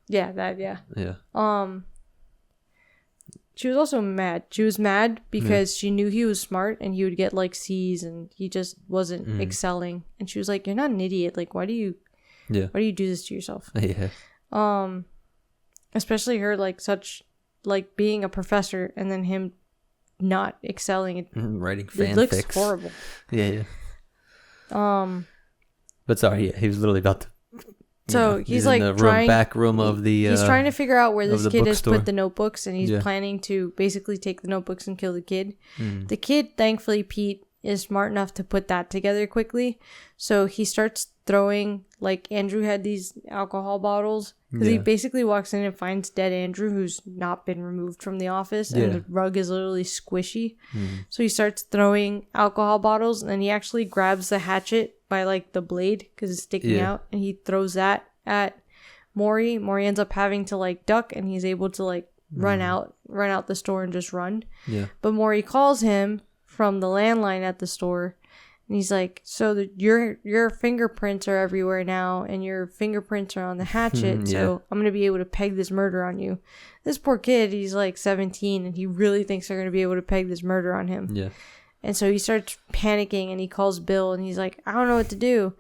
Yeah, she was also mad. She was mad because she knew he was smart and he would get, like, C's, and he just wasn't excelling. And she was like, you're not an idiot. Like, why do you do this to yourself? Yeah. Especially her, like, like, being a professor and then him not excelling. Writing fanfics. It looks horrible. Yeah. But sorry, he was literally about to. So he's like in the back room of the. He's trying to figure out where this kid has put the notebooks, and he's planning to basically take the notebooks and kill the kid. The kid, thankfully, Pete is smart enough to put that together quickly. So he starts throwing, like, Andrew had these alcohol bottles, because he basically walks in and finds dead Andrew, who's not been removed from the office, and the rug is literally squishy. So he starts throwing alcohol bottles, and then he actually grabs the hatchet by, like, the blade because it's sticking out, and he throws that at Maury. Maury ends up having to, like, duck, and he's able to, like, run out the store and just run. But Maury calls him from the landline at the store, and he's like, so your fingerprints are everywhere now, and your fingerprints are on the hatchet, so I'm gonna be able to peg this murder on you. This poor kid, he's like 17, and he really thinks they're gonna be able to peg this murder on him. And so he starts panicking, and he calls Bill, and he's like, I don't know what to do.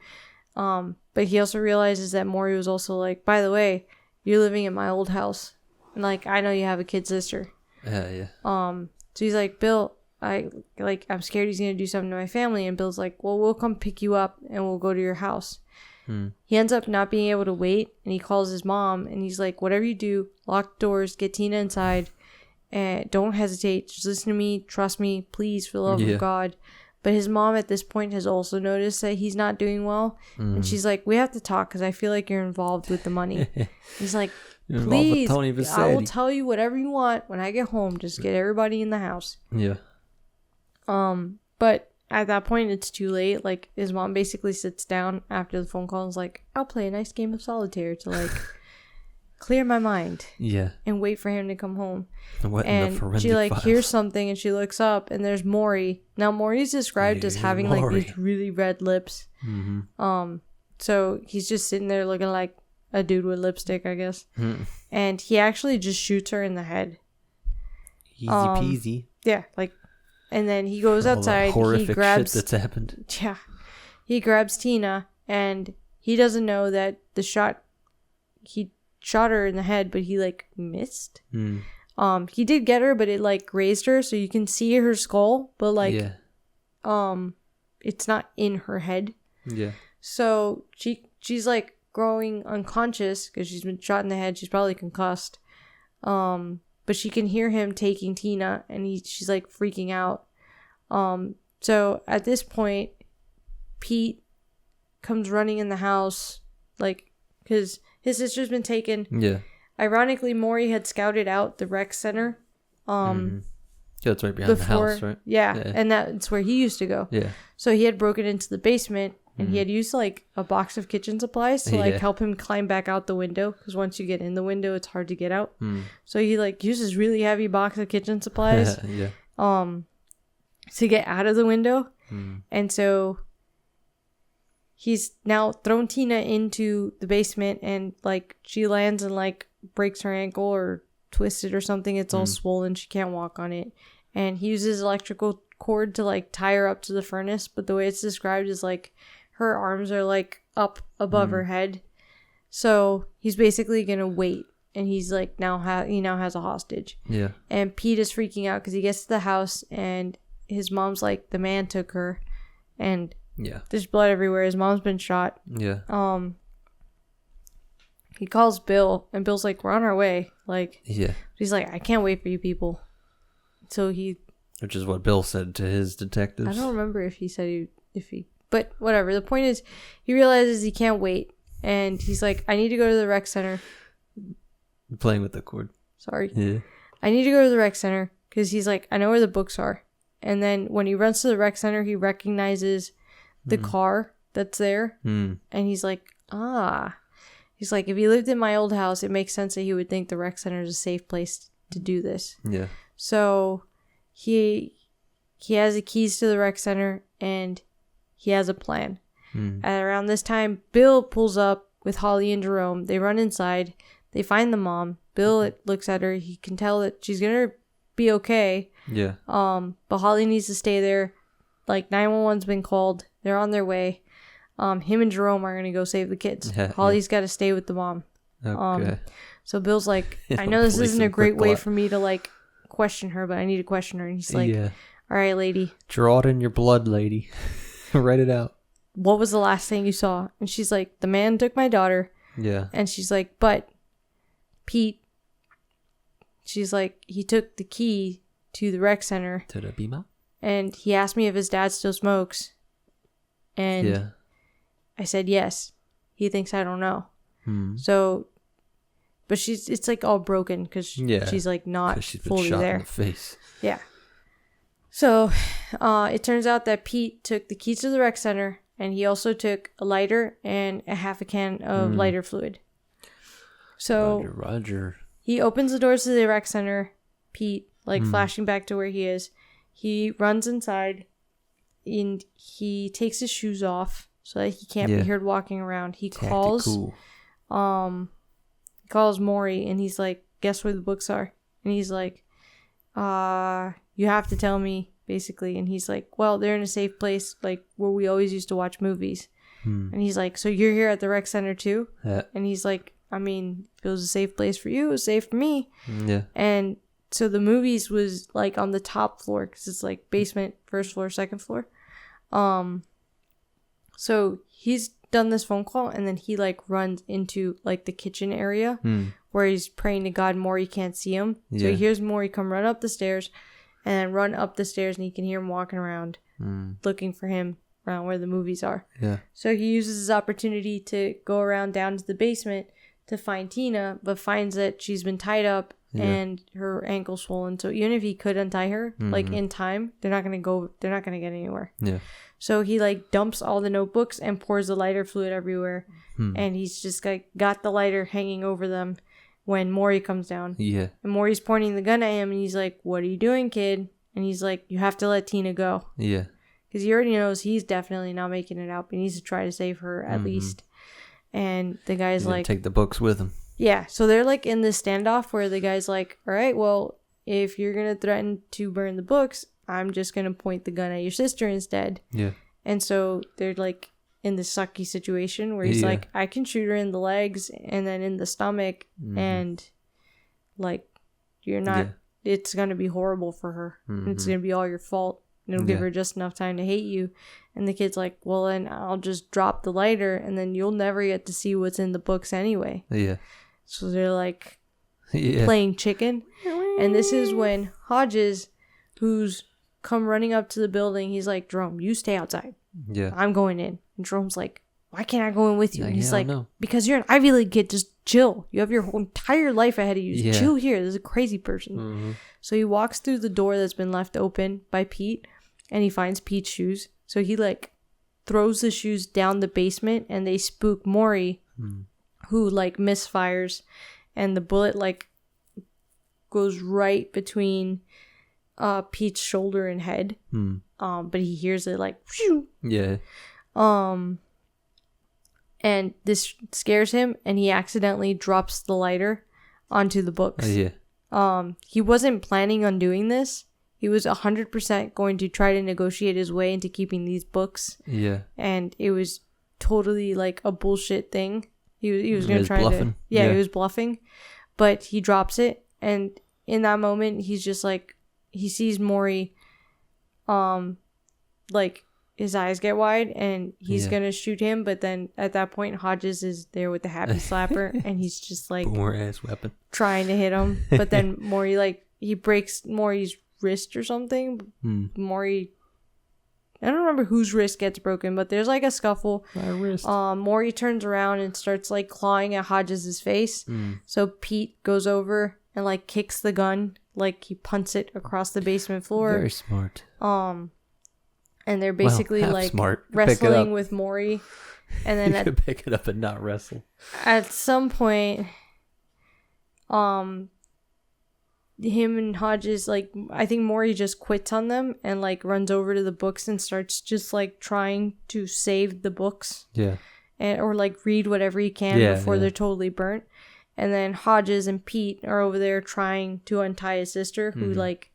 But he also realizes that Maury was also like, by the way, you're living in my old house, and, like, I know you have a kid sister. So he's like, Bill, I'm scared he's gonna do something to my family. And Bill's like, well, we'll come pick you up and we'll go to your house. He ends up not being able to wait, and he calls his mom, and he's like, whatever you do, lock the doors, get Tina inside, and don't hesitate, just listen to me, trust me, please, for the love of God. But his mom at this point has also noticed that he's not doing well, and she's like, we have to talk because I feel like you're involved with the money. He's like, please, I will tell you whatever you want when I get home, just get everybody in the house. But at that point, it's too late. Like, his mom basically sits down after the phone call and is like, I'll play a nice game of solitaire to, like, clear my mind. And wait for him to come home. And she, like, hears something, and she looks up, and there's Maury. Now, Maury's described as having, like, these really red lips. So he's just sitting there looking like a dude with lipstick, I guess. And he actually just shoots her in the head. Easy peasy. Yeah, like, and then he goes outside. He grabs shit that's happened. He grabs Tina, and he doesn't know that he shot her in the head, but he like missed. He did get her, but it like grazed her, so you can see her skull, but like it's not in her head. Yeah. So she's like growing unconscious because she's been shot in the head. She's probably concussed. But she can hear him taking Tina, and she's like freaking out. So at this point, Pete comes running in the house, like, because his sister's been taken. Yeah. Ironically, Maury had scouted out the rec center. Yeah, it's right behind the house, right? Yeah, and that's where he used to go. Yeah. So he had broken into the basement, and he had used like a box of kitchen supplies to like help him climb back out the window, because once you get in the window, it's hard to get out. So he like uses really heavy box of kitchen supplies to get out of the window. And so he's now thrown Tina into the basement, and like she lands and like breaks her ankle or twists it or something. It's all swollen. She can't walk on it. And he uses electrical cord to like tie her up to the furnace, but the way it's described is like her arms are like up above her head. So he's basically gonna wait, and he's like he now has a hostage. Yeah. And Pete is freaking out because he gets to the house, and his mom's like, the man took her, and there's blood everywhere. His mom's been shot. Yeah. He calls Bill, and Bill's like, we're on our way. Like, he's like, I can't wait for you people. So which is what Bill said to his detectives. I don't remember if he said but whatever. The point is, he realizes he can't wait, and he's like, I need to go to the rec center. Playing with the cord. Sorry. Yeah. I need to go to the rec center, because he's like, I know where the books are. And then when he runs to the rec center, he recognizes the car that's there. And he's like, He's like, if he lived in my old house, it makes sense that he would think the rec center is a safe place to do this. Yeah. So he has the keys to the rec center, and he has a plan. At around this time, Bill pulls up with Holly and Jerome. They run inside. They find the mom. Bill looks at her. He can tell that she's gonna be okay. Yeah. But Holly needs to stay there. Like 911's been called. They're on their way. Him and Jerome are gonna go save the kids. Holly's got to stay with the mom. Okay. So Bill's like, I know this isn't a great way for me to like question her, but I need to question her. And he's like, all right, lady, draw it in your blood, lady. Write it out. What was the last thing you saw? And she's like, the man took my daughter. Yeah. And she's like, but Pete. She's like, he took the key to the rec center. To the Bima. And he asked me if his dad still smokes. And I said yes. He thinks I don't know. So, but it's like all broken because she's like not she's been fully shot there. In the face. Yeah. So, it turns out that Pete took the keys to the rec center, and he also took a lighter and a half a can of lighter fluid. So, Roger. He opens the doors to the rec center. Pete, like flashing back to where he is. He runs inside, and he takes his shoes off so that he can't be heard walking around. He calls Maury, and he's like, guess where the books are? And he's like, you have to tell me, basically. And he's like, well, they're in a safe place, like where we always used to watch movies. And he's like, so you're here at the rec center too? Yeah. And he's like, I mean, if it was a safe place for you, it was safe for me. Yeah. And so the movies was like on the top floor, because it's like basement, first floor, second floor. So he's done this phone call, and then he like runs into like the kitchen area where he's praying to God Maury can't see him. So he hears Maury come run up the stairs, and then run up the stairs, and he can hear him walking around looking for him around where the movies are. Yeah. So he uses his opportunity to go around down to the basement to find Tina, but finds that she's been tied up and her ankle swollen. So even if he could untie her like in time, they're not gonna get anywhere. Yeah. So he like dumps all the notebooks and pours the lighter fluid everywhere, and he's just like got the lighter hanging over them when Maury comes down. Yeah. And Maury's pointing the gun at him, and he's like, "What are you doing, kid?" And he's like, "You have to let Tina go." Yeah. Because he already knows he's definitely not making it out, but he needs to try to save her at least. And the guy's like, take the books with him. Yeah. So they're like in this standoff where the guy's like, all right, well, if you're going to threaten to burn the books, I'm just going to point the gun at your sister instead. Yeah. And so they're like in this sucky situation where he's like, I can shoot her in the legs and then in the stomach, and like, you're not, it's going to be horrible for her. And it's going to be all your fault. And it'll give her just enough time to hate you. And the kid's like, well, then I'll just drop the lighter and then you'll never get to see what's in the books anyway. Yeah. So they're like playing chicken. And this is when Hodges, who's come running up to the building, he's like, Jerome, you stay outside. Yeah. I'm going in. And Jerome's like, why can't I go in with you? And he's like, no. because you're an Ivy League kid, just chill. You have your whole entire life ahead of you. Just chill here. This is a crazy person. So he walks through the door that's been left open by Pete, and he finds Pete's shoes. So he like throws the shoes down the basement, and they spook Maury, who like misfires, and the bullet like goes right between Pete's shoulder and head. But he hears it like phew. Yeah. And this scares him, and he accidentally drops the lighter onto the books. He wasn't planning on doing this. He was 100% going to try to negotiate his way into keeping these books. Yeah. And it was totally like a bullshit thing. He was going to try bluffing. To... Yeah, he was bluffing. But he drops it. And in that moment, he's just like... He sees Maury... like... His eyes get wide, and he's going to shoot him. But then, at that point, Hodges is there with the happy slapper. And he's just like... Boomer-ass weapon. Trying to hit him. But then Maury, like... He breaks Maury's wrist or something. Maury... I don't remember whose wrist gets broken, but there's like a scuffle. My wrist. Maury turns around and starts like clawing at Hodges' face. So Pete goes over and like kicks the gun, like he punts it across the basement floor. Very smart. And they're basically like smart. Wrestling with Maury. And then you could pick it up and not wrestle. At some point, him and Hodges, like, I think Maury just quits on them and like runs over to the books and starts just like trying to save the books. Yeah. Or like read whatever he can before they're totally burnt. And then Hodges and Pete are over there trying to untie his sister, who like,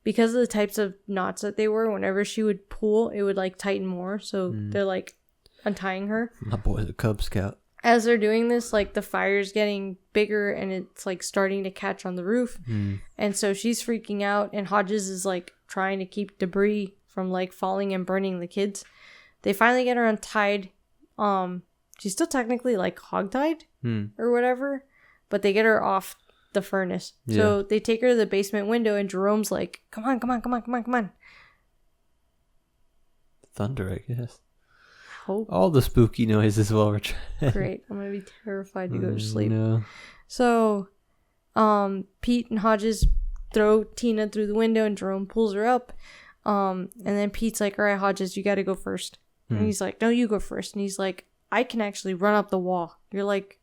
because of the types of knots that they were, whenever she would pull, it would like tighten more. So they're like untying her. My boy's a Cub Scout. As they're doing this, like the fire's getting bigger and it's like starting to catch on the roof. And so she's freaking out, and Hodges is like trying to keep debris from like falling and burning the kids. They finally get her untied. She's still technically like hogtied or whatever, but they get her off the furnace. Yeah. So they take her to the basement window, and Jerome's like, come on. Thunder, I guess. Hope. All the spooky noises while we're trying. Great. I'm gonna be terrified to go to sleep. No. So, Pete and Hodges throw Tina through the window, and Jerome pulls her up. And then Pete's like, all right, Hodges, you gotta go first. And he's like, no, you go first. And he's like, I can actually run up the wall. You're like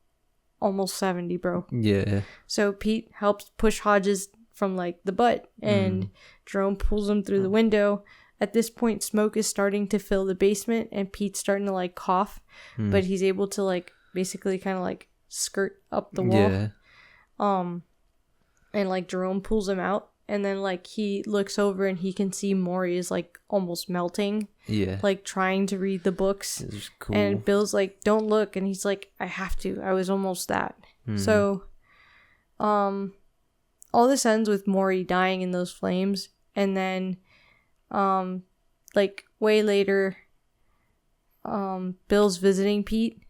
almost 70, bro. Yeah. So Pete helps push Hodges from like the butt, and Jerome pulls him through the window. At this point, smoke is starting to fill the basement, and Pete's starting to like cough, but he's able to like basically kind of like skirt up the wall. Yeah. And like Jerome pulls him out, and then like he looks over and he can see Maury is like almost melting. Yeah. Like trying to read the books. It's cool. And Bill's like, don't look, and he's like, I have to. I was almost that. So, all this ends with Maury dying in those flames, and then like way later, Bill's visiting Pete,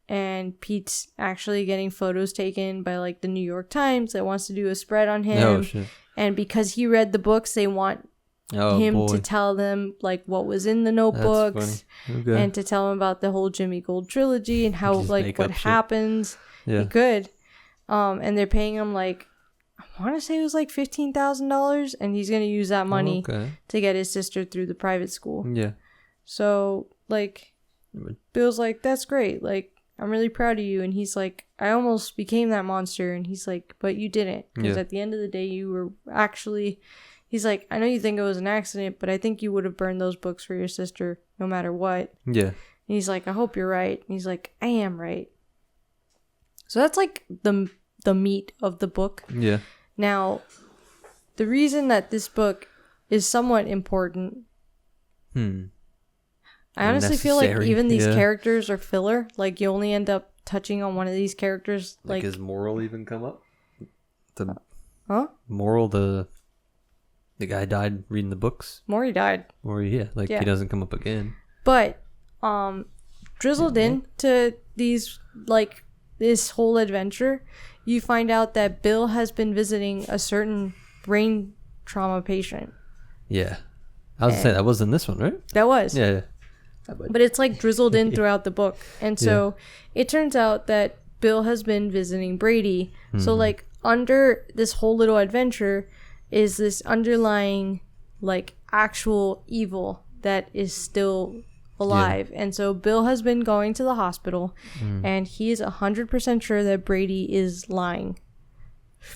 and Pete's actually getting photos taken by like the New York Times that wants to do a spread on him. Oh, shit. And because he read the books, they want him to tell them like what was in the notebooks, and to tell him about the whole Jimmy Gold trilogy and how like what happens. Yeah. He could, and they're paying him like, I want to say it was like $15,000, and he's going to use that money to get his sister through the private school. Yeah. So, like, Bill's like, that's great. Like, I'm really proud of you. And he's like, I almost became that monster. And he's like, but you didn't. Because at the end of the day, you were actually... He's like, I know you think it was an accident, but I think you would have burned those books for your sister no matter what. Yeah. And he's like, I hope you're right. And he's like, I am right. So that's like the meat of the book. Yeah. Now, the reason that this book is somewhat important I honestly feel like unnecessary. even these characters are filler. Like, you only end up touching on one of these characters. Like his moral even come up? The Huh? moral, the guy died reading the books? Maury died. He doesn't come up again. But, drizzled into these, like, this whole adventure, you find out that Bill has been visiting a certain brain trauma patient. Yeah. I was going to say, that was in this one, right? That was. Yeah. But it's like drizzled in throughout the book. And so it turns out that Bill has been visiting Brady. So like under this whole little adventure is this underlying like actual evil that is still alive. And so Bill has been going to the hospital and he is 100% sure that Brady is lying.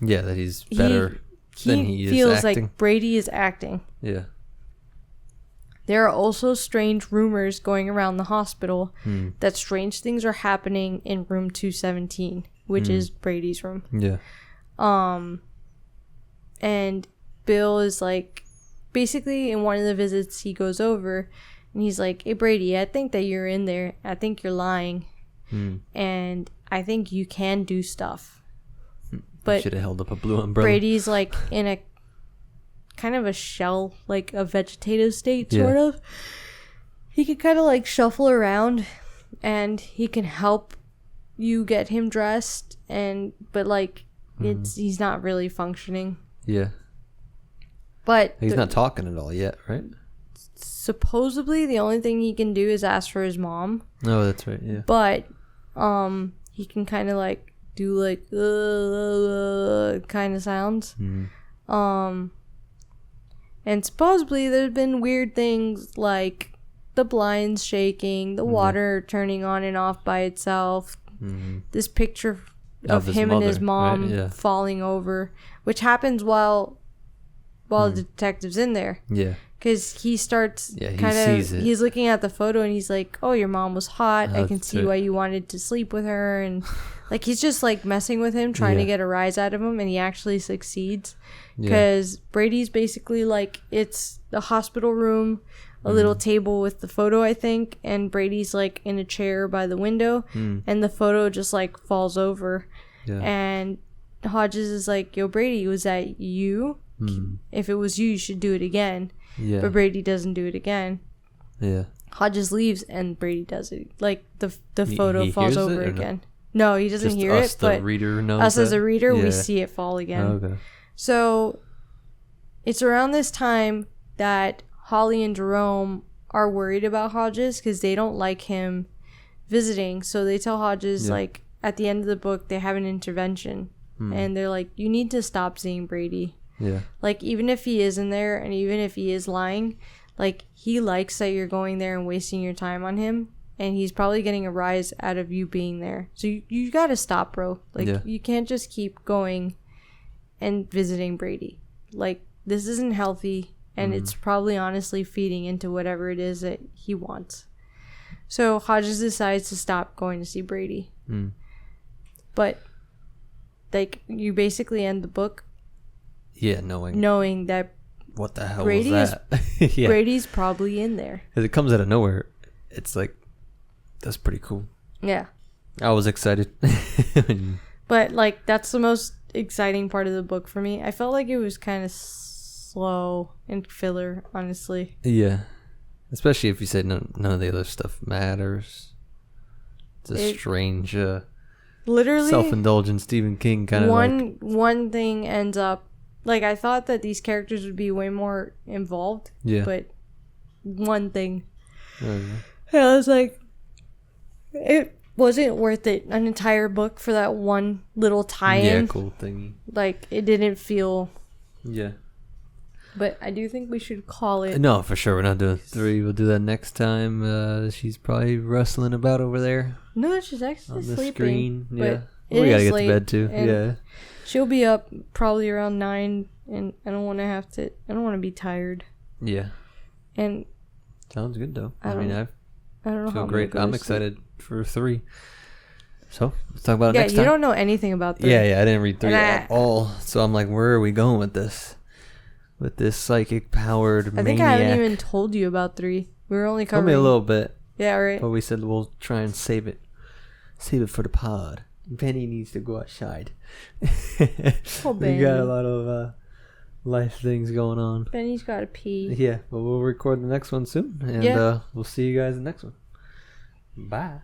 Yeah, that he's better than he is acting. He feels like Brady is acting. Yeah. There are also strange rumors going around the hospital that strange things are happening in room 217, which is Brady's room. Yeah. And Bill is like, basically in one of the visits he goes over and he's like, hey Brady, I think that you're in there. I think you're lying. And I think you can do stuff. But should have held up a blue umbrella. Brady's like in a kind of a shell, like a vegetative state, sort of. He can kind of like shuffle around and he can help you get him dressed, but like he's not really functioning. Yeah. But he's not talking at all yet, right? Supposedly the only thing he can do is ask for his mom. Oh, that's right, yeah. But he can kind of like do like kind of sounds. And supposedly there's been weird things like the blinds shaking, the water turning on and off by itself, this picture of him and his mom falling over, which happens while the detective's in there. Yeah. Because he starts he's looking at the photo and he's like, oh, your mom was hot. I can see why you wanted to sleep with her. And like, he's just like messing with him, trying to get a rise out of him. And he actually succeeds. Because Brady's basically like, it's the hospital room, a little table with the photo, I think. And Brady's like in a chair by the window. And the photo just like falls over. Yeah. And Hodges is like, yo, Brady, was that you? If it was you, you should do it again. Yeah. But Brady doesn't do it again. Yeah. Hodges leaves and Brady does it. Like the photo falls over again. No, he doesn't hear it. But reader knows us as a reader, we see it fall again. Okay. So it's around this time that Holly and Jerome are worried about Hodges because they don't like him visiting. So they tell Hodges like at the end of the book they have an intervention and they're like, you need to stop seeing Brady. Yeah. Like, even if he is in there and even if he is lying, like, he likes that you're going there and wasting your time on him. And he's probably getting a rise out of you being there. So you gotta stop, bro. Like, you can't just keep going and visiting Brady. Like, this isn't healthy. And it's probably honestly feeding into whatever it is that he wants. So Hodges decides to stop going to see Brady. But, like, you basically end the book. Yeah, knowing that what the hell Brady was that? Brady's probably in there. Because it comes out of nowhere. It's like, that's pretty cool. Yeah. I was excited. But, like, that's the most exciting part of the book for me. I felt like it was kind of slow and filler, honestly. Yeah. Especially if you say none of the other stuff matters. It's a strange, literally self-indulgent Stephen King kind of one thing ends up. Like, I thought that these characters would be way more involved. Yeah. But one thing. And I was like, it wasn't worth it. An entire book for that one little tie-in. Yeah, cool thingy. Like, it didn't feel... Yeah. But I do think we should call it... No, for sure. We're not doing 3. We'll do that next time. She's probably rustling about over there. No, she's actually sleeping. On the screen. Yeah. We gotta get to bed, too. Yeah. She'll be up probably around 9, and I don't want to be tired. Yeah. And sounds good though. I don't know feel how great. I'm excited for 3. So let's talk about it next time. Yeah, you don't know anything about 3. Yeah, I didn't read 3 at all. So I'm like, where are we going with this? With this psychic powered maniac? I think I haven't even told you about 3. We're only covering a little bit. Yeah, right. But we said we'll try and save it for the pod. Benny needs to go outside. Oh, Benny. We got a lot of life things going on. Benny's got to pee. Yeah, but we'll record the next one soon, and we'll see you guys in the next one. Bye.